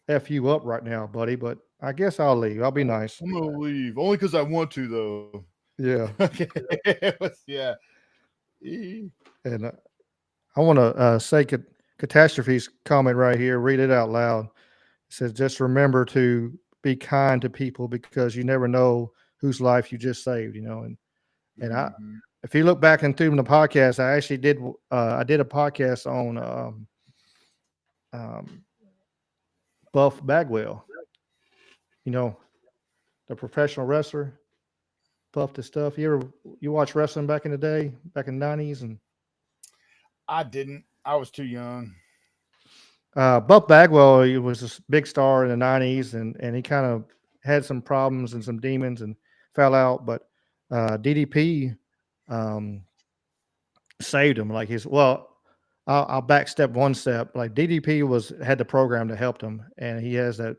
F you up right now, buddy, but I guess I'll leave. I'll be nice. I'm gonna leave only because I want to, though. Yeah. Yeah. And I want to say Catastrophe's comment right here. Read it out loud. It says, "Just remember to be kind to people because you never know whose life you just saved." And if you look back into the podcast, I actually did. I did a podcast on Buff Bagwell. The professional wrestler, Buff the stuff. You watch wrestling back in the day, back in the 90s? And I didn't. I was too young. Buff Bagwell, he was a big star in the 90s, and he kind of had some problems and some demons and fell out. But DDP saved him. Like I'll backstep one step. Like DDP had the program to help him, and he has that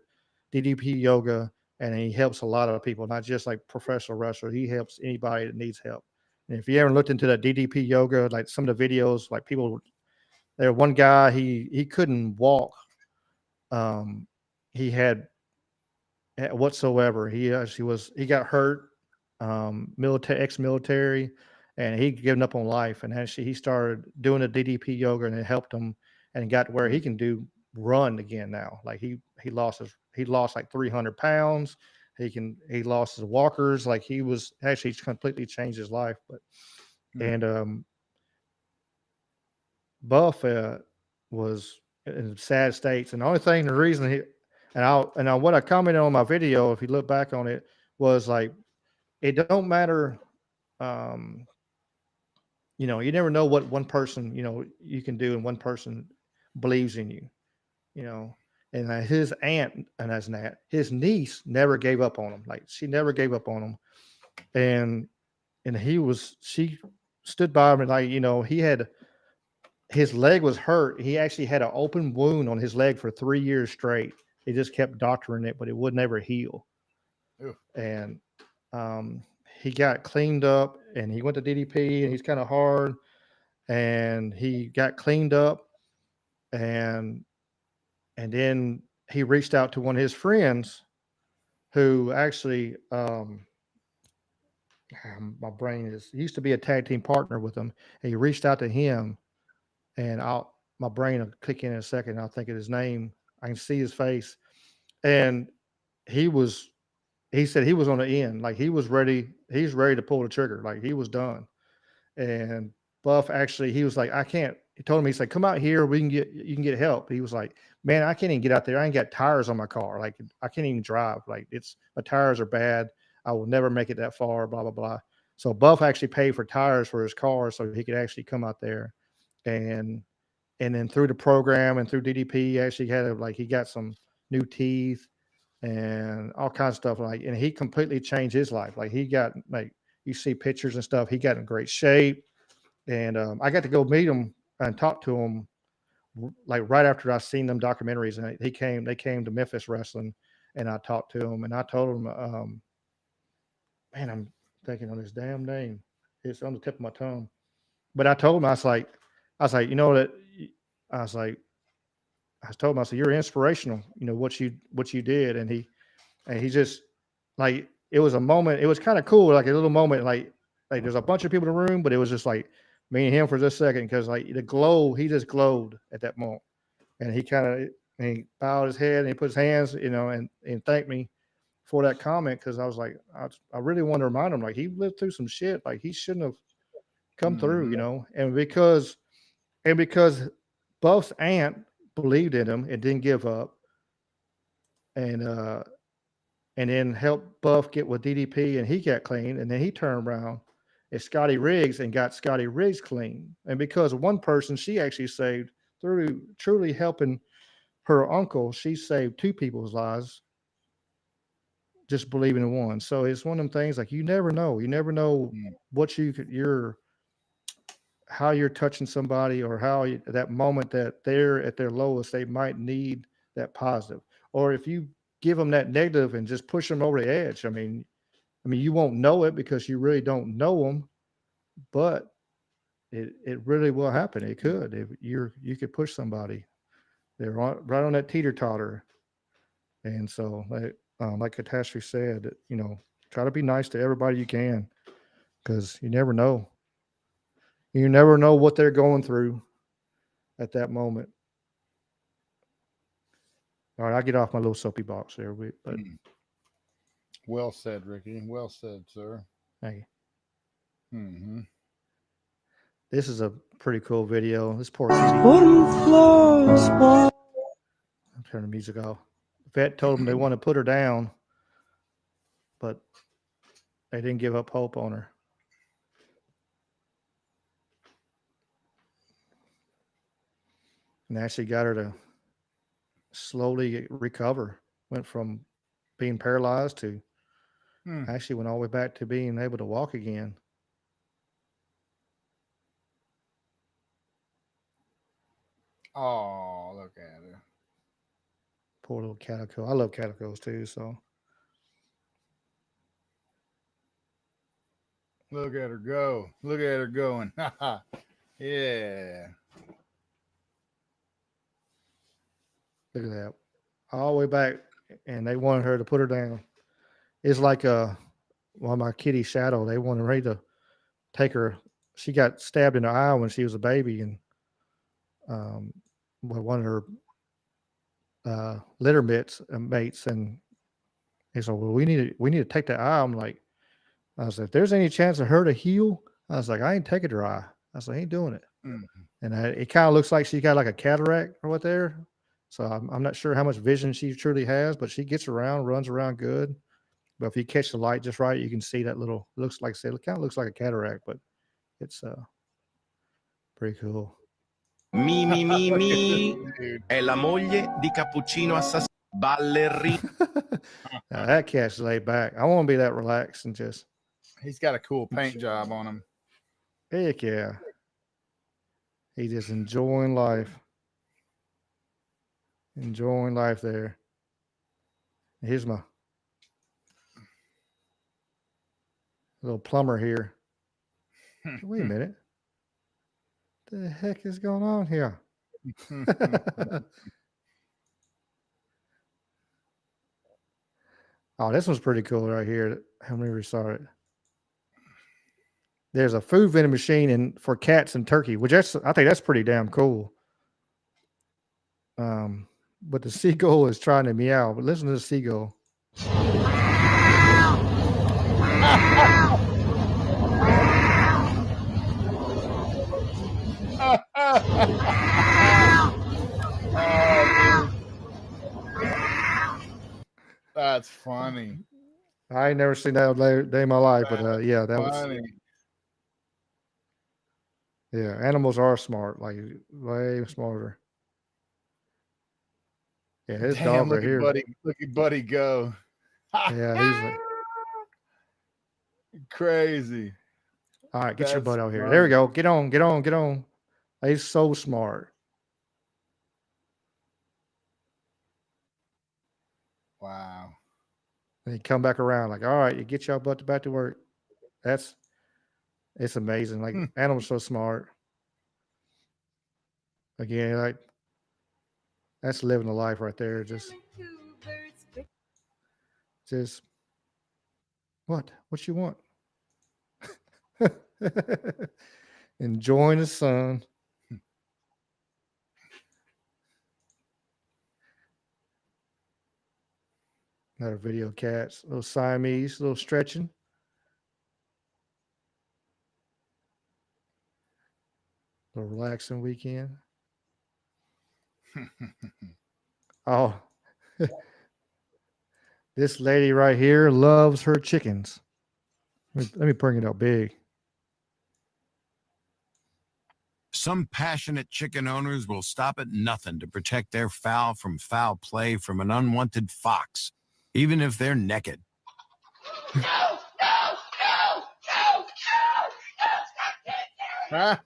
DDP yoga, and he helps a lot of people, not just like professional wrestlers. He helps anybody that needs help. And if you ever looked into that DDP yoga, like some of the videos, like people. There, one guy, he couldn't walk. He had whatsoever. He got hurt, ex-military, and he'd given up on life. And actually, he started doing the DDP yoga, and it helped him, and got to where he can run again now. Like he lost like 300 pounds. He lost his walkers. Like he's completely changed his life. But and Buff was in sad states, and the reason what I commented on my video, if you look back on it, was like, it don't matter. You never know what one person you can do, and one person believes in you. And his aunt, and that's Nat, his niece never gave up on him. Like she never gave up on him, and she stood by him, and he had. His leg was hurt. He actually had an open wound on his leg for 3 years straight. He just kept doctoring it, but it would never heal. Ew. And he got cleaned up, and he went to DDP, and he's kind of hard. And he got cleaned up, and then he reached out to one of his friends, who actually my brain he used to be a tag team partner with him. And he reached out to him. And my brain will click in a second. I'll think of his name. I can see his face. And he said he was on the end. Like he was ready. He's ready to pull the trigger. Like he was done. And Buff actually, he was like, I can't. He told him, he said, come out here. You can get help. He was like, man, I can't even get out there. I ain't got tires on my car. Like I can't even drive. Like my tires are bad. I will never make it that far, blah, blah, blah. So Buff actually paid for tires for his car so he could actually come out there. And and then through the program and through DDP, he actually he got some new teeth and all kinds of stuff. And he completely changed his life. Like he got you see pictures and stuff. He got in great shape, and I got to go meet him and talk to him right after I seen them documentaries. And they came to Memphis Wrestling, and I talked to him, and I told him, man, I'm thinking on his damn name. It's on the tip of my tongue. But I told him, I was like, you know that I told him, I said, you're inspirational, what you did. And he just it was a moment. It was kind of cool. Like a little moment, like there's a bunch of people in the room, but it was just like me and him for just a second. Cause the glow, he just glowed at that moment. And he bowed his head and he put his hands, and thanked me for that comment. Cause I was like, I really want to remind him, he lived through some shit. Like he shouldn't have come through, and because Buff's aunt believed in him and didn't give up, and then helped Buff get with DDP, and he got clean, and then he turned around at Scotty Riggs and got Scotty Riggs clean. And because of one person she actually saved through truly helping her uncle, she saved two people's lives just believing in one. So it's one of them things you never know. You never know what how you're touching somebody, or how that moment that they're at their lowest, they might need that positive. Or if you give them that negative and just push them over the edge, I mean, you won't know it because you really don't know them, but it really will happen. It could. If you could push somebody, they're right on that teeter totter. And so, like Catastrophe said, try to be nice to everybody you can, because you never know. You never know what they're going through at that moment. All right, I'll get off my little soapy box there. But Well said, Ricky. Well said, sir. Thank you. Mm-hmm. This is a pretty cool video. This poor kitty. I'll turn the music off. Vet told them they want to put her down, but they didn't give up hope on her. And actually got her to slowly recover. Went from being paralyzed to actually went all the way back to being able to walk again. Oh, look at her. Poor little calico. I love calicos too, so. Look at her go. Look at her going. Yeah. Look at that. All the way back, and they wanted her to put her down. It's like my kitty Shadow, they wanted her to take her. She got stabbed in the eye when she was a baby, and one of her litter mates, and he said, well, we need to take that eye. I was like, if there's any chance of her to heal, I was like, I ain't taking her eye. I was like, I ain't doing it. Mm-hmm. And it kind of looks like she got like a cataract or what there. So I'm not sure how much vision she truly has, but she gets around, runs around good. But if you catch the light just right, you can see that little, looks like, it kind of looks like a cataract, but it's pretty cool. Mi è la moglie di Cappuccino Assassino. Ballerina. Now that cat's laid back. I want to be that relaxed and just. He's got a cool paint job on him. Heck yeah. He's just enjoying life. Enjoying life there. Here's my little plumber here. Wait a minute. What the heck is going on here? Oh, this one's pretty cool right here. How many we saw it? There's a food vending machine for cats in Turkey, which I think that's pretty damn cool. But the seagull is trying to meow. But listen to the seagull. That's funny. I ain't never seen that day in my life, but yeah, that was. Yeah, animals are smart, like way smarter. Yeah, his Damn, dog look right at here. Buddy. Look at Buddy go. Yeah, he's like, Crazy. all right, get your That's butt out here. funny. There we go. Get on, get on, get on. He's so smart. Wow. And he come back around like, all right, you get your butt back to work. It's amazing. Like animals so smart. Again, like that's living the life right there. Just what you want? Enjoying the sun. Another video cats, little Siamese, little stretching. Little relaxing weekend. Oh, this lady right here loves her chickens. Let me bring it up big. Some passionate chicken owners will stop at nothing to protect their fowl from foul play from an unwanted fox, even if they're naked. Huh?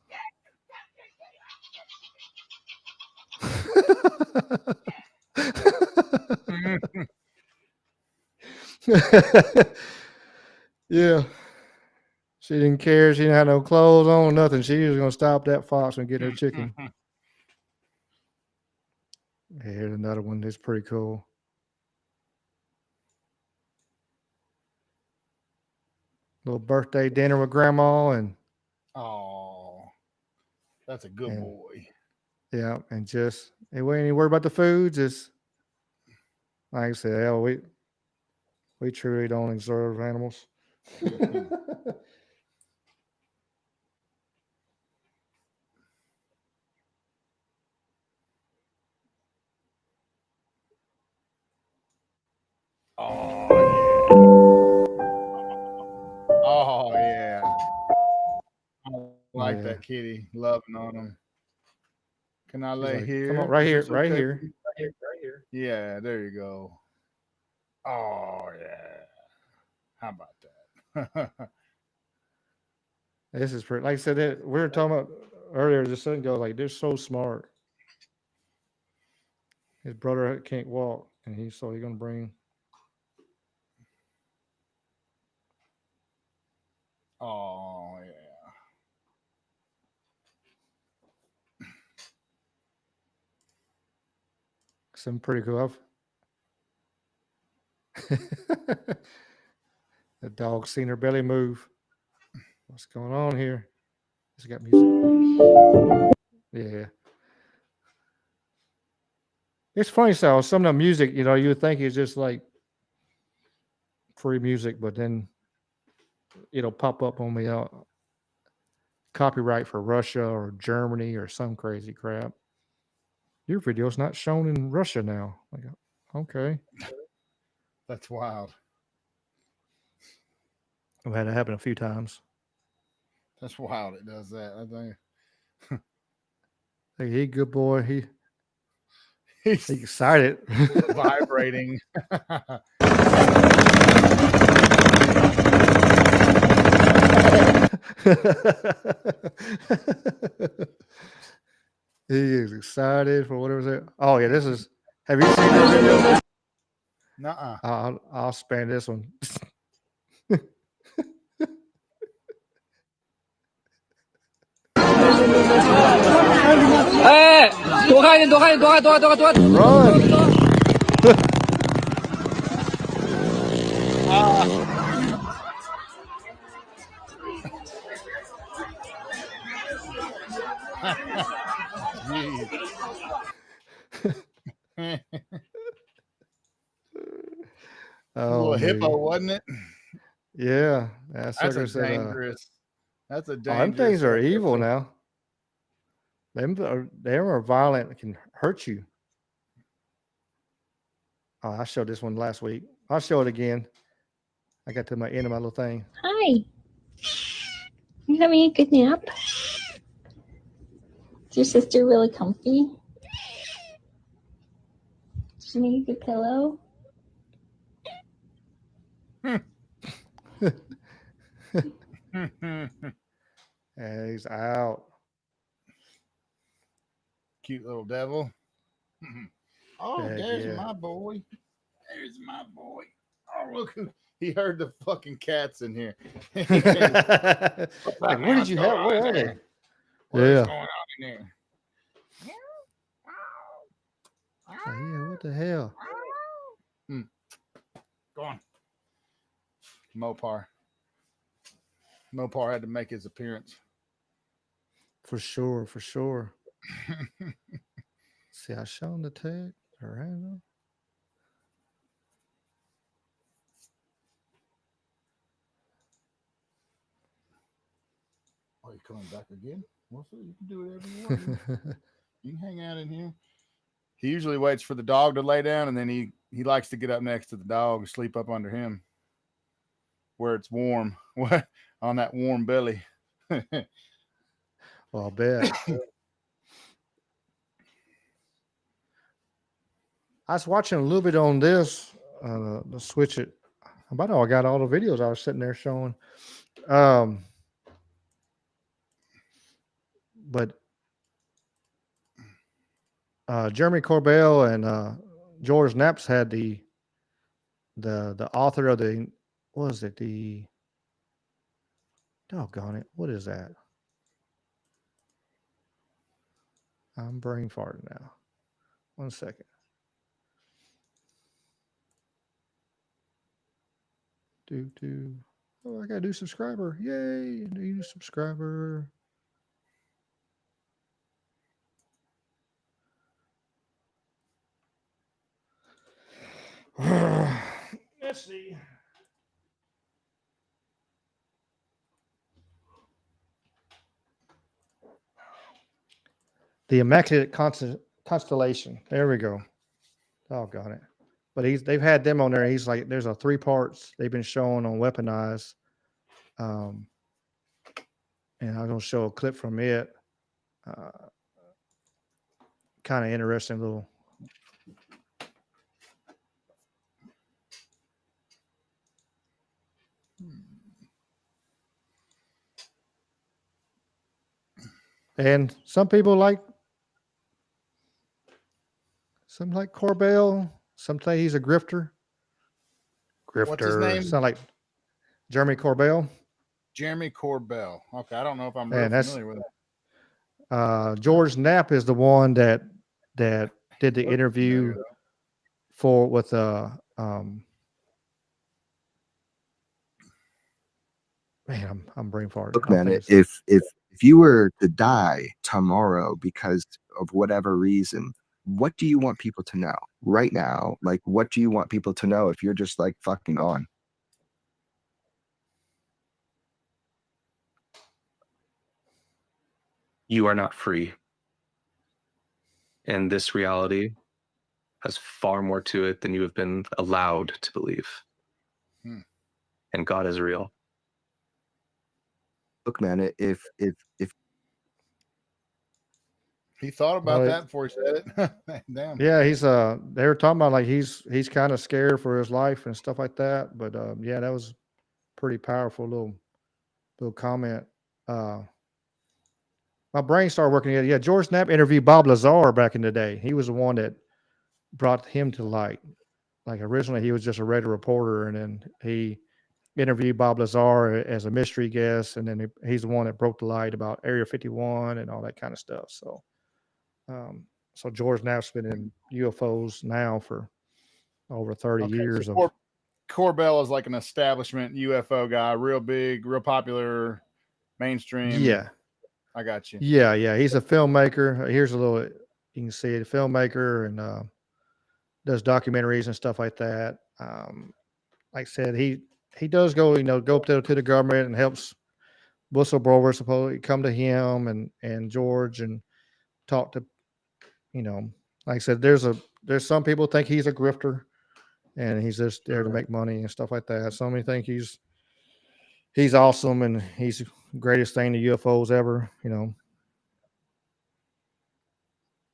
Yeah. She didn't care. She didn't have no clothes on, nothing. She was going to stop that fox and get her chicken. Here's another one that's pretty cool. Little birthday dinner with grandma and that's a good boy. Yeah, and just we ain't even worried about the food. Just like I said, hell, we truly don't observe animals. Oh yeah. I like Yeah. that kitty. Loving on him. Can I lay like, here? come on, right Is here, this right okay here. with you? Right here. Yeah, there you go. Oh yeah. How about that? This is pretty. Like I said, we were talking about earlier. The son goes like, they're so smart. His brother can't walk, and he's gonna bring. Oh yeah. Some pretty cool. The dog seen her belly move. What's going on here? It's got music. Yeah. It's funny, so some of the music, you would think it's just like free music, but then it'll pop up on me copyright for Russia or Germany or some crazy crap. Your video's not shown in Russia now. Like, okay. That's wild. I've had it happen a few times. That's wild. It does that. I think. Hey, he good boy. He's excited. Vibrating. He is excited for whatever's there. Oh yeah, this is. Have you seen this video? Nuh-uh. I'll span this one. Hey, 躲开一点，躲开一点，躲开，躲开，躲开，躲开。 Run. A little hippo, wasn't it? Yeah, That's sucker a said, dangerous. That's a oh, dangerous. them things are evil now. They are violent. It can hurt you. Oh, I showed this one last week. I'll show it again. I got to my end of my little thing. Hi. You having a good nap? Is your sister really comfy? Does she need a good pillow? Yeah, he's out. Cute little devil. Oh, Heck there's yeah. my boy. There's my boy. Oh, look who he heard the fucking cats in here. Like, where did you have? Where are they? What is Yeah. going on in there? Oh, yeah. What the hell? Go on. Mopar. Mopar had to make his appearance. For sure. For sure. See, I shown the tag. Around. Oh, you coming back again? What's it? You can do whatever you want. You can hang out in here. He usually waits for the dog to lay down, and then he likes to get up next to the dog and sleep up under him where it's warm, on that warm belly. Well, I'll bet. I was watching a little bit on this. To switch it. I got all the videos I was sitting there showing. But Jeremy Corbell and George Knapp's had the author of the, what was it? The, doggone it. What is that? I'm brain farting now. 1 second. Oh, I got a new subscriber. Yay. New subscriber. Let's see. The Immaculate Constellation. There we go. Doggone it. But they've had them on there. He's like, there's a 3 parts they've been showing on Weaponized. And I'm going to show a clip from it. Kind of interesting little. And some people like Corbell. Some say he's a grifter. What's his name? Sound like Jeremy Corbell. Jeremy Corbell. Okay, I don't know if I'm really familiar with him. George Knapp is the one that did the interview with man, I'm brain farting. Look, man, if you were to die tomorrow because of whatever reason, what do you want people to know right now? Like, what do you want people to know if you're just like fucking gone? You are not free. And this reality has far more to it than you have been allowed to believe. And God is real. Look, man, if he thought about that before he said it. Damn. Yeah, he's they were talking about like he's kind of scared for his life and stuff like that. But yeah, that was pretty powerful little comment. My brain started working together. Yeah, George Knapp interviewed Bob Lazar back in the day. He was the one that brought him to light. Like originally he was just a regular reporter, and then he interviewed Bob Lazar as a mystery guest, and then he's the one that broke the light about Area 51 and all that kind of stuff. So so George Knapp's been in UFOs now for over 30 years. So Corbell is like an establishment UFO guy, real big, real popular, mainstream. Yeah. I got you. Yeah. He's a filmmaker. Here's a little, you can see it, a filmmaker, and does documentaries and stuff like that. Like I said, he does go up to the government and helps whistleblowers supposedly come to him and George and talk to, like I said, there's some people think he's a grifter and he's just there to make money and stuff like that. Some think he's awesome and he's the greatest thing to UFOs ever,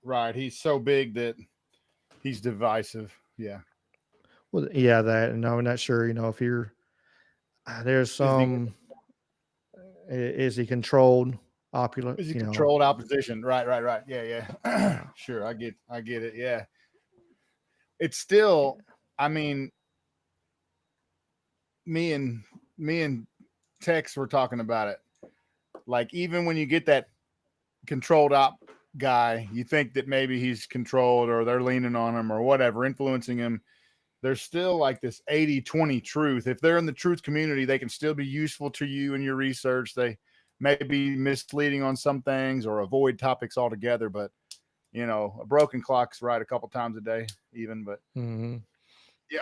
Right. He's so big that he's divisive. Yeah. Well, yeah, that, and I'm not sure, if you're, there's some, is he controlled opulent? Is he controlled opposition? Right. Yeah. Sure. I get it. Yeah. It's still, I mean, me and Tex were talking about it. Like, even when you get that controlled op guy, you think that maybe he's controlled or they're leaning on him or whatever, influencing him. There's still like this 80-20 truth. If they're in the truth community, they can still be useful to you in your research. They may be misleading on some things or avoid topics altogether, but a broken clock's right a couple times a day even, but yeah,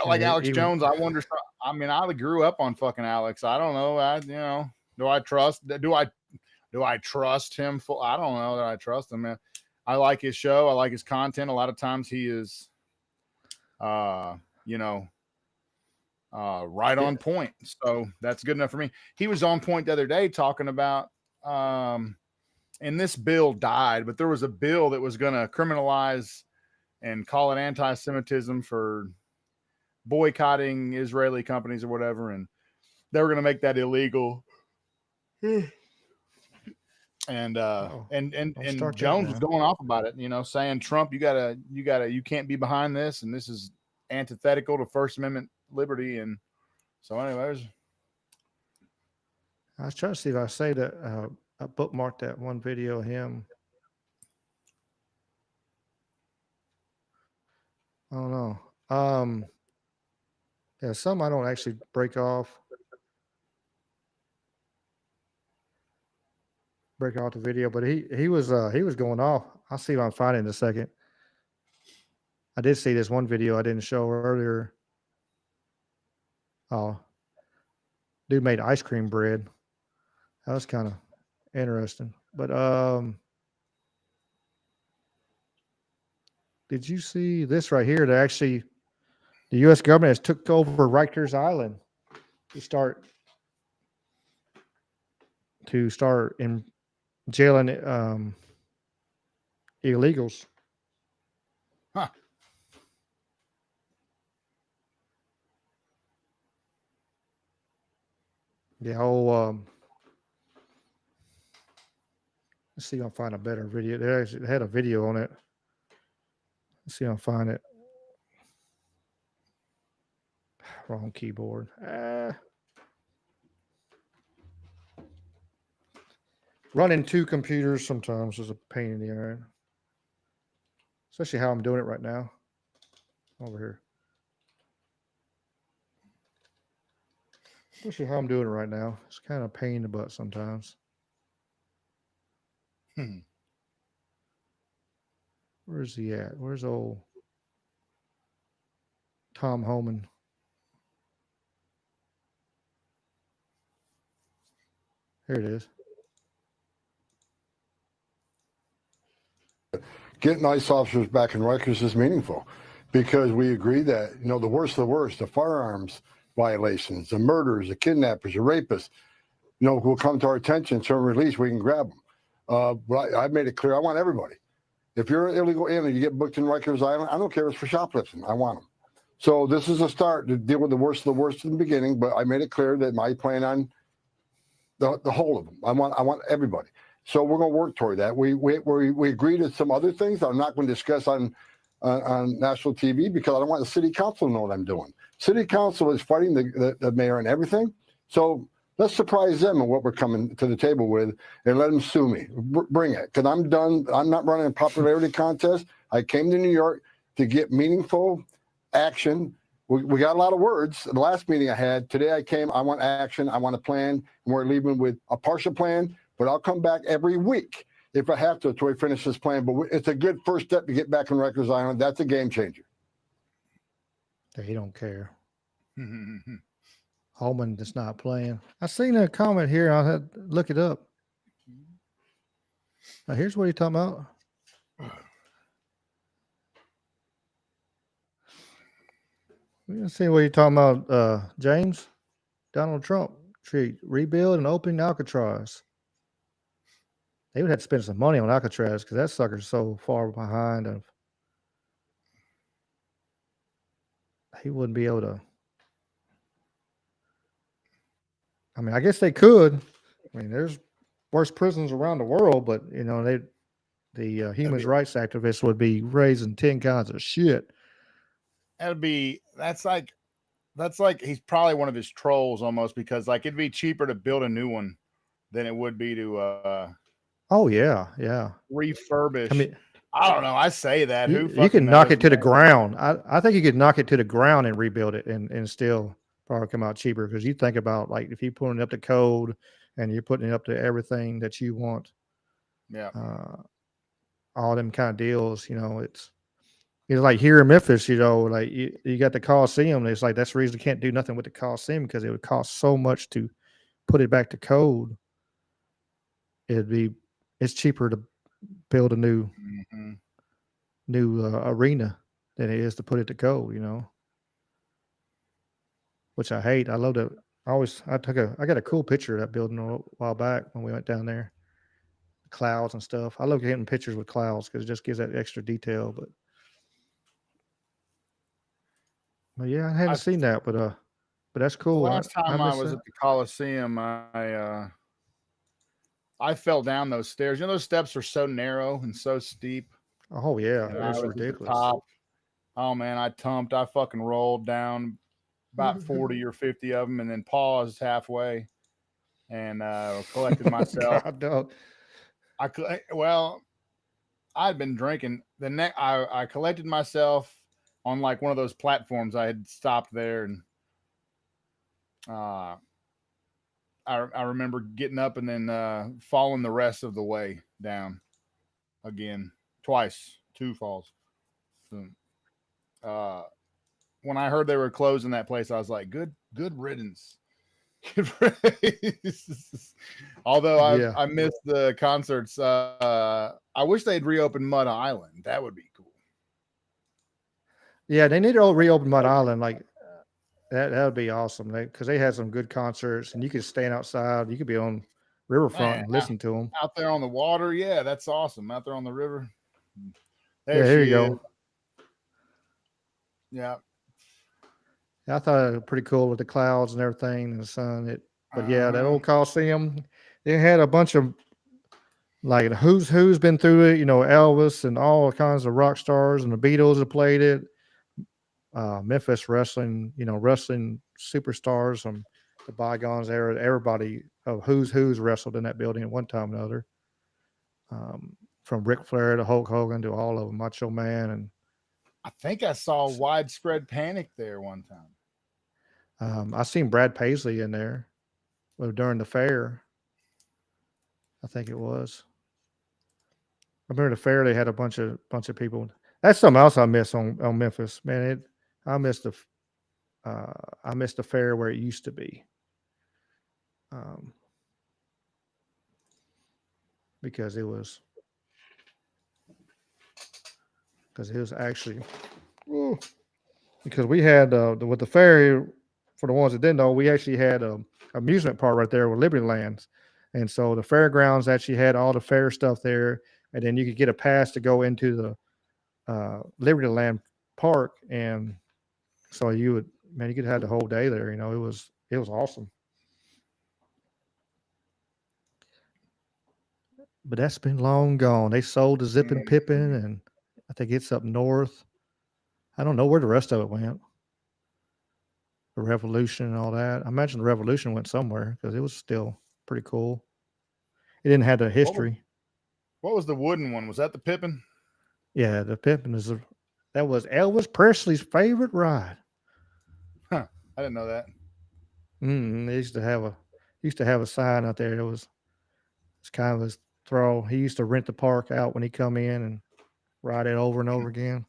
like Alex Jones, I wonder. I mean, I grew up on fucking Alex. I don't know. Do I trust him? I don't know that I trust him, man. I like his show. I like his content. A lot of times he is, right on point. So that's good enough for me. He was on point the other day talking about, and this bill died, but there was a bill that was going to criminalize and call it anti-Semitism for boycotting Israeli companies or whatever, and they were going to make that illegal. And Jones was going off about it, saying, Trump, you can't be behind this, and this is antithetical to First Amendment liberty. And so, anyways, I was trying to see if I say that I bookmarked that one video of him. I don't know. Yeah, some I don't actually break off the video, but he was going off. I'll see if I can find it in a second. I did see this one video I didn't show earlier. Oh, dude made ice cream bread. That was kind of interesting. But did you see this right here? That actually the U.S. government has took over Rikers Island to start in jailing illegals. Huh. The whole let's see if I can find a better video. They actually had a video on it. Let's see if I can find it. Wrong keyboard. Running two computers sometimes is a pain in the ass. Especially how I'm doing it right now. Over here. Especially how I'm doing it right now. It's kind of a pain in the butt sometimes. Where's he at? Where's old Tom Homan? Here it is. Getting ICE officers back in Rikers is meaningful because we agree that, the worst of the worst, the firearms violations, the murders, the kidnappers, the rapists, will come to our attention, term release, we can grab them. But I've made it clear, I want everybody. If you're an illegal alien, you get booked in Rikers Island, I don't care if it's for shoplifting, I want them. So this is a start to deal with the worst of the worst in the beginning, but I made it clear that my plan on the whole of them. I want everybody. So we're going to work toward that. We agreed to some other things I'm not going to discuss on national TV because I don't want the city council to know what I'm doing. City council is fighting the mayor and everything. So let's surprise them on what we're coming to the table with and let them sue me. Bring it, because I'm done. I'm not running a popularity contest. I came to New York to get meaningful action. We got a lot of words. The last meeting I had, today I came, I want action, I want a plan, and we're leaving with a partial plan, but I'll come back every week if I have to until we finish this plan. But it's a good first step to get back on Rikers Island. That's a game changer. He don't care. Holman is not playing. I seen a comment here. I had to look it up. Now, here's what he's talking about. Let's see what you're talking about, James. Donald Trump treat rebuild and open Alcatraz. they would have to spend some money on Alcatraz because that sucker's so far behind. He wouldn't be able to. I mean, I guess they could. I mean, there's worse prisons around the world, but you know, the human rights activists would be raising 10 kinds of shit. That's like he's probably one of his trolls almost, because like it'd be cheaper to build a new one than it would be to Oh yeah, refurbish. I mean, I don't know. I say that. you can knock it to the ground. I think you could knock it to the ground and rebuild it and still probably come out cheaper, because you think about like if you're putting it up to code and you're putting it up to everything that you want. Yeah. All them kind of deals, you know, it's like here in Memphis, you know, like you got the Coliseum. It's like that's the reason you can't do nothing with the Coliseum, because it would cost so much to put it back to code. It's cheaper to build a new arena than it is to put it to code, you know. Which I hate. I love to. I got a cool picture of that building a while back when we went down there. Clouds and stuff. I love getting pictures with clouds because it just gives that extra detail. But yeah, I haven't seen that, but that's cool. The last time I was at the Coliseum, I fell down those stairs. You know, those steps are so narrow and so steep. Oh yeah, it's ridiculous. Oh man, I fucking rolled down about 40 or 50 of them, and then paused halfway and collected myself. God, I'd been drinking. I collected myself on like one of those platforms. I had stopped there, and I remember getting up and then falling the rest of the way down again, twice, 2 falls. So, when I heard they were closing that place, I was like, good riddance. Although I missed the concerts. I wish they'd reopen Mud Island. That would be cool. Yeah, they need to reopen Mud Island. Like that would be awesome. Because they had some good concerts, and you could stand outside. You could be on riverfront and listen to them out there on the water. Yeah, that's awesome. Out there on the river. Here you go. Yeah. I thought it was pretty cool with the clouds and everything and the sun. But yeah, that old Coliseum, it had a bunch of like who's been through it, you know, Elvis and all kinds of rock stars, and the Beatles have played it. Memphis wrestling, you know, wrestling superstars from the bygones era. Everybody of who's wrestled in that building at one time or another. From Ric Flair to Hulk Hogan to all of them, Macho Man, and I think I saw Widespread Panic there one time. I seen Brad Paisley in there during the fair. I think it was. I remember the fair. They had a bunch of people. That's something else I miss on Memphis, man. I miss the fair where it used to be. Because it was actually. Ooh, because we had with the fair. For the ones that didn't know, we actually had an amusement park right there with Liberty Lands. And so the fairgrounds actually had all the fair stuff there. And then you could get a pass to go into the Liberty Land Park. And so you could have the whole day there. You know, it was awesome. But that's been long gone. They sold the Zip and Pippin, and I think it's up north. I don't know where the rest of it went. The Revolution and all that. I imagine the Revolution went somewhere because it was still pretty cool. It didn't have the history. What was the wooden one? Was that the Pippin? Yeah, the Pippin that was Elvis Presley's favorite ride. Huh. I didn't know that. They used to have a sign out there. It's kind of his throw. He used to rent the park out when he come in and ride it over and over again.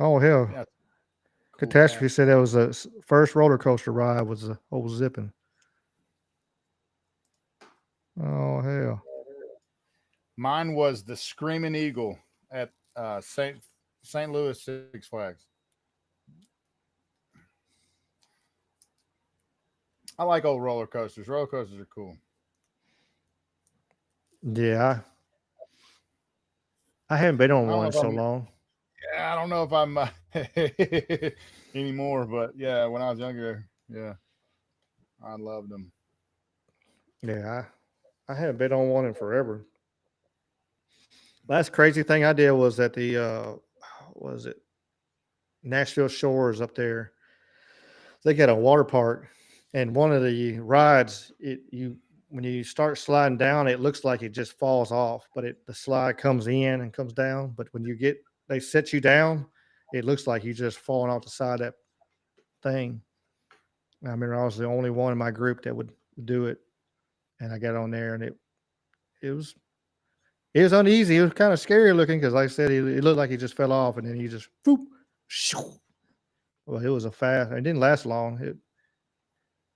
Oh hell! Yeah, cool. Catastrophe said that was the first roller coaster ride was the old Zippin'. Oh hell! Mine was the Screaming Eagle at St. Louis Six Flags. I like old roller coasters. Roller coasters are cool. Yeah. I haven't been on one in so long. Yeah, I don't know if I'm anymore, but yeah, when I was younger, yeah, I loved them. Yeah, I haven't been on one in forever. Last crazy thing I did was at the was it Nashville Shores up there. They got a water park, and one of the rides, when you start sliding down, it looks like it just falls off, but the slide comes in and comes down. But when they set you down, it looks like you just falling off the side of that thing. I remember I was the only one in my group that would do it, and I got on there, and it was uneasy. It was kind of scary looking because, like I said, it looked like he just fell off, and then he just boop. Shoo. Well, it was a fast. It didn't last long.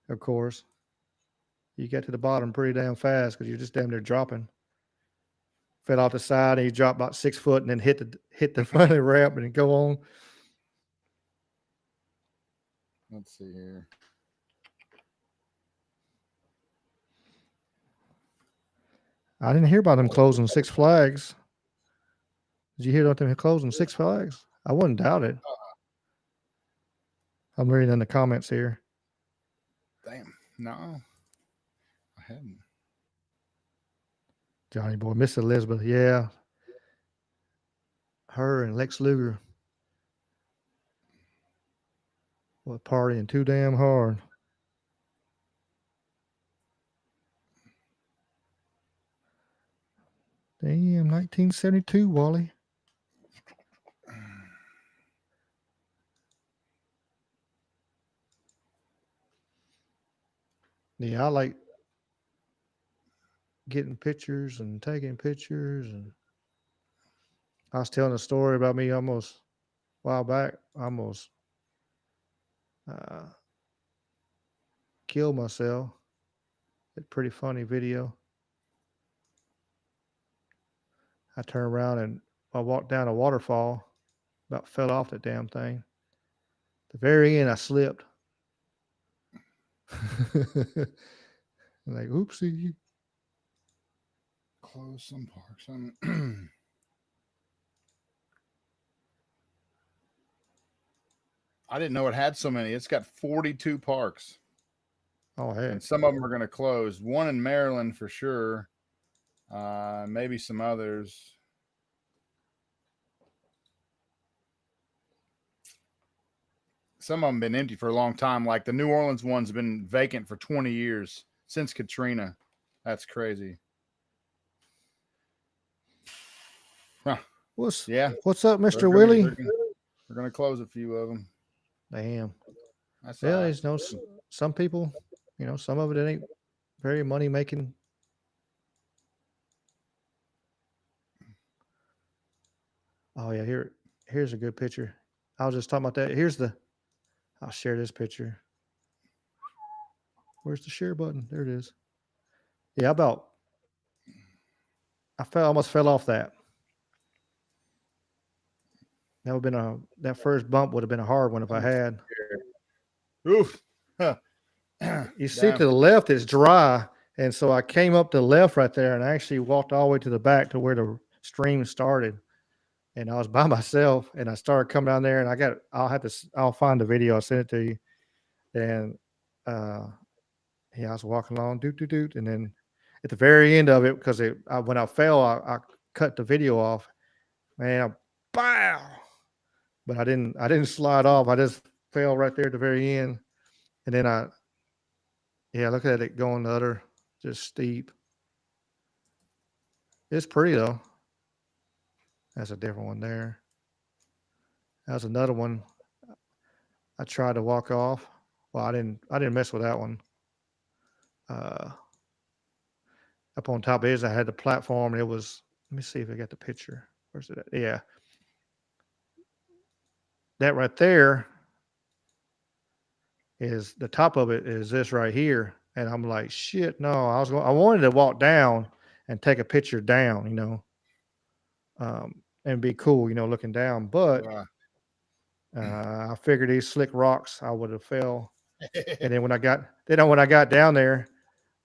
Of course, you got to the bottom pretty damn fast because you're just damn near dropping. Fell off the side, and he dropped about 6 foot, and then hit the front of the ramp, and then go on. Let's see here. I didn't hear about them closing Six Flags. Did you hear about them closing Six Flags? I wouldn't doubt it. I'm reading in the comments here. Damn, no, I hadn't. Johnny boy, Miss Elizabeth, yeah. Her and Lex Luger were partying too damn hard. Damn, 1972, Wally. Yeah, I like getting pictures and taking pictures. And I was telling a story about me almost a while back. Almost killed myself. A pretty funny video. I turned around and I walked down a waterfall. About fell off that damn thing. At the very end, I slipped. Like, oopsie. Close some parks. I didn't know it had so many. It's got 42 parks. Oh, hey. And some of them are going to close. One in Maryland for sure. Maybe some others. Some of them been empty for a long time. Like the New Orleans one's been vacant for 20 years since Katrina. That's crazy. Huh. What's up, Mr. Willie? We're going to close a few of them. Damn. That's Yeah, all right. there's no some people, some of it ain't very money making. Oh yeah, here's a good picture. I was just talking about that. I'll share this picture. Where's the share button? There it is. Yeah, almost fell off that. That would have been that first bump would have been a hard one if I had. Oof. You see to the left, it's dry. And so I came up to the left right there and I actually walked all the way to the back to where the stream started. And I was by myself and I started coming down there and I'll find the video. I'll send it to you. And I was walking along, doot. And then at the very end of it, because when I fell, I cut the video off. Man, bow. But I didn't slide off. I just fell right there at the very end. And then look at it going the other, just steep. It's pretty though. That's a different one there. That's another one. I tried to walk off. Well, I didn't mess with that one. Up on top of it, I had the platform. It was, let me see if I got the picture. Where's it at? Yeah. That right there is the top of it is this right here. And I'm like, shit, no, I wanted to walk down and take a picture down, and be cool, looking down. But I figured these slick rocks, I would have fell. And then when I got down there,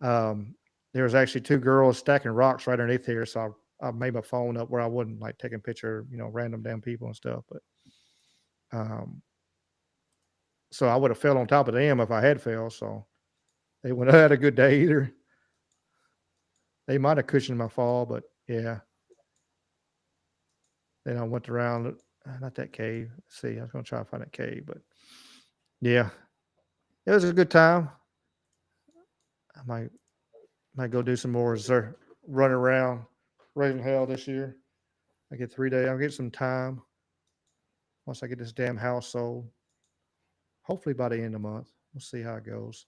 there was actually 2 girls stacking rocks right underneath here. So I made my phone up where I wouldn't like taking picture, random damn people and stuff. But so I would have fell on top of them if I had fell. So they wouldn't have had a good day either. They might have cushioned my fall, but yeah. Then I went around, not that cave. Let's see, I was going to try to find that cave, but yeah, it was a good time. I might go do some more run around Raven Hell this year. I get 3 days. I'll get some time once I get this damn house sold. Hopefully by the end of the month. We'll see how it goes.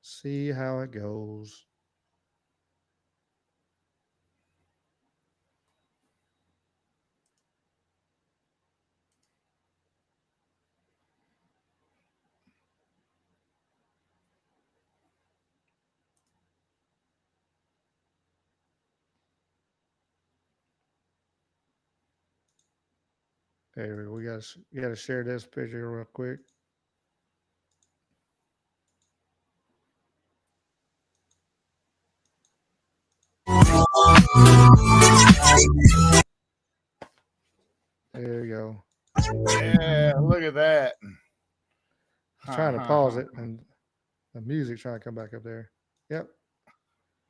See how it goes. Hey, we gotta share this picture real quick. There you go. Yeah, look at that. I'm trying to pause it, and the music trying to come back up there. Yep.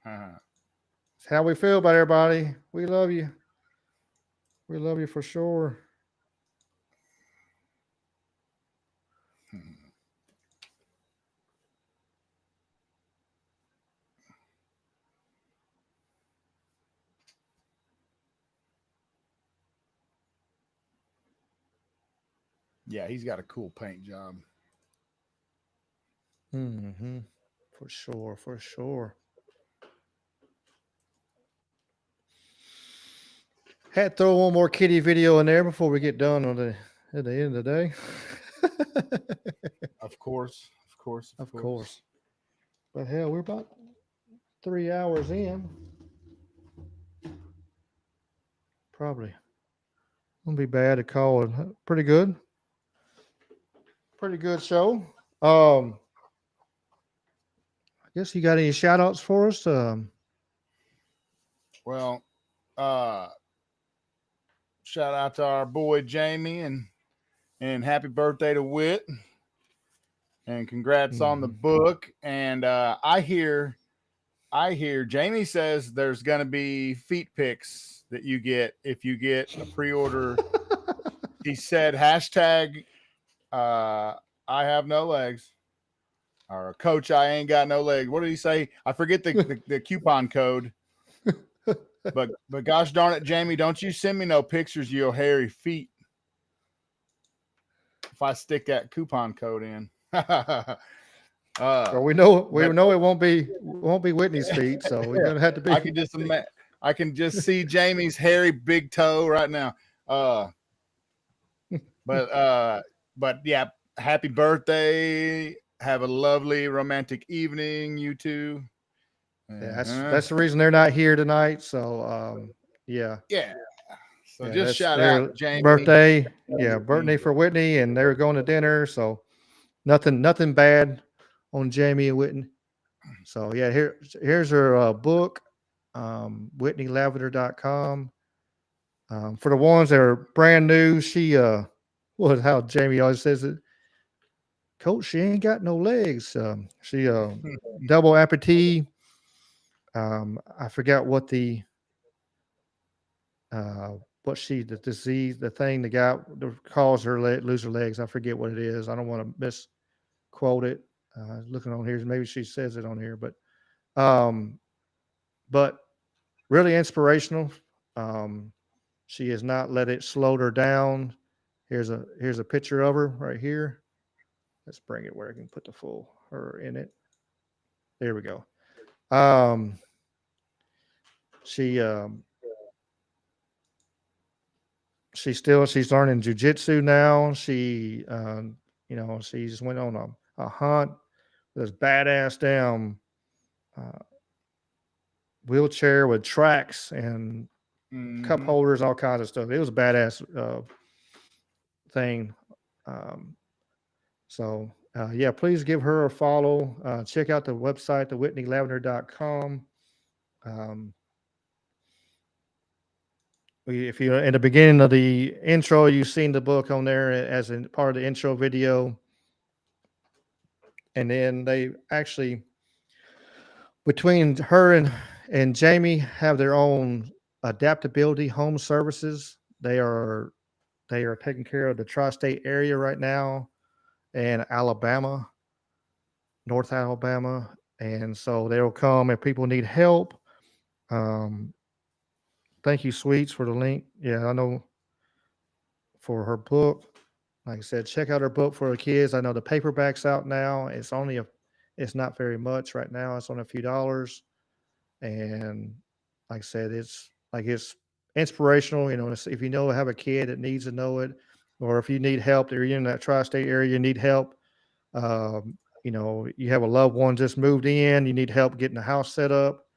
It's how we feel about everybody. We love you. We love you for sure. Yeah, he's got a cool paint job. Mm-hmm. For sure, for sure. Had to throw one more kitty video in there before we get done at the end of the day. Of course. Of course. But hell, we're about 3 hours in. Probably. Won't be bad to call it. Pretty good. Pretty good show. I guess you got any shout outs for us? Well, shout out to our boy Jamie and happy birthday to Whit. And congrats on the book. And I hear Jamie says there's going to be feet pics that you get if you get a pre-order. He said hashtag I have no legs, or coach I ain't got no legs. What did he say? I forget the coupon code. But gosh darn it, Jamie, don't you send me no pictures of your hairy feet if I stick that coupon code in. Well, we know it won't be Whitney's feet, so we're gonna have to be. I can just see Jamie's hairy big toe right now. But yeah, happy birthday. Have a lovely romantic evening, you two. Yeah, that's the reason they're not here tonight. So yeah. Yeah. So yeah, just shout out Jamie. Birthday. Yeah, birthday for Whitney, and they were going to dinner. So nothing bad on Jamie and Whitney. So yeah, here's her book, WhitneyLavender.com. For the ones that are brand new, she how Jamie always says it. Coach, she ain't got no legs. She double amputee. I forgot what the disease, the thing the guy that caused her lose her legs. I forget what it is. I don't want to misquote it. Looking on here, maybe she says it on here, but really inspirational. She has not let it slow her down. Here's a picture of her right here. Let's bring it where I can put the full her in it. There we go. She's learning jujitsu now. She she just went on a hunt with this badass damn wheelchair with tracks and cup holders, all kinds of stuff. It was a badass thing. So yeah, please give her a follow. Check out the website, thewhitneylavender.com. If you're in the beginning of the intro, you've seen the book on there as a part of the intro video. And then they actually, between her and Jamie, have their own adaptability home services. They are taking care of the tri-state area right now and Alabama, North Alabama. And so they'll come if people need help. Thank you, Sweets, for the link. Yeah, I know for her book. Like I said, check out her book for the kids. I know the paperback's out now. It's not very much right now. It's only a few dollars. And like I said, it's inspirational. You know, if you have a kid that needs to know it, or if you need help, or you're in that tri-state area, you need help. You know, you have a loved one just moved in, you need help getting the house set up.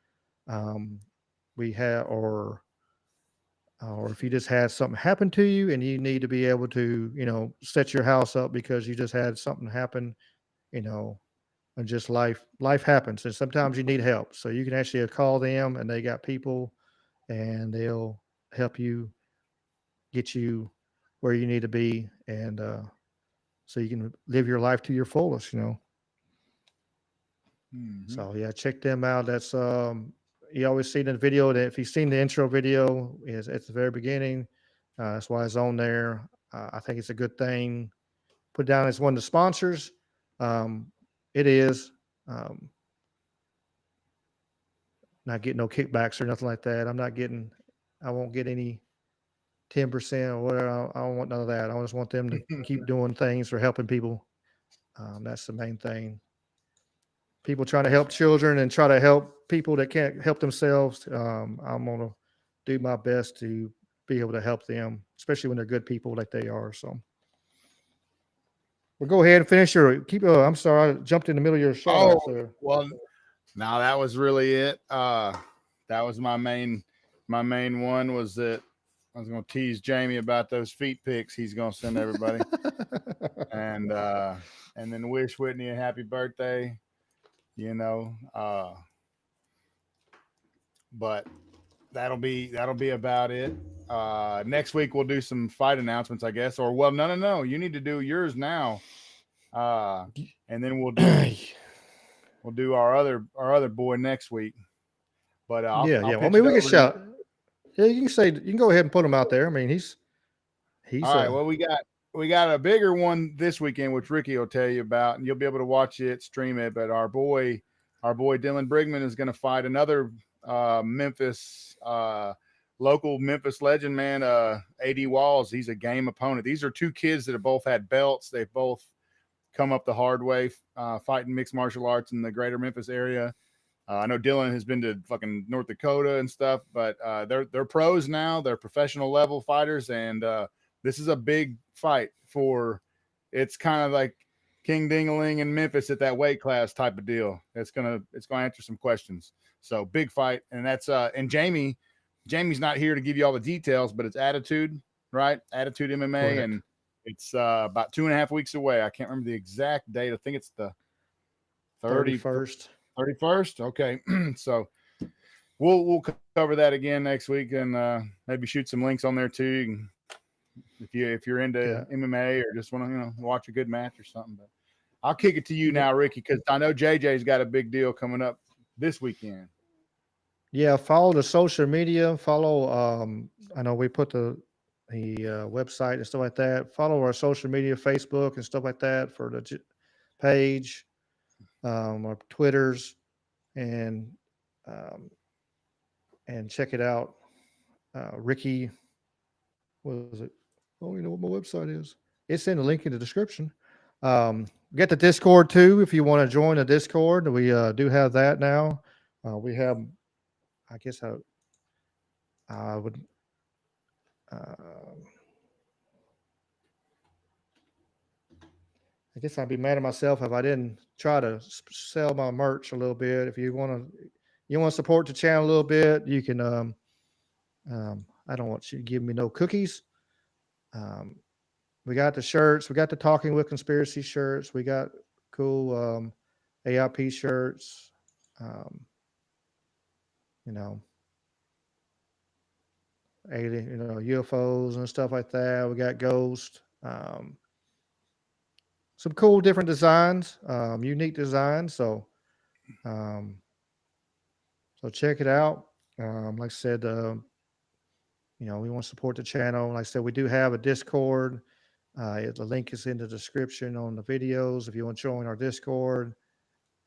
Or if you just had something happen to you and you need to be able to, you know, set your house up because you just had something happen, you know, and just life happens. And sometimes you need help. So you can actually call them and they got people and they'll help you get you where you need to be. And so you can live your life to your fullest, you know. So yeah, check them out. That's you always see in the video that if you've seen the intro video is at the very beginning. That's why it's on there. I think it's a good thing. Put down as one of the sponsors. It is not getting no kickbacks or nothing like that. I won't get any 10% or whatever. I don't want none of that. I just want them to keep doing things for helping people. That's the main thing. People trying to help children and try to help people that can't help themselves. I'm going to do my best to be able to help them, especially when they're good people like they are. So we'll go ahead and finish your I'm sorry, I jumped in the middle of your show. Well, no, that was really it. That was my main one was that I was going to tease Jamie about those feet pics he's going to send everybody. and then wish Whitney a happy birthday. You know, but that'll be about it. Next week we'll do some fight announcements, I guess. Or well, no. You need to do yours now, and then we'll do our other boy next week. But I'll I mean, we can shout. Yeah, you can go ahead and put him out there. I mean, he's all right. Well, we got a bigger one this weekend, which Ricky will tell you about, and you'll be able to watch it, stream it. But our boy Dylan Brigman is going to fight another Memphis local Memphis legend, man. AD Walls. He's a game opponent. These are two kids that have both had belts. They've both come up the hard way, fighting mixed martial arts in the greater Memphis area. I know Dylan has been to fucking North Dakota and stuff, but they're pros now. They're professional level fighters, and this is a big fight for. It's kind of like King Dingaling in Memphis at that weight class type of deal. It's gonna answer some questions. So big fight, and that's and Jamie's not here to give you all the details, but it's Attitude, right? Attitude MMA, correct. And it's about 2.5 weeks away. I can't remember the exact date. I think it's the 31st. 31st. Okay, so we'll cover that again next week, and maybe shoot some links on there too. If you're into MMA or just want to watch a good match or something. But I'll kick it to you now, Ricky, because I know JJ's got a big deal coming up this weekend. Yeah, follow the social media. Follow. I know we put the website and stuff like that. Follow our social media, Facebook and stuff like that for the page, our Twitters, and check it out. Ricky, what was it? I don't even know what my website is. It's in the link in the description. Get the Discord too if you want to join the Discord. We do have that now. We have, I guess I would. I guess I'd be mad at myself if I didn't try to sell my merch a little bit. If you want to support the channel a little bit, you can. I don't want you to give me no cookies. we got the shirts. We got the Talking with Conspiracy shirts. We got cool AIP shirts. You know, alien, UFOs and stuff like that. We got Ghost. Some cool different designs, unique designs. So check it out. Like I said, we want to support the channel. Like I said, we do have a Discord. The link is in the description on the videos if you want to join our Discord.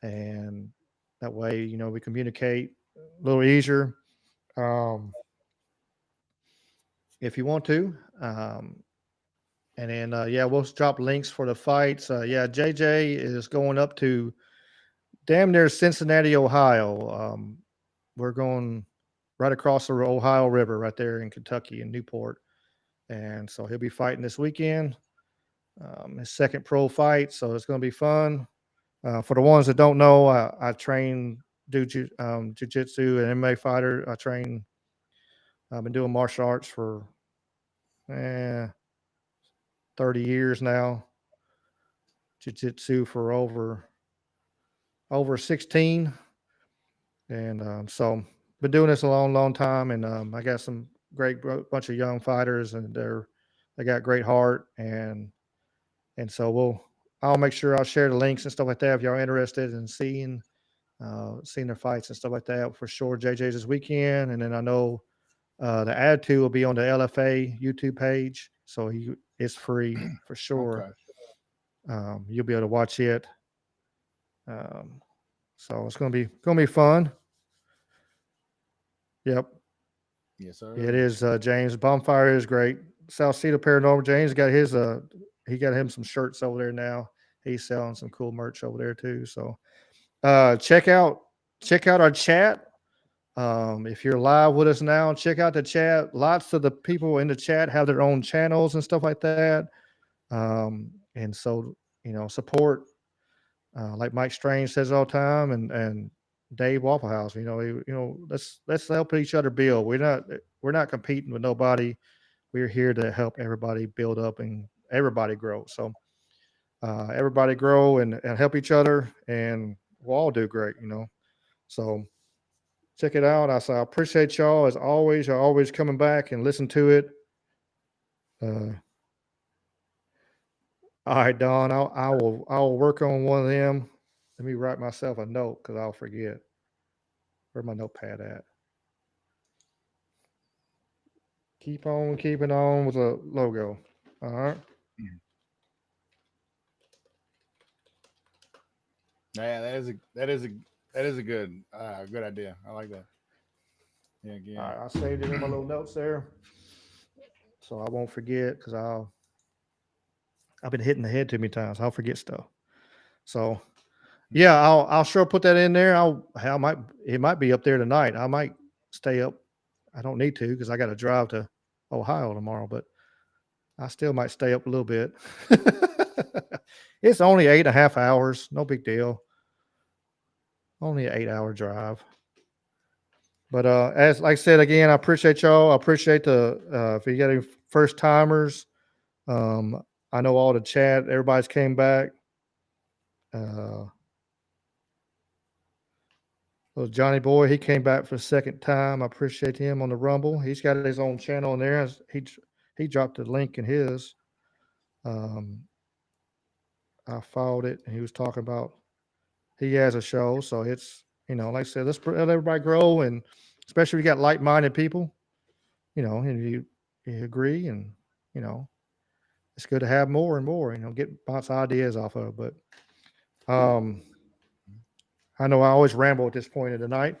And that way, we communicate a little easier if you want to. And then, we'll drop links for the fights. JJ is going up to damn near Cincinnati, Ohio. We're going right across the Ohio River right there in Kentucky in Newport. And so he'll be fighting this weekend, his second pro fight. So it's going to be fun. For the ones that don't know, I train, do jiu-jitsu and MMA fighter. I've been doing martial arts for 30 years now. Jiu-jitsu for over 16. And so been doing this a long time. And I got some great bunch of young fighters, and they got great heart. And so I'll make sure I'll share the links and stuff like that if y'all are interested in seeing their fights and stuff like that. For sure, JJ's this weekend. And then I know the Attitude will be on the LFA YouTube page. So it's free for sure. Okay. You'll be able to watch it. So it's gonna be fun. Yep. Yes, sir. It is. James Bonfire is great. South Cedar Paranormal. James got his. He got him some shirts over there now. He's selling some cool merch over there too. So check out our chat. If you're live with us now, check out the chat. Lots of the people in the chat have their own channels and stuff like that. And so, support, like Mike Strange says all the time, and Dave Waffle House, let's help each other build. We're not competing with nobody. We're here to help everybody build up and everybody grow. So everybody grow and help each other, and we'll all do great, So check it out. I appreciate y'all as always. You're always coming back and listen to it. All right, Don. I will work on one of them. Let me write myself a note because I'll forget. Where's my notepad at? Keep on keeping on with a logo. All right. Yeah, that is a good idea. I like that. Yeah, again. All right, I saved it in my little notes there, so I won't forget because I've been hitting the head too many times. I'll forget stuff. So yeah, I'll sure put that in there. It might be up there tonight. I might stay up. I don't need to because I got to drive to Ohio tomorrow, but I still might stay up a little bit. It's only 8.5 hours. No big deal. Only an 8-hour drive. But as like I said again, I appreciate y'all. I appreciate if you got any first timers. I know all the chat. Everybody's came back. Johnny Boy, he came back for the second time. I appreciate him on the Rumble. He's got his own channel in there. He dropped the link in his. I followed it, and he was talking about he has a show. So it's, like I said, let's let everybody grow, and especially if you got like-minded people, and you agree, and, it's good to have more and more, get lots of ideas off of. But I know I always ramble at this point of the night,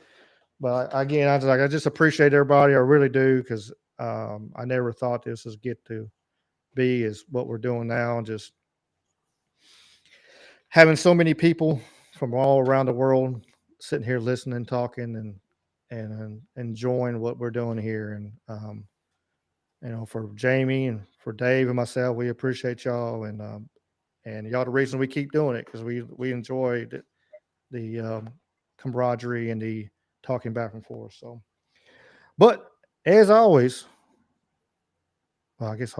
but again, I just appreciate everybody. I really do, because I never thought this was get to be is what we're doing now, and just having so many people from all around the world sitting here listening, talking, and enjoying what we're doing here. And for Jamie and for Dave and myself, we appreciate y'all, and y'all the reason we keep doing it, because we enjoy the camaraderie and the talking back and forth. So, but as always, well, I guess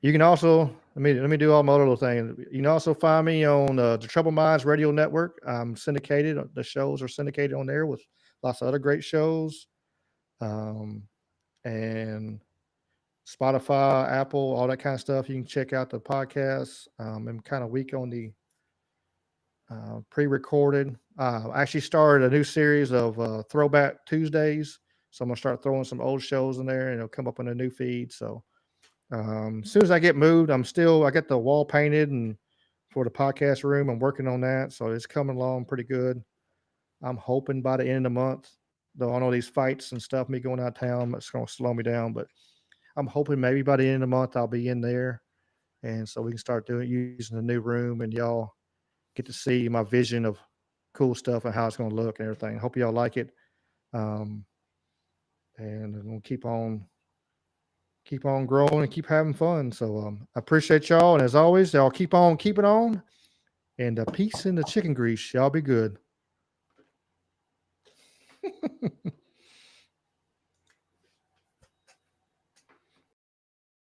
You can also let me do all my other little things. You can also find me on the Trouble Minds Radio Network. I'm syndicated. The shows are syndicated on there with lots of other great shows, and Spotify, Apple, all that kind of stuff. You can check out the podcast. I'm kind of weak on the pre-recorded. I actually started a new series of Throwback Tuesdays, so I'm gonna start throwing some old shows in there, and it'll come up in a new feed. So as soon as I get moved, I got the wall painted, and for the podcast room, I'm working on that, so it's coming along pretty good. I'm hoping by the end of the month, though I know these fights and stuff, me going out of town, it's gonna slow me down, but I'm hoping maybe by the end of the month I'll be in there, and so we can start using the new room, and y'all get to see my vision of cool stuff and how it's going to look and everything. Hope y'all like it, and I'm going to keep on growing and keep having fun. So I appreciate y'all, and as always, y'all keep on keeping on, and peace in the chicken grease. Y'all be good.